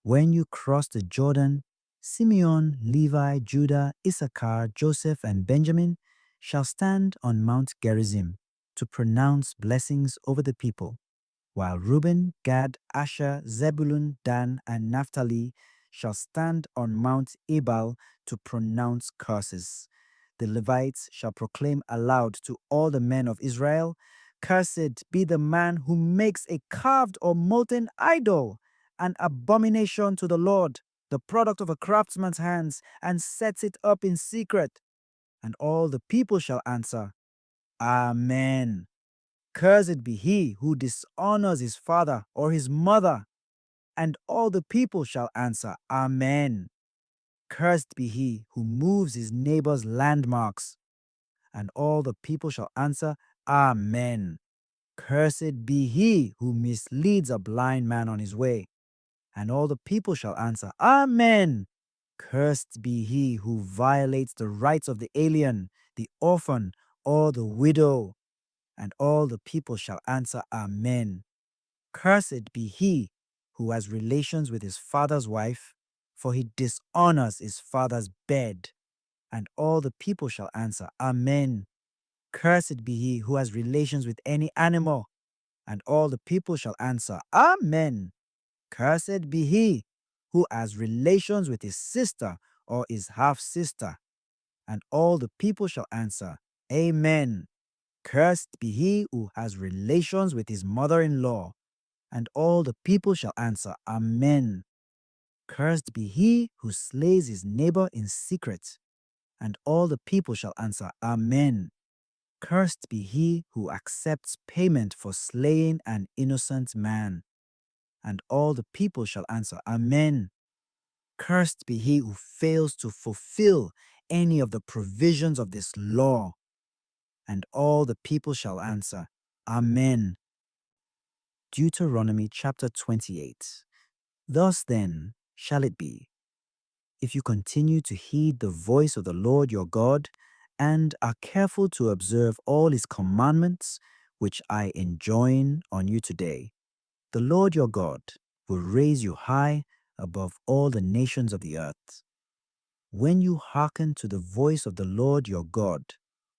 When you cross the Jordan, Simeon, Levi, Judah, Issachar, Joseph, and Benjamin shall stand on Mount Gerizim to pronounce blessings over the people, while Reuben, Gad, Asher, Zebulun, Dan, and Naphtali shall stand on Mount Ebal to pronounce curses. The Levites shall proclaim aloud to all the men of Israel, "Cursed be the man who makes a carved or molten idol, an abomination to the Lord, the product of a craftsman's hands, and sets it up in secret." And all the people shall answer, "Amen. Cursed be he who dishonors his father or his mother." And all the people shall answer, "Amen. Cursed be he who moves his neighbor's landmarks." And all the people shall answer, "Amen. Cursed be he who misleads a blind man on his way." And all the people shall answer, "Amen. Cursed be he who violates the rights of the alien, the orphan, or the widow." And all the people shall answer, "Amen. Cursed be he who has relations with his father's wife, for he dishonors his father's bed." And all the people shall answer, "Amen. Cursed be he who has relations with any animal." And all the people shall answer, "Amen. Cursed be he who has relations with his sister or his half-sister." And all the people shall answer, "Amen. Cursed be he who has relations with his mother-in-law." And all the people shall answer, "Amen. Cursed be he who slays his neighbor in secret." And all the people shall answer, "Amen. Cursed be he who accepts payment for slaying an innocent man." And all the people shall answer, "Amen. Cursed be he who fails to fulfill any of the provisions of this law." And all the people shall answer, "Amen." Deuteronomy chapter 28. Thus then shall it be, if you continue to heed the voice of the Lord your God, and are careful to observe all his commandments, which I enjoin on you today, the Lord your God will raise you high above all the nations of the earth. When you hearken to the voice of the Lord your God,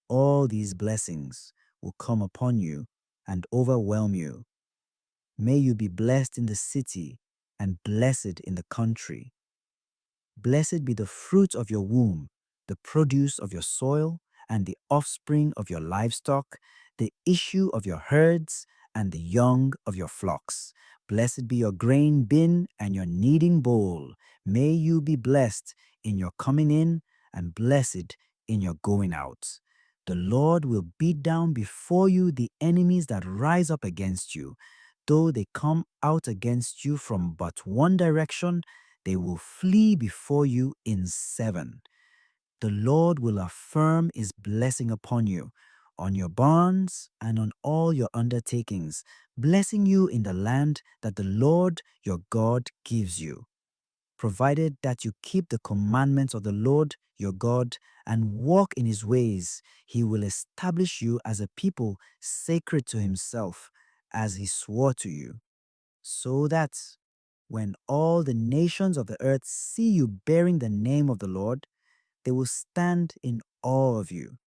all these blessings will come upon you and overwhelm you. May you be blessed in the city and blessed in the country. Blessed be the fruit of your womb, the produce of your soil, and the offspring of your livestock, the issue of your herds, and the young of your flocks. Blessed be your grain bin and your kneading bowl. May you be blessed in your coming in and blessed in your going out. The Lord will beat down before you the enemies that rise up against you. Though they come out against you from but one direction, they will flee before you in seven. The Lord will affirm his blessing upon you, on your barns and on all your undertakings, blessing you in the land that the Lord your God gives you, provided that you keep the commandments of the Lord your God and walk in his ways. He will establish you as a people sacred to himself, as he swore to you, so that when all the nations of the earth see you bearing the name of the Lord, they will stand in awe of you.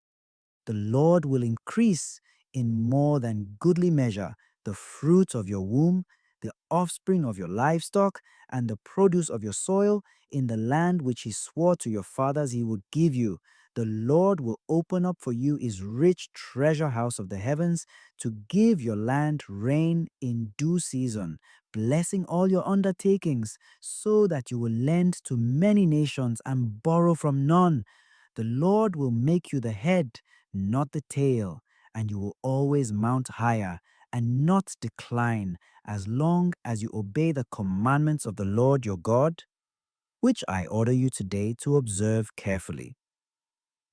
The Lord will increase in more than goodly measure the fruit of your womb, the offspring of your livestock, and the produce of your soil in the land which he swore to your fathers he would give you. The Lord will open up for you his rich treasure house of the heavens to give your land rain in due season, blessing all your undertakings, so that you will lend to many nations and borrow from none. The Lord will make you the head, not the tail, and you will always mount higher and not decline, as long as you obey the commandments of the Lord your God, which I order you today to observe carefully,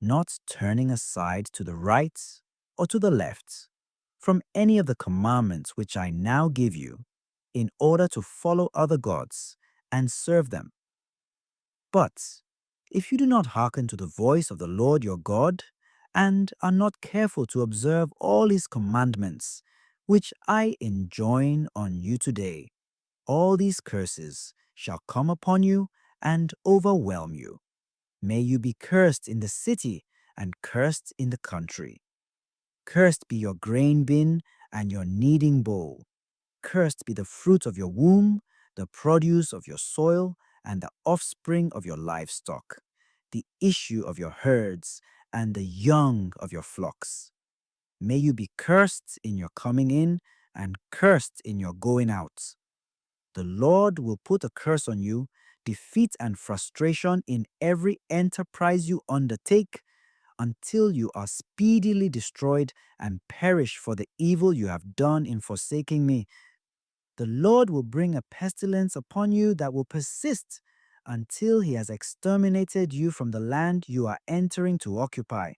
not turning aside to the right or to the left from any of the commandments which I now give you, in order to follow other gods and serve them. But if you do not hearken to the voice of the Lord your God, and are not careful to observe all his commandments, which I enjoin on you today, all these curses shall come upon you and overwhelm you. May you be cursed in the city, and cursed in the country. Cursed be your grain bin and your kneading bowl. Cursed be the fruit of your womb, the produce of your soil, and the offspring of your livestock, the issue of your herds, and the young of your flocks. May you be cursed in your coming in and cursed in your going out. The Lord will put a curse on you, defeat and frustration in every enterprise you undertake, until you are speedily destroyed and perish for the evil you have done in forsaking me. The Lord will bring a pestilence upon you that will persist until he has exterminated you from the land you are entering to occupy.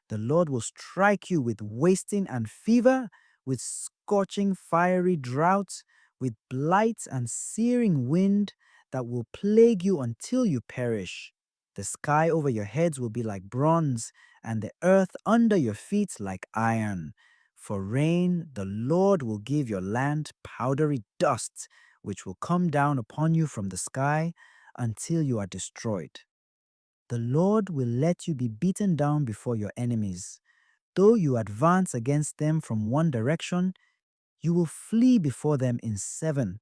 The Lord will strike you with wasting and fever, with scorching fiery drought, with blight and searing wind that will plague you until you perish. The sky over your heads will be like bronze, and the earth under your feet like iron. For rain, the Lord will give your land powdery dust, which will come down upon you from the sky until you are destroyed. The Lord will let you be beaten down before your enemies. Though you advance against them from one direction, you will flee before them in seven,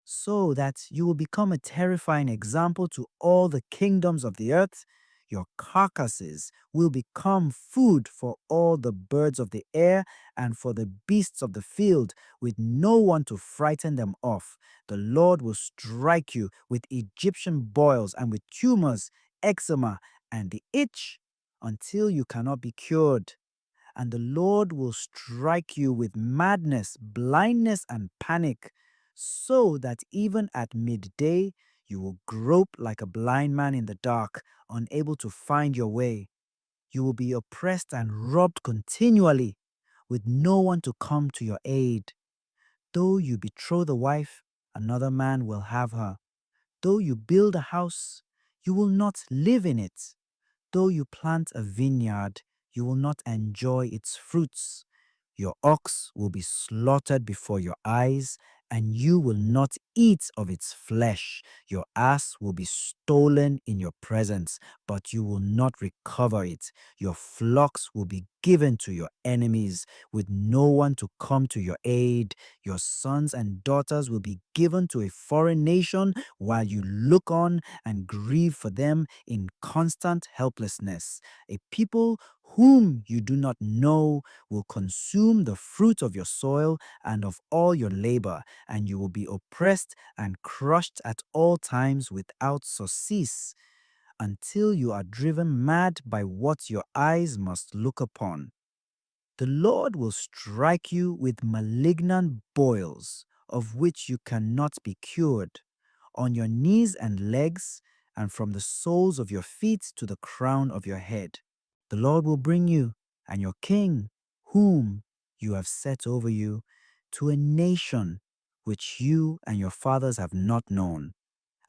so that you will become a terrifying example to all the kingdoms of the earth. Your carcasses will become food for all the birds of the air and for the beasts of the field, with no one to frighten them off. The Lord will strike you with Egyptian boils and with tumors, eczema, and the itch until you cannot be cured. And the Lord will strike you with madness, blindness, and panic, so that even at midday you will grope like a blind man in the dark, unable to find your way. You will be oppressed and robbed continually, with no one to come to your aid. Though you betroth a wife, another man will have her. Though you build a house, you will not live in it. Though you plant a vineyard, you will not enjoy its fruits. Your ox will be slaughtered before your eyes, and you will not eat of its flesh. Your ass will be stolen in your presence, but you will not recover it. Your flocks will be given to your enemies, with no one to come to your aid. Your sons and daughters will be given to a foreign nation, while you look on and grieve for them in constant helplessness. A people whom you do not know will consume the fruit of your soil and of all your labor, and you will be oppressed and crushed at all times without surcease, until you are driven mad by what your eyes must look upon. The Lord will strike you with malignant boils, of which you cannot be cured, on your knees and legs, and from the soles of your feet to the crown of your head. The Lord will bring you and your king, whom you have set over you, to a nation which you and your fathers have not known,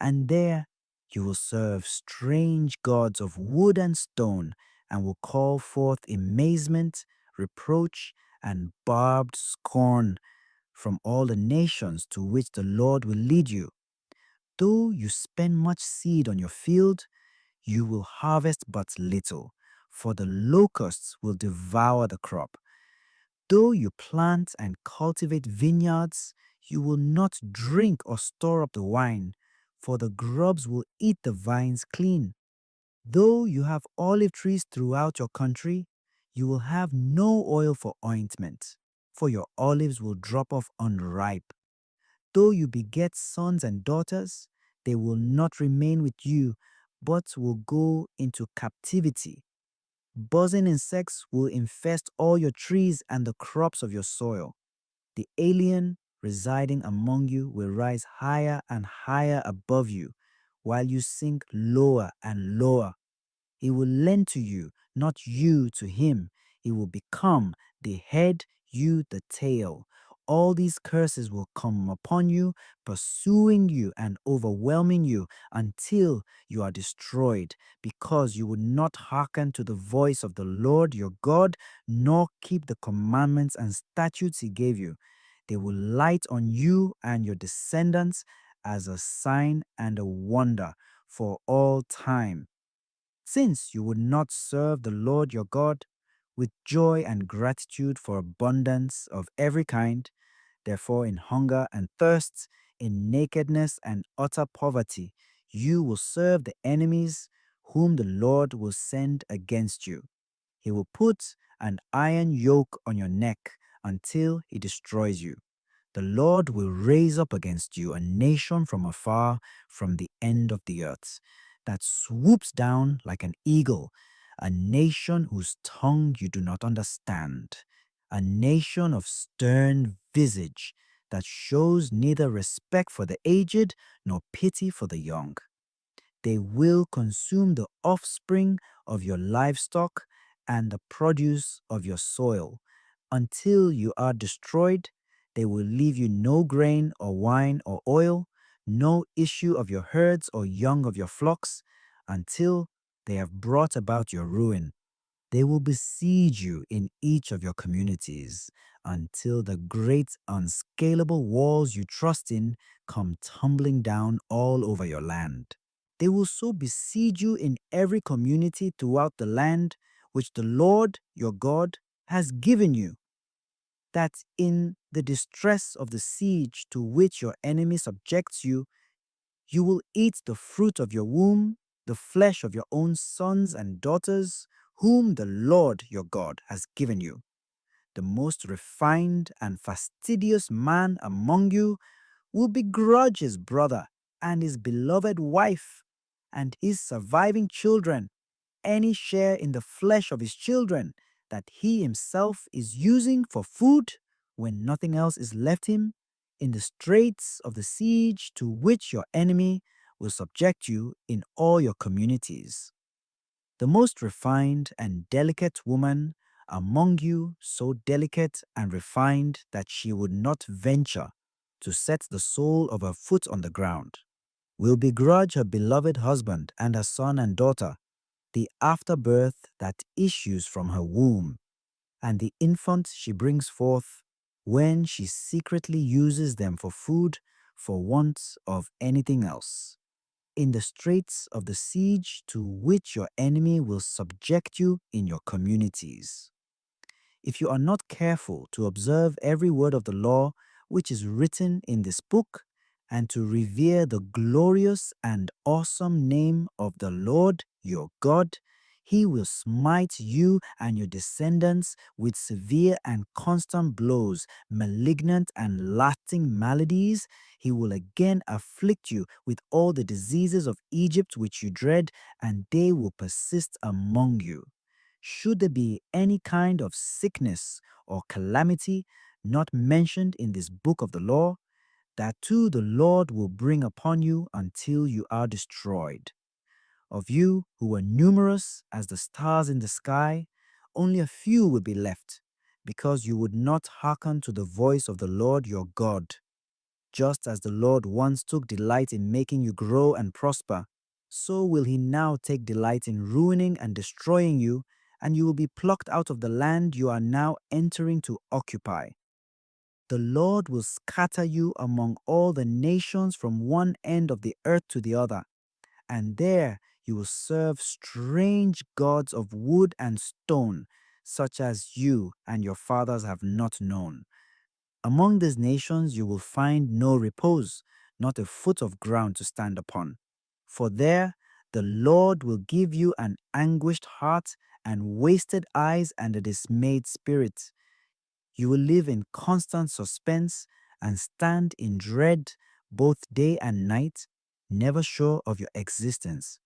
and there you will serve strange gods of wood and stone, and will call forth amazement, reproach, and barbed scorn from all the nations to which the Lord will lead you. Though you spend much seed on your field, you will harvest but little, for the locusts will devour the crop. Though you plant and cultivate vineyards, you will not drink or store up the wine, for the grubs will eat the vines clean. Though you have olive trees throughout your country, you will have no oil for ointment, for your olives will drop off unripe. Though you beget sons and daughters, they will not remain with you, but will go into captivity. Buzzing insects will infest all your trees and the crops of your soil. The alien residing among you will rise higher and higher above you, while you sink lower and lower. He will lend to you, not you to him. He will become the head, you the tail. All these curses will come upon you, pursuing you and overwhelming you until you are destroyed, because you would not hearken to the voice of the Lord your God, nor keep the commandments and statutes he gave you. They will light on you and your descendants as a sign and a wonder for all time. Since you would not serve the Lord your God with joy and gratitude for abundance of every kind, therefore in hunger and thirst, in nakedness and utter poverty, you will serve the enemies whom the Lord will send against you. He will put an iron yoke on your neck until he destroys you. The Lord will raise up against you a nation from afar, from the end of the earth, that swoops down like an eagle, a nation whose tongue you do not understand, a nation of stern visage that shows neither respect for the aged nor pity for the young. They will consume the offspring of your livestock and the produce of your soil. Until you are destroyed, they will leave you no grain or wine or oil, no issue of your herds or young of your flocks, until they have brought about your ruin. They will besiege you in each of your communities until the great unscalable walls you trust in come tumbling down all over your land. They will so besiege you in every community throughout the land which the Lord your God has given you, that in the distress of the siege to which your enemy subjects you, you will eat the fruit of your womb, the flesh of your own sons and daughters, whom the Lord your God has given you. The most refined and fastidious man among you will begrudge his brother and his beloved wife and his surviving children any share in the flesh of his children that he himself is using for food when nothing else is left him in the straits of the siege to which your enemy will subject you in all your communities. The most refined and delicate woman among you, so delicate and refined that she would not venture to set the sole of her foot on the ground, will begrudge her beloved husband and her son and daughter the afterbirth that issues from her womb, and the infant she brings forth when she secretly uses them for food for want of anything else. In the straits of the siege to which your enemy will subject you in your communities. If you are not careful to observe every word of the law which is written in this book, and to revere the glorious and awesome name of the Lord your God, he will smite you and your descendants with severe and constant blows, malignant and lasting maladies. He will again afflict you with all the diseases of Egypt which you dread, and they will persist among you. Should there be any kind of sickness or calamity not mentioned in this book of the law, that too the Lord will bring upon you until you are destroyed. Of you who were numerous as the stars in the sky, only a few will be left, because you would not hearken to the voice of the Lord your God. Just as the Lord once took delight in making you grow and prosper, so will he now take delight in ruining and destroying you, and you will be plucked out of the land you are now entering to occupy. The Lord will scatter you among all the nations from one end of the earth to the other, and there you will serve strange gods of wood and stone, such as you and your fathers have not known. Among these nations you will find no repose, not a foot of ground to stand upon. For there the Lord will give you an anguished heart and wasted eyes and a dismayed spirit. You will live in constant suspense and stand in dread both day and night, never sure of your existence.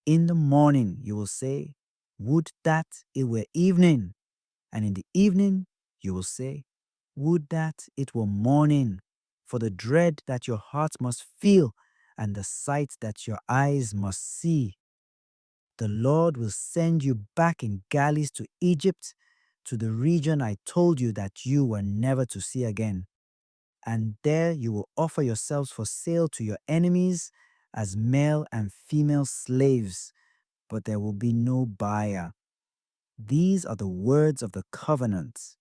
In the morning you will say, "Would that it were evening," and in the evening you will say, "Would that it were morning," for the dread that your heart must feel and the sight that your eyes must see. The Lord will send you back in galleys to Egypt, to the region I told you that you were never to see again. And there you will offer yourselves for sale to your enemies as male and female slaves, but there will be no buyer. These are the words of the covenant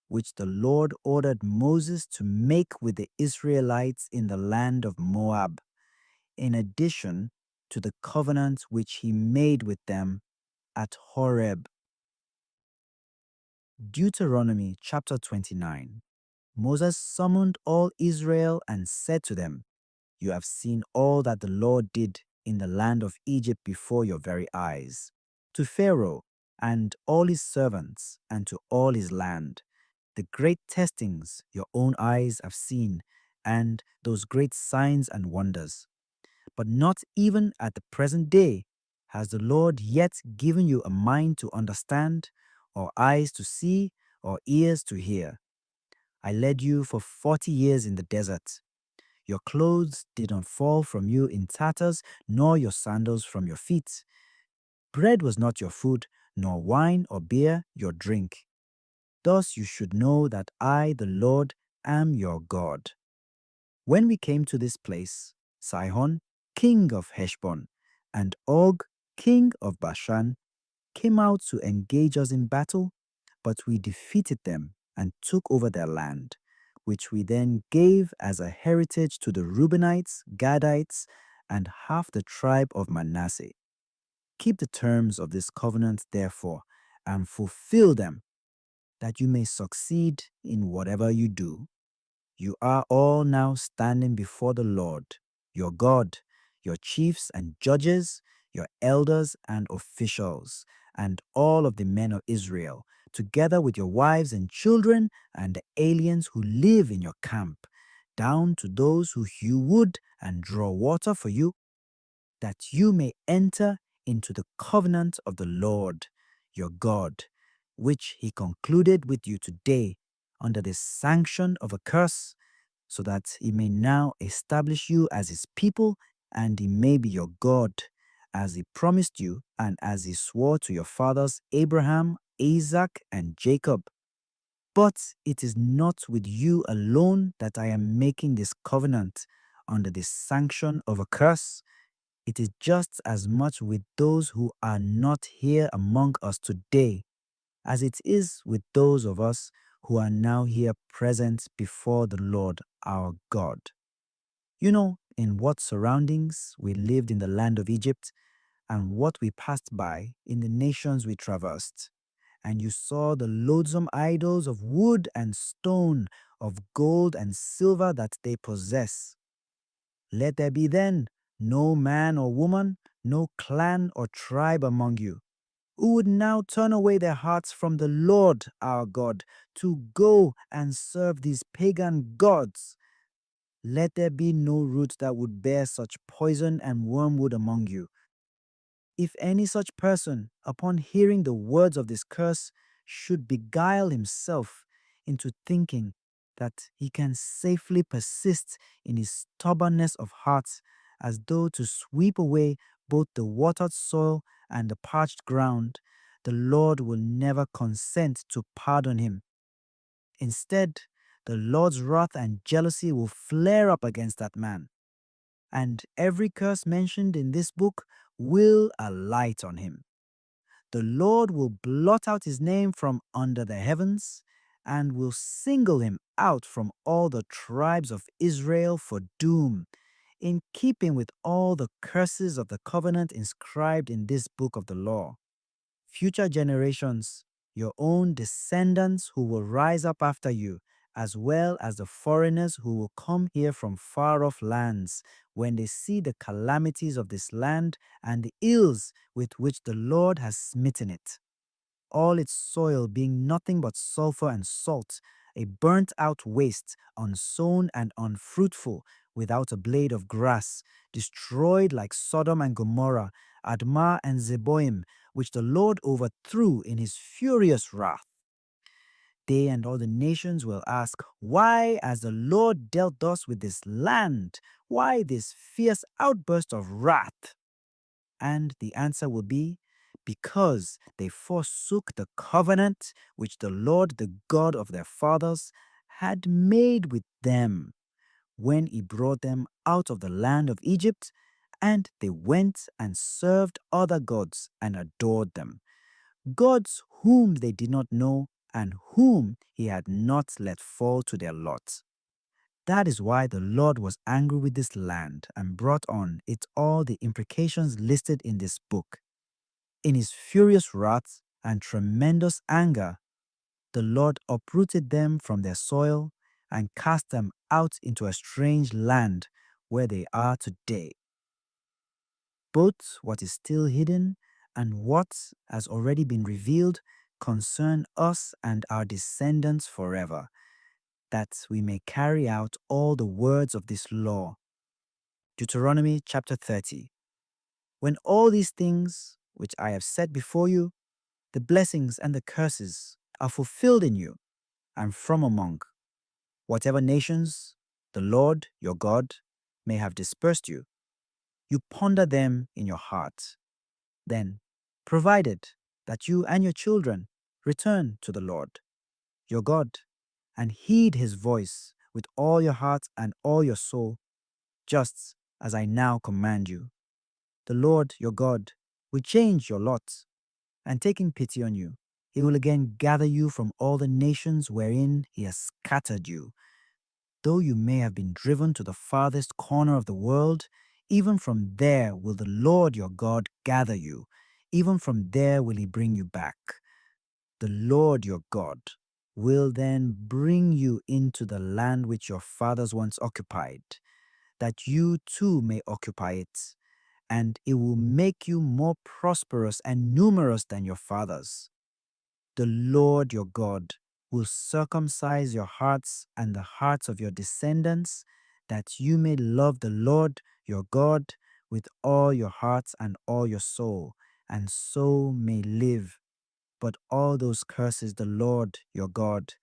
which the Lord ordered Moses to make with the Israelites in the land of Moab, in addition to the covenant which he made with them at Horeb. Deuteronomy chapter 29. Moses summoned all Israel and said to them, "You have seen all that the Lord did in the land of Egypt before your very eyes, to Pharaoh and all his servants and to all his land, the great testings your own eyes have seen, and those great signs and wonders. But not even at the present day has the Lord yet given you a mind to understand, or eyes to see, or ears to hear. I led you for 40 years in the desert. Your clothes did not fall from you in tatters, nor your sandals from your feet. Bread was not your food, nor wine or beer your drink. Thus you should know that I, the Lord, am your God. When we came to this place, Sihon, king of Heshbon, and Og, king of Bashan, came out to engage us in battle, but we defeated them and took over their land, which we then gave as a heritage to the Reubenites, Gadites, and half the tribe of Manasseh. Keep the terms of this covenant, therefore, and fulfill them, that you may succeed in whatever you do. You are all now standing before the Lord, your God, your chiefs and judges, your elders and officials, and all of the men of Israel, together with your wives and children and the aliens who live in your camp, down to those who hew wood and draw water for you, that you may enter into the covenant of the Lord, your God, which he concluded with you today under the sanction of a curse, so that he may now establish you as his people and he may be your God, as he promised you and as he swore to your fathers Abraham, Isaac, and Jacob. But it is not with you alone that I am making this covenant under the sanction of a curse. It is just as much with those who are not here among us today as it is with those of us who are now here present before the Lord our God. You know in what surroundings we lived in the land of Egypt and what we passed by in the nations we traversed. And you saw the loathsome idols of wood and stone, of gold and silver that they possess. Let there be then no man or woman, no clan or tribe among you, who would now turn away their hearts from the Lord our God to go and serve these pagan gods. Let there be no root that would bear such poison and wormwood among you. If any such person, upon hearing the words of this curse, should beguile himself into thinking that he can safely persist in his stubbornness of heart, as though to sweep away both the watered soil and the parched ground, the Lord will never consent to pardon him. Instead, the Lord's wrath and jealousy will flare up against that man, and every curse mentioned in this book will alight on him. The Lord will blot out his name from under the heavens and will single him out from all the tribes of Israel for doom, in keeping with all the curses of the covenant inscribed in this book of the law. Future generations, your own descendants who will rise up after you, as well as the foreigners who will come here from far-off lands, when they see the calamities of this land and the ills with which the Lord has smitten it, all its soil being nothing but sulfur and salt, a burnt-out waste, unsown and unfruitful, without a blade of grass, destroyed like Sodom and Gomorrah, Admah and Zeboim, which the Lord overthrew in his furious wrath. They and all the nations will ask, "Why has the Lord dealt thus with this land? Why this fierce outburst of wrath?" And the answer will be, because they forsook the covenant which the Lord, the God of their fathers, had made with them when he brought them out of the land of Egypt, and they went and served other gods and adored them, gods whom they did not know and whom he had not let fall to their lot. That is why the Lord was angry with this land and brought on it all the imprecations listed in this book. In his furious wrath and tremendous anger, the Lord uprooted them from their soil and cast them out into a strange land where they are today. Both what is still hidden and what has already been revealed concern us and our descendants forever, that we may carry out all the words of this law. Deuteronomy chapter 30. When all these things which I have set before you, the blessings and the curses, are fulfilled in you and from among whatever nations the Lord your God may have dispersed you, you ponder them in your heart. Then, provided that you and your children return to the Lord your God and heed his voice with all your heart and all your soul, just as I now command you, the Lord your God will change your lot, and taking pity on you, he will again gather you from all the nations wherein he has scattered you. Though you may have been driven to the farthest corner of the world, even from there will the Lord your God gather you. Even from there will he bring you back. The Lord your God will then bring you into the land which your fathers once occupied, that you too may occupy it, and it will make you more prosperous and numerous than your fathers. The Lord your God will circumcise your hearts and the hearts of your descendants, that you may love the Lord your God with all your hearts and all your soul, and so may live. But all those curses the Lord your God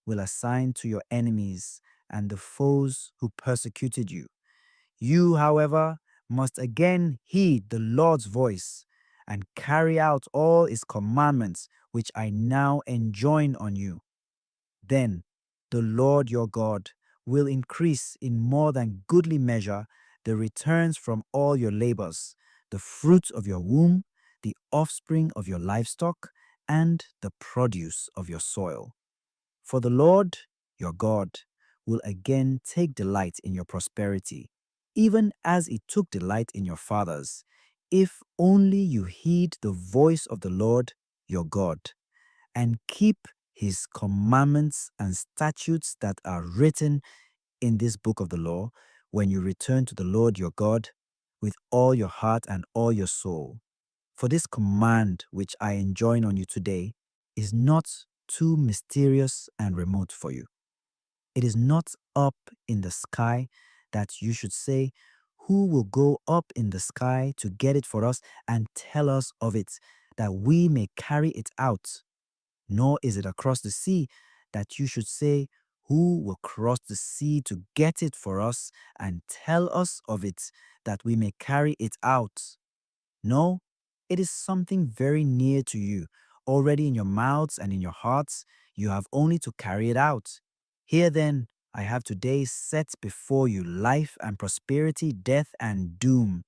will assign to your enemies and the foes who persecuted you. You, however, must again heed the Lord's voice and carry out all his commandments which I now enjoin on you. Then the Lord your God will increase in more than goodly measure the returns from all your labors, the fruit of your womb, the offspring of your livestock, and the produce of your soil. For the Lord your God will again take delight in your prosperity, even as he took delight in your fathers, if only you heed the voice of the Lord your God, and keep his commandments and statutes that are written in this book of the law, when you return to the Lord your God with all your heart and all your soul. For this command which I enjoin on you today is not too mysterious and remote for you. It is not up in the sky that you should say, who will go up in the sky to get it for us and tell us of it, that we may carry it out? Nor is it across the sea that you should say, who will cross the sea to get it for us and tell us of it, that we may carry it out? No, it is something very near to you, already in your mouths and in your hearts. You have only to carry it out. Here then, I have today set before you life and prosperity, death and doom.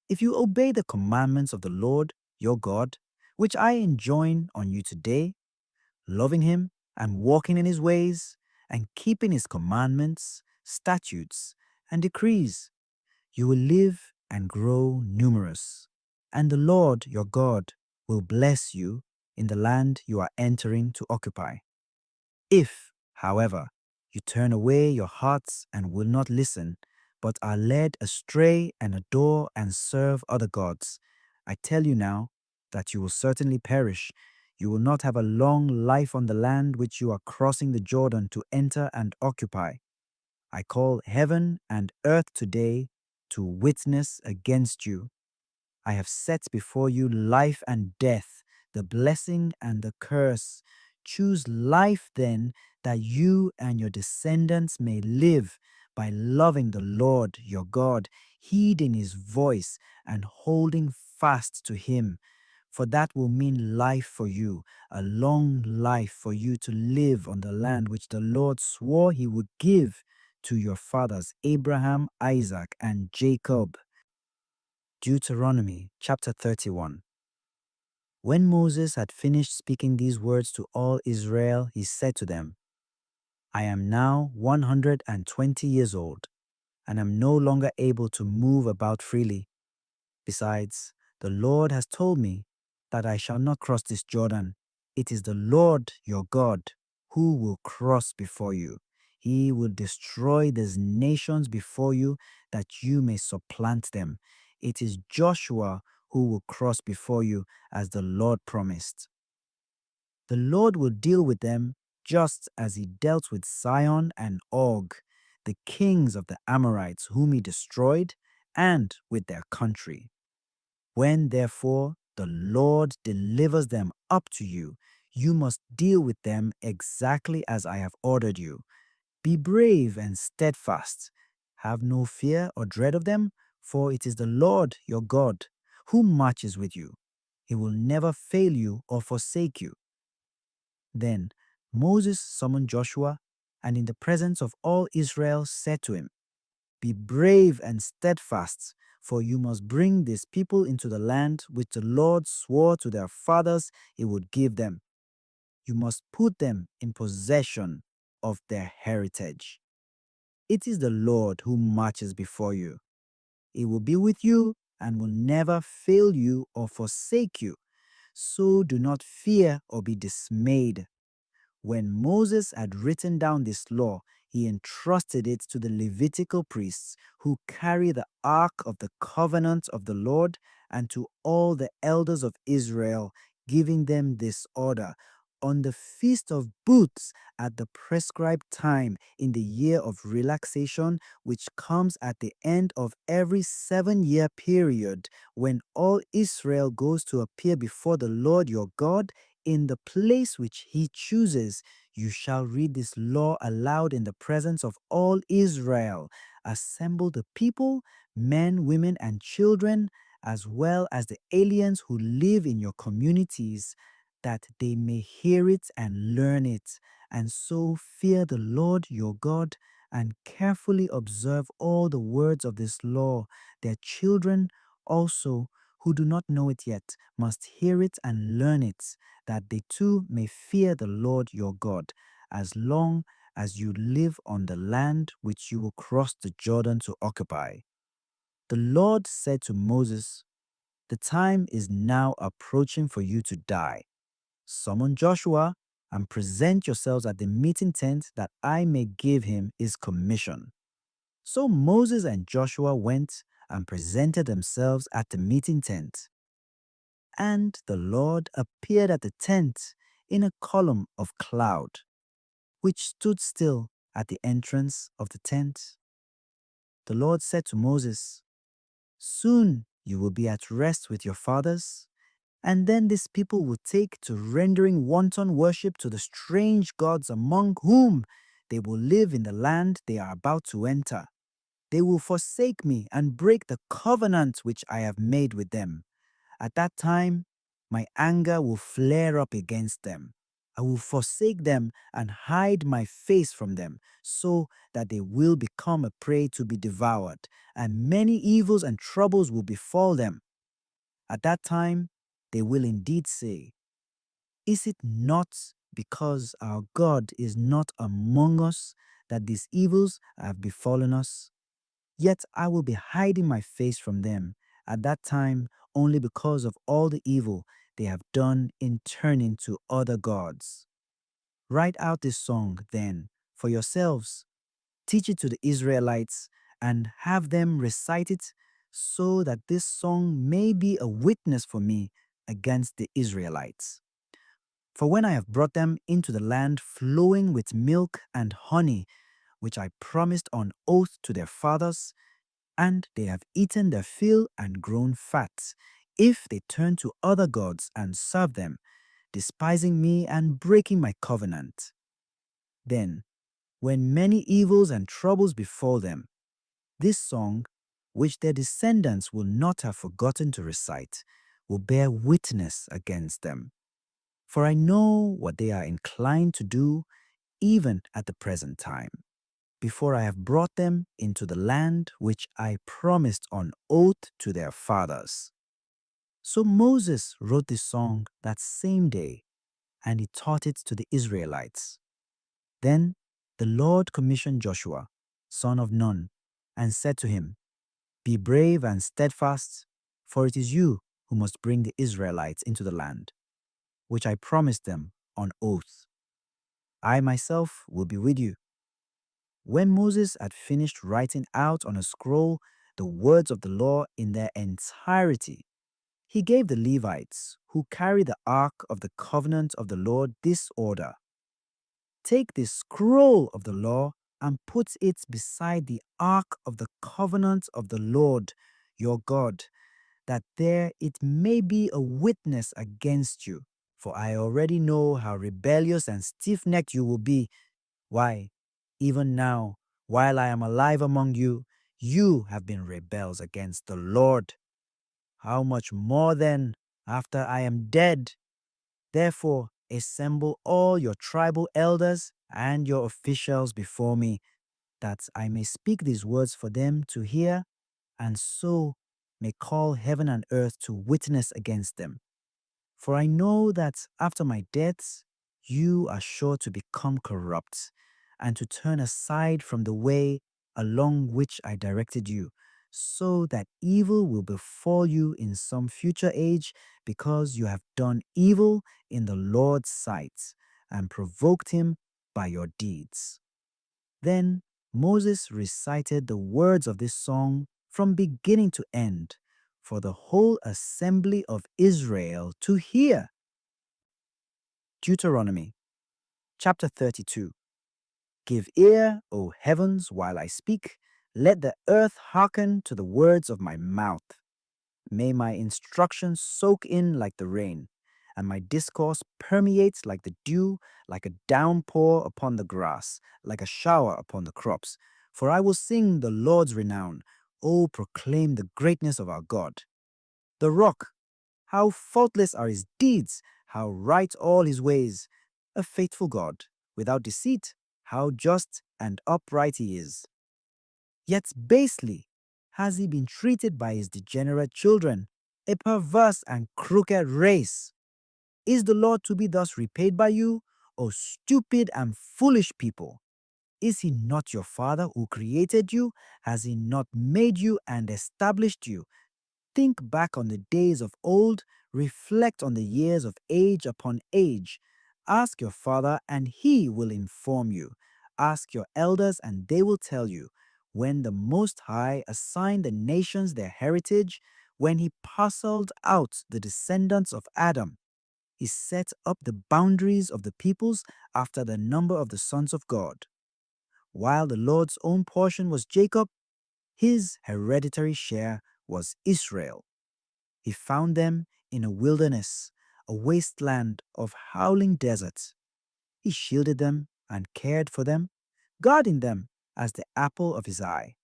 If you obey the commandments of the Lord your God, which I enjoin on you today, loving him and walking in his ways, and keeping his commandments, statutes, and decrees, you will live and grow numerous, and the Lord your God will bless you in the land you are entering to occupy. If, however, you turn away your hearts and will not listen, but are led astray and adore and serve other gods, I tell you now that you will certainly perish. You will not have a long life on the land which you are crossing the Jordan to enter and occupy. I call heaven and earth today to witness against you. I have set before you life and death, the blessing and the curse. Choose life then, that you and your descendants may live by loving the Lord your God, heeding his voice and holding fast to him. For that will mean life for you, a long life for you to live on the land which the Lord swore he would give to your fathers, Abraham, Isaac, and Jacob. Deuteronomy chapter 31. When Moses had finished speaking these words to all Israel, he said to them, I am now 120 years old and am no longer able to move about freely. Besides, the Lord has told me that I shall not cross this Jordan. It is the Lord your God who will cross before you. He will destroy these nations before you that you may supplant them. It is Joshua who will cross before you as the Lord promised. The Lord will deal with them just as he dealt with Sihon and Og, the kings of the Amorites whom he destroyed, and with their country. When, therefore, the Lord delivers them up to you, you must deal with them exactly as I have ordered you. Be brave and steadfast. Have no fear or dread of them, for it is the Lord your God who marches with you. He will never fail you or forsake you. Then Moses summoned Joshua, and in the presence of all Israel said to him, Be brave and steadfast, for you must bring this people into the land which the Lord swore to their fathers he would give them. You must put them in possession of their heritage. It is the Lord who marches before you. He will be with you and will never fail you or forsake you. So do not fear or be dismayed. When Moses had written down this law, he entrusted it to the Levitical priests who carry the ark of the covenant of the Lord, and to all the elders of Israel, giving them this order. On the Feast of Booths, at the prescribed time in the year of relaxation, which comes at the end of every 7-year period, when all Israel goes to appear before the Lord your God, in the place which he chooses, you shall read this law aloud in the presence of all Israel. Assemble the people, men, women, and children, as well as the aliens who live in your communities, that they may hear it and learn it, and so fear the Lord your God and carefully observe all the words of this law. Their children also, who do not know it yet, must hear it and learn it, that they too may fear the Lord your God, as long as you live on the land which you will cross the Jordan to occupy. The Lord said to Moses, The time is now approaching for you to die. Summon Joshua and present yourselves at the meeting tent that I may give him his commission. So Moses and Joshua went and presented themselves at the meeting tent. And the Lord appeared at the tent in a column of cloud, which stood still at the entrance of the tent. The Lord said to Moses, Soon you will be at rest with your fathers, and then this people will take to rendering wanton worship to the strange gods among whom they will live in the land they are about to enter. They will forsake me and break the covenant which I have made with them. At that time, my anger will flare up against them. I will forsake them and hide my face from them, so that they will become a prey to be devoured, and many evils and troubles will befall them. At that time, they will indeed say, Is it not because our God is not among us that these evils have befallen us? Yet I will be hiding my face from them at that time only because of all the evil they have done in turning to other gods. Write out this song, then, for yourselves. Teach it to the Israelites and have them recite it so that this song may be a witness for me against the Israelites. For when I have brought them into the land flowing with milk and honey, which I promised on oath to their fathers, and they have eaten their fill and grown fat, if they turn to other gods and serve them, despising me and breaking my covenant. Then, when many evils and troubles befall them, this song, which their descendants will not have forgotten to recite, will bear witness against them. For I know what they are inclined to do even at the present time, before I have brought them into the land which I promised on oath to their fathers. So Moses wrote this song that same day, and he taught it to the Israelites. Then The Lord commissioned Joshua, son of Nun, and said to him, "Be brave and steadfast, for it is you who must bring the Israelites into the land, which I promised them on oath. I myself will be with you." When Moses had finished writing out on a scroll the words of the law in their entirety, he gave the Levites, who carry the ark of the covenant of the Lord, this order: "Take this scroll of the law and put it beside the ark of the covenant of the Lord your God, that there it may be a witness against you. For I already know how rebellious and stiff-necked you will be. Why, even now, while I am alive among you, you have been rebels against the Lord. How much more then, after I am dead? Therefore, assemble all your tribal elders and your officials before me, that I may speak these words for them to hear, and so may call heaven and earth to witness against them. For I know that after my death, you are sure to become corrupt, and to turn aside from the way along which I directed you, so that evil will befall you in some future age, because you have done evil in the Lord's sight, and provoked him by your deeds. Then Moses recited the words of this song from beginning to end, for the whole assembly of Israel to hear. Deuteronomy chapter 32. Give ear, O heavens, while I speak. Let the earth hearken to the words of my mouth. May my instructions soak in like the rain, and my discourse permeate like the dew, like a downpour upon the grass, like a shower upon the crops. For I will sing the Lord's renown. O proclaim the greatness of our God. The rock, how faultless are his deeds, how right all his ways. A faithful God, without deceit, how just and upright he is. Yet basely has he been treated by his degenerate children, a perverse and crooked race. Is the Lord to be thus repaid by you, O stupid and foolish people? Is he not your Father who created you? Has he not made you and established you? Think back on the days of old, reflect on the years of age upon age. Ask your father, and he will inform you. Ask your elders, and they will tell you. When the Most High assigned the nations their heritage, when he parceled out the descendants of Adam, he set up the boundaries of the peoples after the number of the sons of God. While the Lord's own portion was Jacob, his hereditary share was Israel. He found them in a wilderness, a wasteland of howling deserts. He shielded them and cared for them, guarding them as the apple of his eye.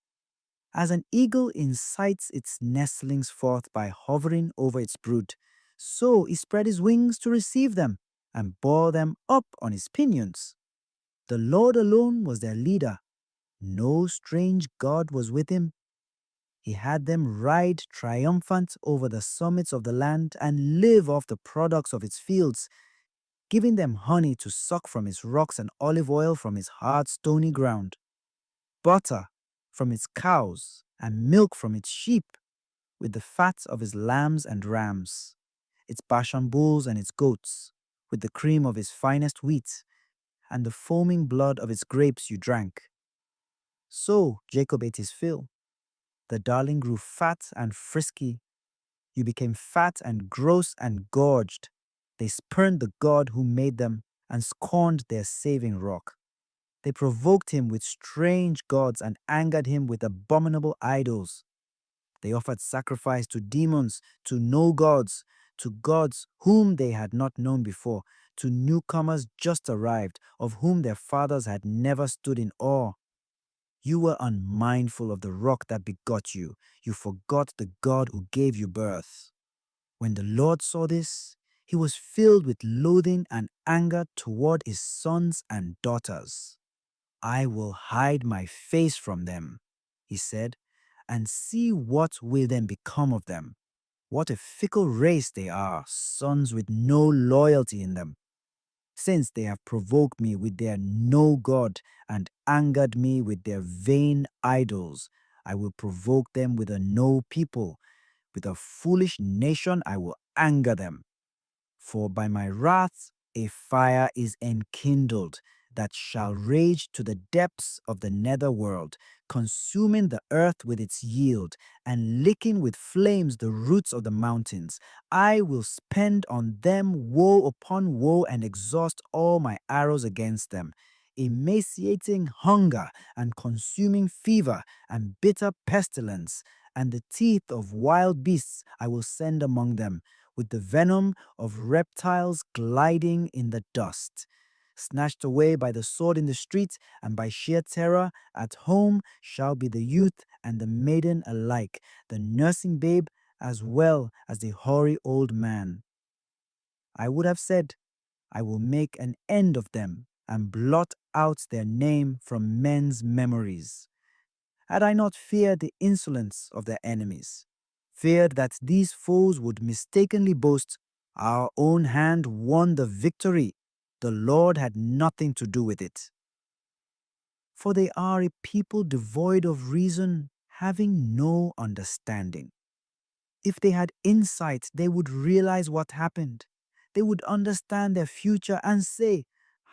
As an eagle incites its nestlings forth by hovering over its brood, so he spread his wings to receive them and bore them up on his pinions. The Lord alone was their leader. No strange god was with him. He had them ride triumphant over the summits of the land and live off the products of its fields, giving them honey to suck from its rocks and olive oil from its hard stony ground, butter from its cows and milk from its sheep, with the fat of his lambs and rams, its Bashan bulls and its goats, with the cream of his finest wheat, and the foaming blood of its grapes you drank. So Jacob ate his fill. The darling grew fat and frisky. You became fat and gross and gorged. They spurned the God who made them and scorned their saving rock. They provoked him with strange gods and angered him with abominable idols. They offered sacrifice to demons, to no gods, to gods whom they had not known before, to newcomers just arrived, of whom their fathers had never stood in awe. You were unmindful of the rock that begot you. You forgot the God who gave you birth. When the Lord saw this, he was filled with loathing and anger toward his sons and daughters. I will hide my face from them, he said, and see what will then become of them. What a fickle race they are, sons with no loyalty in them. Since they have provoked me with their no God and angered me with their vain idols, I will provoke them with a no people. With a foolish nation I will anger them. For by my wrath a fire is enkindled that shall rage to the depths of the nether world, consuming the earth with its yield, and licking with flames the roots of the mountains. I will spend on them woe upon woe and exhaust all my arrows against them. Emaciating hunger and consuming fever and bitter pestilence, and the teeth of wild beasts I will send among them, with the venom of reptiles gliding in the dust. Snatched away by the sword in the street, and by sheer terror at home shall be the youth and the maiden alike, the nursing babe as well as the hoary old man. I would have said, I will make an end of them and blot out their name from men's memories. Had I not feared the insolence of their enemies, feared that these foes would mistakenly boast, our own hand won the victory, the Lord had nothing to do with it. For they are a people devoid of reason, having no understanding. If they had insight, they would realize what happened. They would understand their future and say,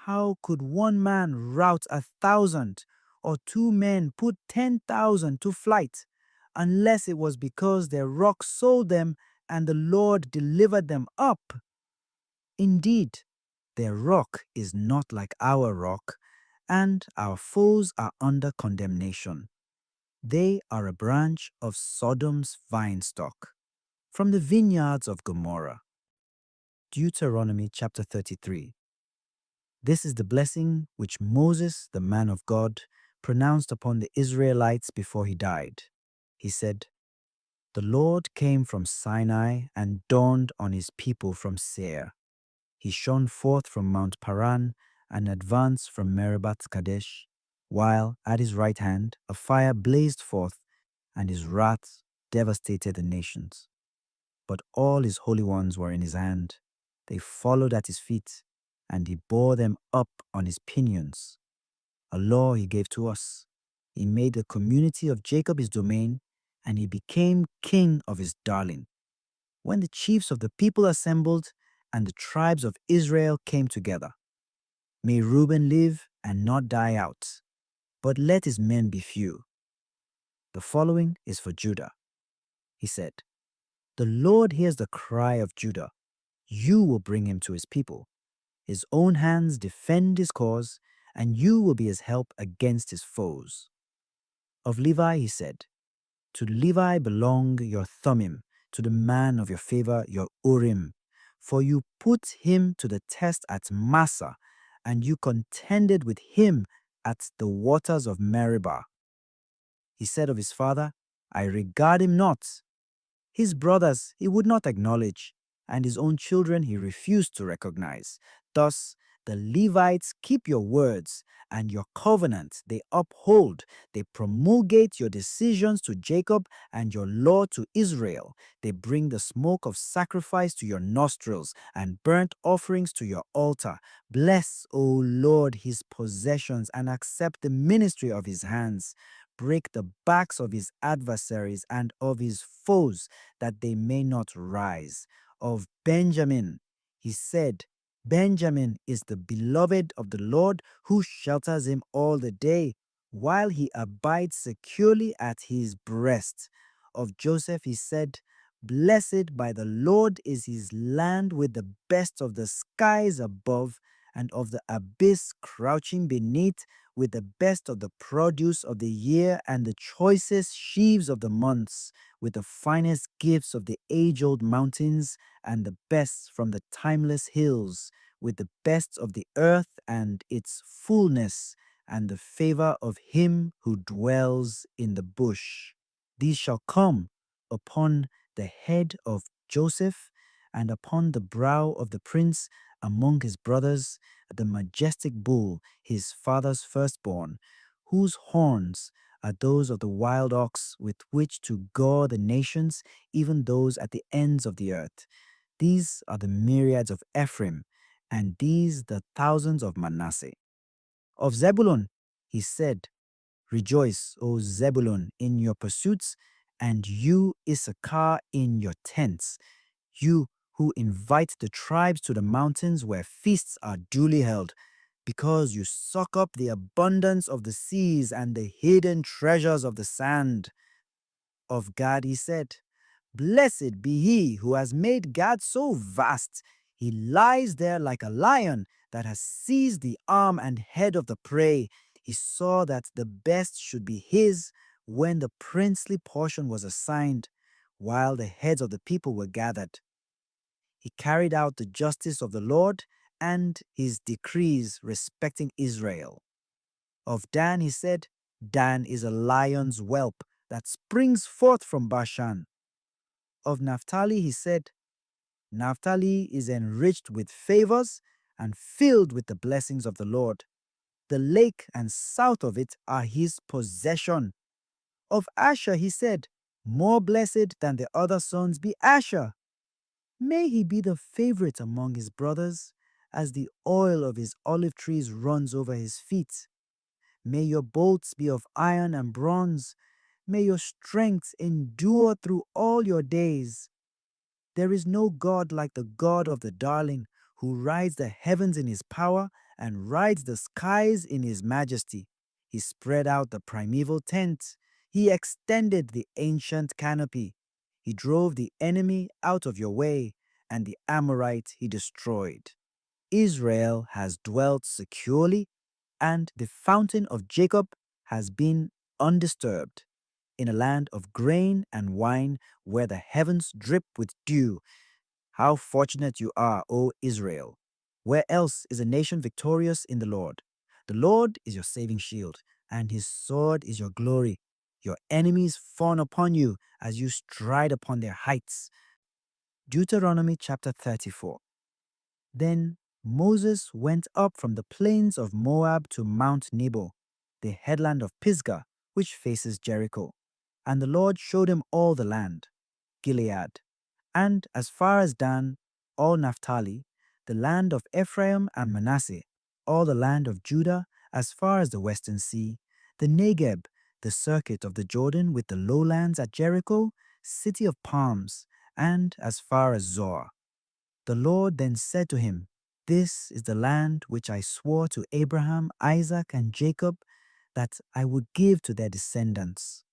how could one man rout 1,000, or two men put 10,000 to flight, unless it was because their rock sold them and the Lord delivered them up? Indeed, their rock is not like our rock, and our foes are under condemnation. They are a branch of Sodom's vine stock, from the vineyards of Gomorrah. Deuteronomy chapter 33. This is the blessing which Moses, the man of God, pronounced upon the Israelites before he died. He said, The Lord came from Sinai and dawned on his people from Seir. He shone forth from Mount Paran and advanced from Meribah Kadesh, while at his right hand a fire blazed forth, and his wrath devastated the nations. But all his holy ones were in his hand. They followed at his feet, and he bore them up on his pinions. A law he gave to us. He made the community of Jacob his domain, and he became king of his darling. When the chiefs of the people assembled, and the tribes of Israel came together, may Reuben live and not die out, but let his men be few. The following is for Judah. He said, The Lord hears the cry of Judah. You will bring him to his people. His own hands defend his cause, and you will be his help against his foes. Of Levi he said, To Levi belong your Thummim, to the man of your favor your Urim. For you put him to the test at Massa, and you contended with him at the waters of Meribah. He said of his father, I regard him not. His brothers he would not acknowledge, and his own children he refused to recognize. Thus, the Levites keep your words, and your covenant they uphold. They promulgate your decisions to Jacob and your law to Israel. They bring the smoke of sacrifice to your nostrils and burnt offerings to your altar. Bless, O Lord, his possessions, and accept the ministry of his hands. Break the backs of his adversaries and of his foes, that they may not rise. Of Benjamin, he said, Benjamin is the beloved of the Lord, who shelters him all the day, while he abides securely at his breast. Of Joseph he said, Blessed by the Lord is his land, with the best of the skies above, and of the abyss crouching beneath, with the best of the produce of the year and the choicest sheaves of the months, with the finest gifts of the age-old mountains and the best from the timeless hills, with the best of the earth and its fullness, and the favor of him who dwells in the bush. These shall come upon the head of Joseph, and upon the brow of the prince among his brothers, the majestic bull, his father's firstborn, whose horns are those of the wild ox with which to gore the nations, even those at the ends of the earth. These are the myriads of Ephraim, and these the thousands of Manasseh. Of Zebulun, he said, Rejoice, O Zebulun, in your pursuits, and you, Issachar, in your tents, you who invite the tribes to the mountains where feasts are duly held, because you suck up the abundance of the seas and the hidden treasures of the sand. Of Gad he said, Blessed be he who has made Gad so vast. He lies there like a lion that has seized the arm and head of the prey. He saw that the best should be his when the princely portion was assigned, while the heads of the people were gathered. He carried out the justice of the Lord and his decrees respecting Israel. Of Dan he said, Dan is a lion's whelp that springs forth from Bashan. Of Naphtali he said, Naphtali is enriched with favors and filled with the blessings of the Lord. The lake and south of it are his possession. Of Asher he said, More blessed than the other sons be Asher. May he be the favorite among his brothers, as the oil of his olive trees runs over his feet. May your bolts be of iron and bronze. May your strength endure through all your days. There is no God like the God of the darling, who rides the heavens in his power and rides the skies in his majesty. He spread out the primeval tent. He extended the ancient canopy. He drove the enemy out of your way, and the Amorite he destroyed. Israel has dwelt securely, and the fountain of Jacob has been undisturbed, in a land of grain and wine where the heavens drip with dew. How fortunate you are, O Israel! Where else is a nation victorious in the Lord? The Lord is your saving shield, and his sword is your glory. Your enemies fawn upon you as you stride upon their heights. Deuteronomy chapter 34. Then Moses went up from the plains of Moab to Mount Nebo, the headland of Pisgah, which faces Jericho. And the Lord showed him all the land, Gilead, and as far as Dan, all Naphtali, the land of Ephraim and Manasseh, all the land of Judah, as far as the western sea, the Negeb, the circuit of the Jordan with the lowlands at Jericho, city of palms, and as far as Zoar. The Lord then said to him, This is the land which I swore to Abraham, Isaac, and Jacob that I would give to their descendants.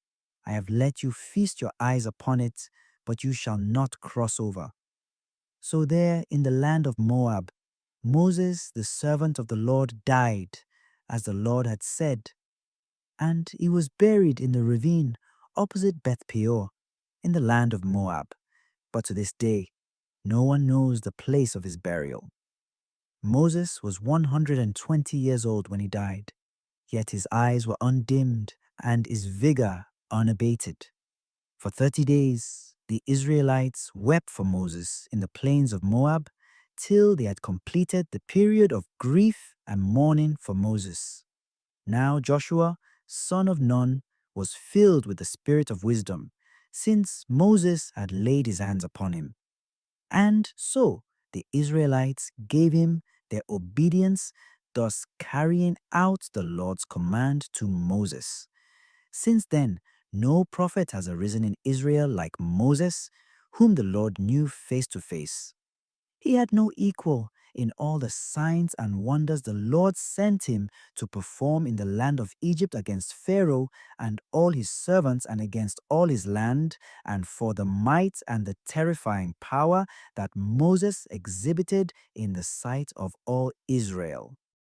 I have let you feast your eyes upon it, but you shall not cross over. So there in the land of Moab, Moses, the servant of the Lord, died, as the Lord had said, and he was buried in the ravine opposite Beth Peor, in the land of Moab. But to this day, no one knows the place of his burial. Moses was 120 years old when he died, yet his eyes were undimmed and his vigor unabated. For 30 days, the Israelites wept for Moses in the plains of Moab till they had completed the period of grief and mourning for Moses. Now Joshua, son of Nun, was filled with the spirit of wisdom, since Moses had laid his hands upon him. And so the Israelites gave him their obedience, thus carrying out the Lord's command to Moses. Since then, no prophet has arisen in Israel like Moses, whom the Lord knew face to face. He had no equal in all the signs and wonders the Lord sent him to perform in the land of Egypt against Pharaoh and all his servants and against all his land, and for the might and the terrifying power that Moses exhibited in the sight of all Israel.